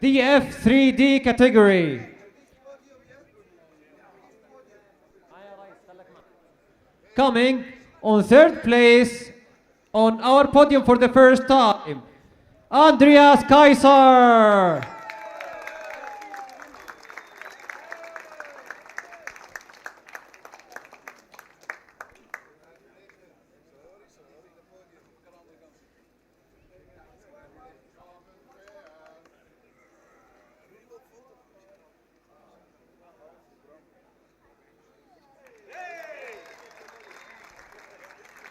the F3D category. Coming on third place on our podium for the first time, Andreas Kaiser.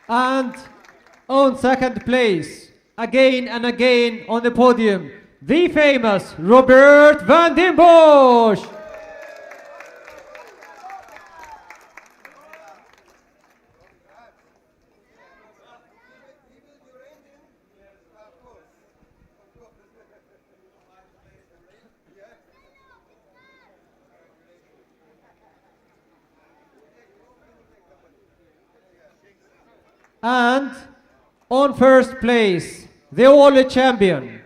And on second place, again and again on the podium, the famous Robert van den Bosch. And on first place, the world champion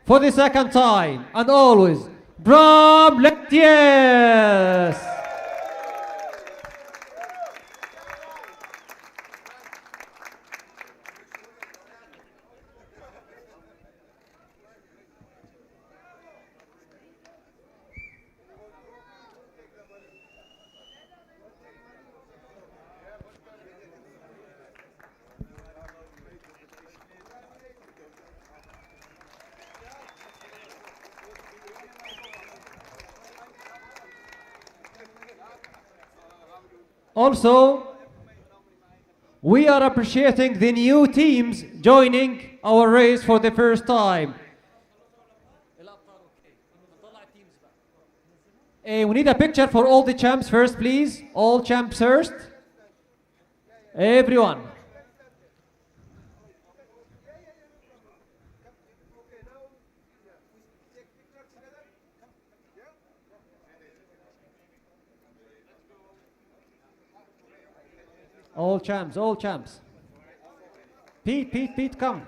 for the second time and always, Bram Letiers. Also, we are appreciating the new teams joining our race for the first time. We need a picture for all the champs first, please. All champs first. Everyone. All champs, all champs. Pete, come.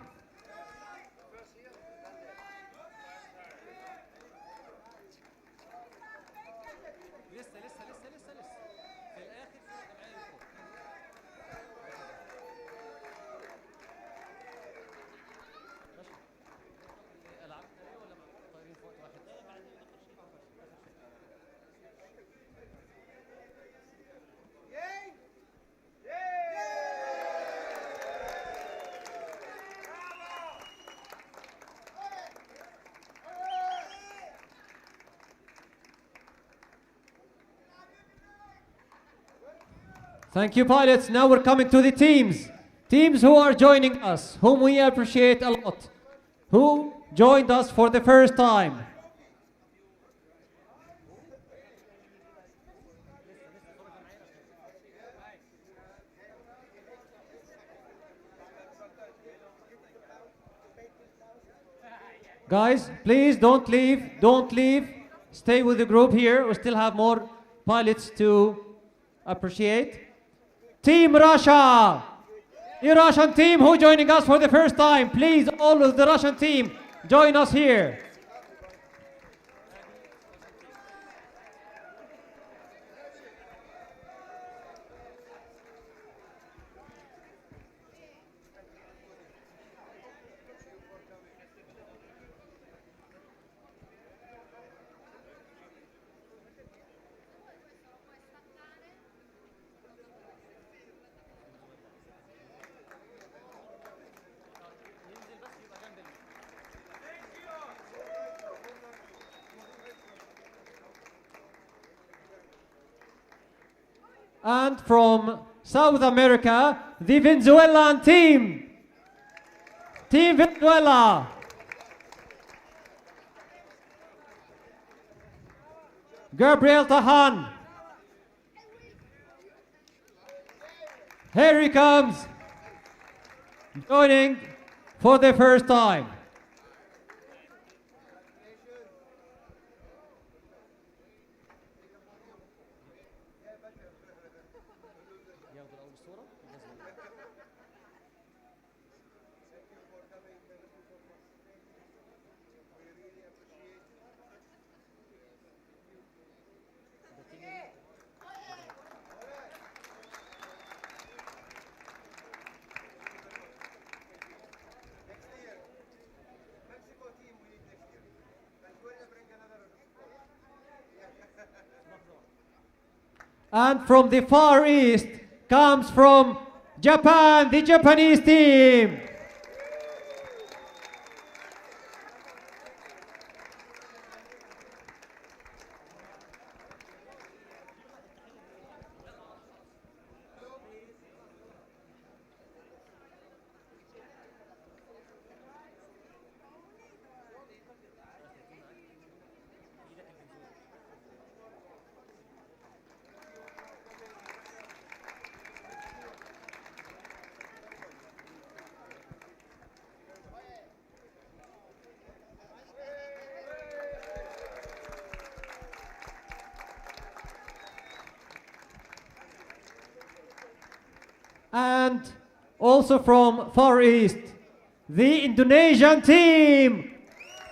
Thank you, pilots. Now we're coming to the teams. Teams who are joining us, whom we appreciate a lot, who joined us for the first time. Guys, please don't leave, don't leave. Stay with the group here. We still have more pilots to appreciate. Team Russia, the Russian team who joining us for the first time. Please, all of the Russian team, join us here. And from South America, the Venezuelan team. Team Venezuela. Gabriel Tahan. Here he comes, joining for the first time. And from the Far East comes from Japan, the Japanese team. And Also from Far East, the Indonesian team,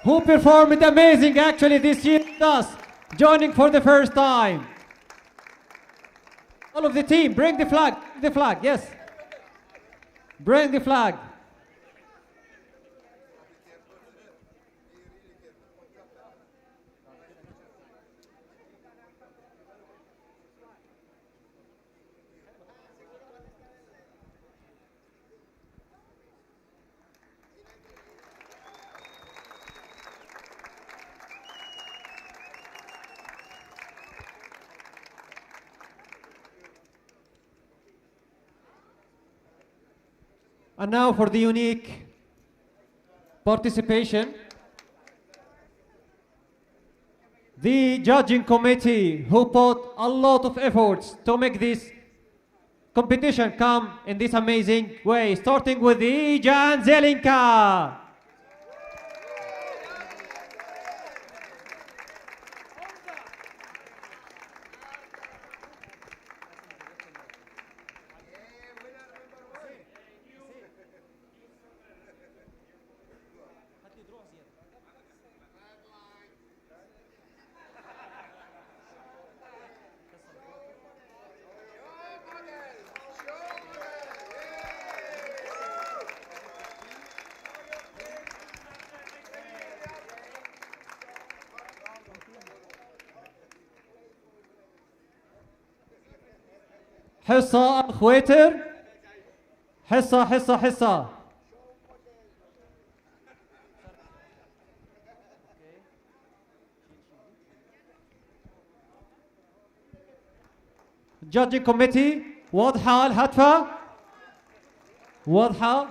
who performed amazing actually this year with us, joining for the first time. All of the team, bring the flag, yes. Bring the flag. And now for the unique participation. The judging committee, who put a lot of efforts to make this competition come in this amazing way, starting with the Jan Zelinka. حصة أخواتر، حصة. Judging committee واضحة الهتفة، واضحة.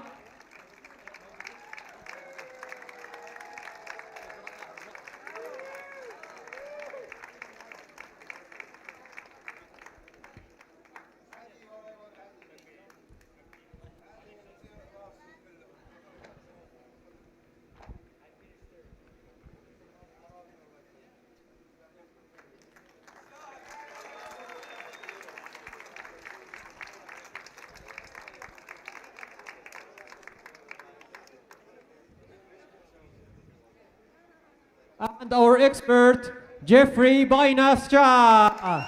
And our expert, Jeffrey Bainascha.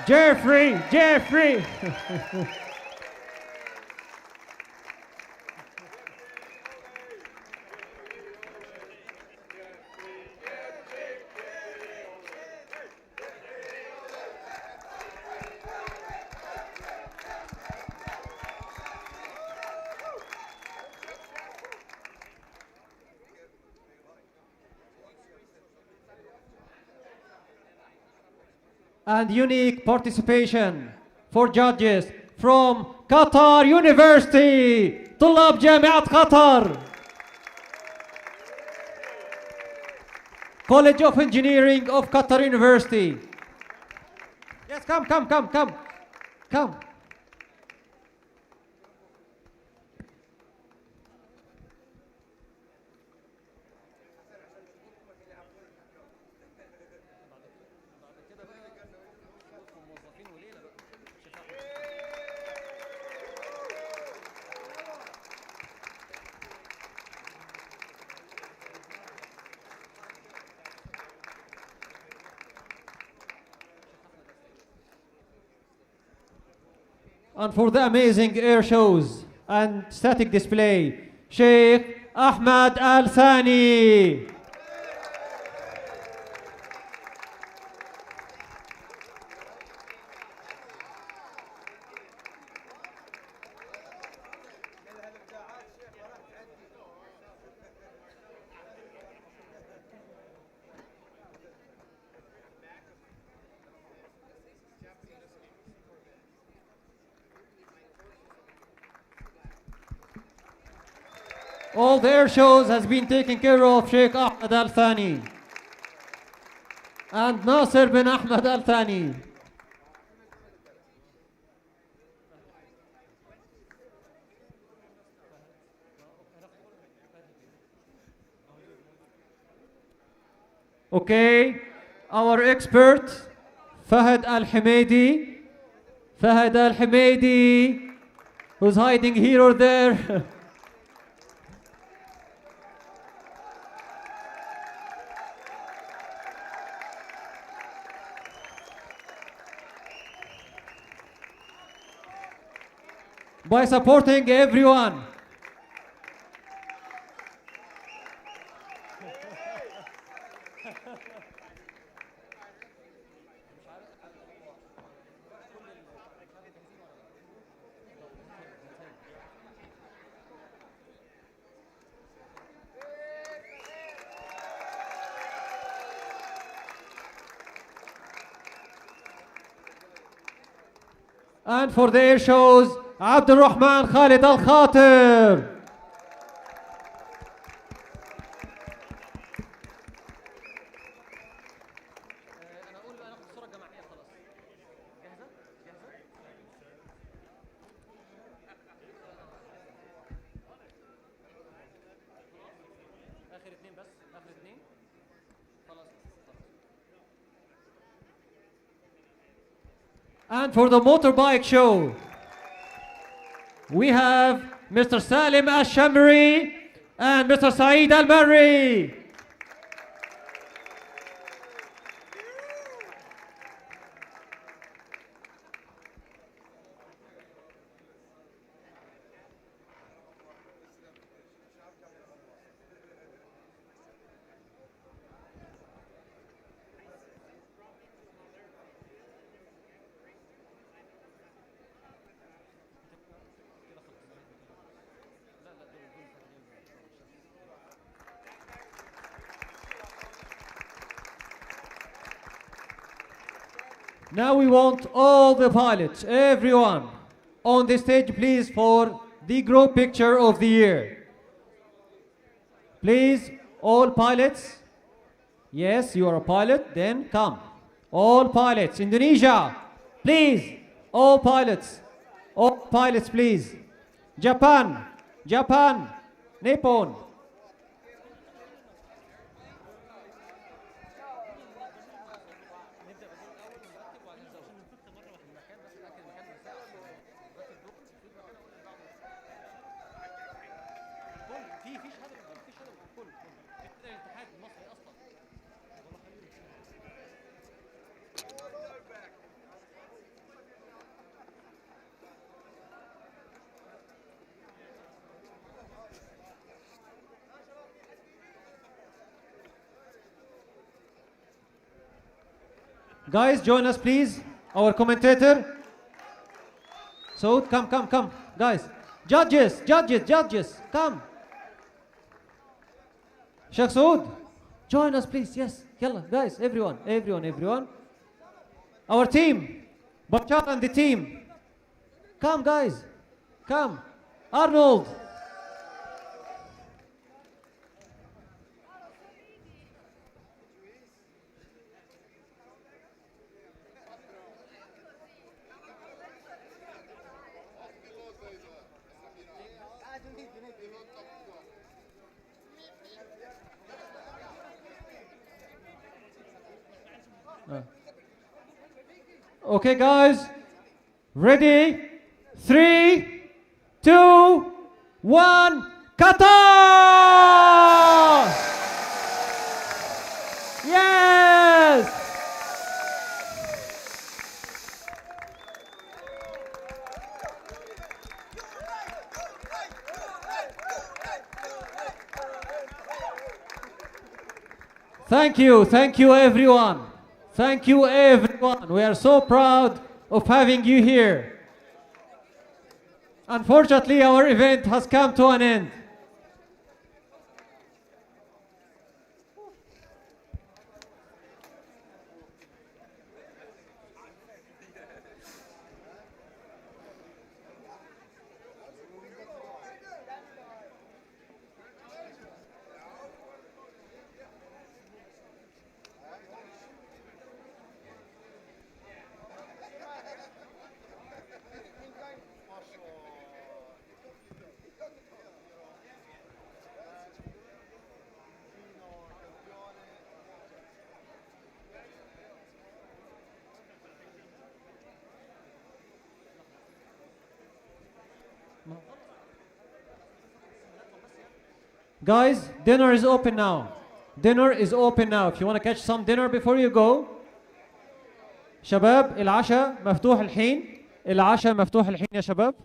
Jeffrey. And unique participation for judges from Qatar University, طلاب جامعة قطر. College of Engineering of Qatar University. Yes, come. And for the amazing air shows and static display, Sheikh Ahmed Al Thani. All the air shows has been taken care of Sheikh Ahmed Al Thani and Nasser bin Ahmed Al Thani. Okay, our expert Fahad Al Hamidi Fahad Al-Hamidi, who's hiding here or there. By supporting everyone. And for the air shows, Abdulrahman Khalid Al Khatir. And for the motorbike show, we have Mr. Salim Al-Shamri and Mr. Saeed Al-Marri. Now we want all the pilots, everyone, on the stage, please, for the group picture of the year. Please, all pilots. Yes, you are a pilot, then come. All pilots, Indonesia, please. All pilots, please. Japan, Nippon. Guys, join us, please. Our commentator. So, come, guys. Judges, come. Sheikh Saud, join us, please. Yes, yalla, guys, everyone. Our team, Bachar and the team. Come, guys, come. Arnold. Okay, guys, ready? 3, 2, 1, Qatar! Yes! Thank you everyone. Thank you everyone. We are so proud of having you here. Unfortunately, our event has come to an end. Guys, dinner is open now. Dinner is open now. If you want to catch some dinner before you go. شباب العشاء مفتوح الحين. العشاء مفتوح الحين يا شباب.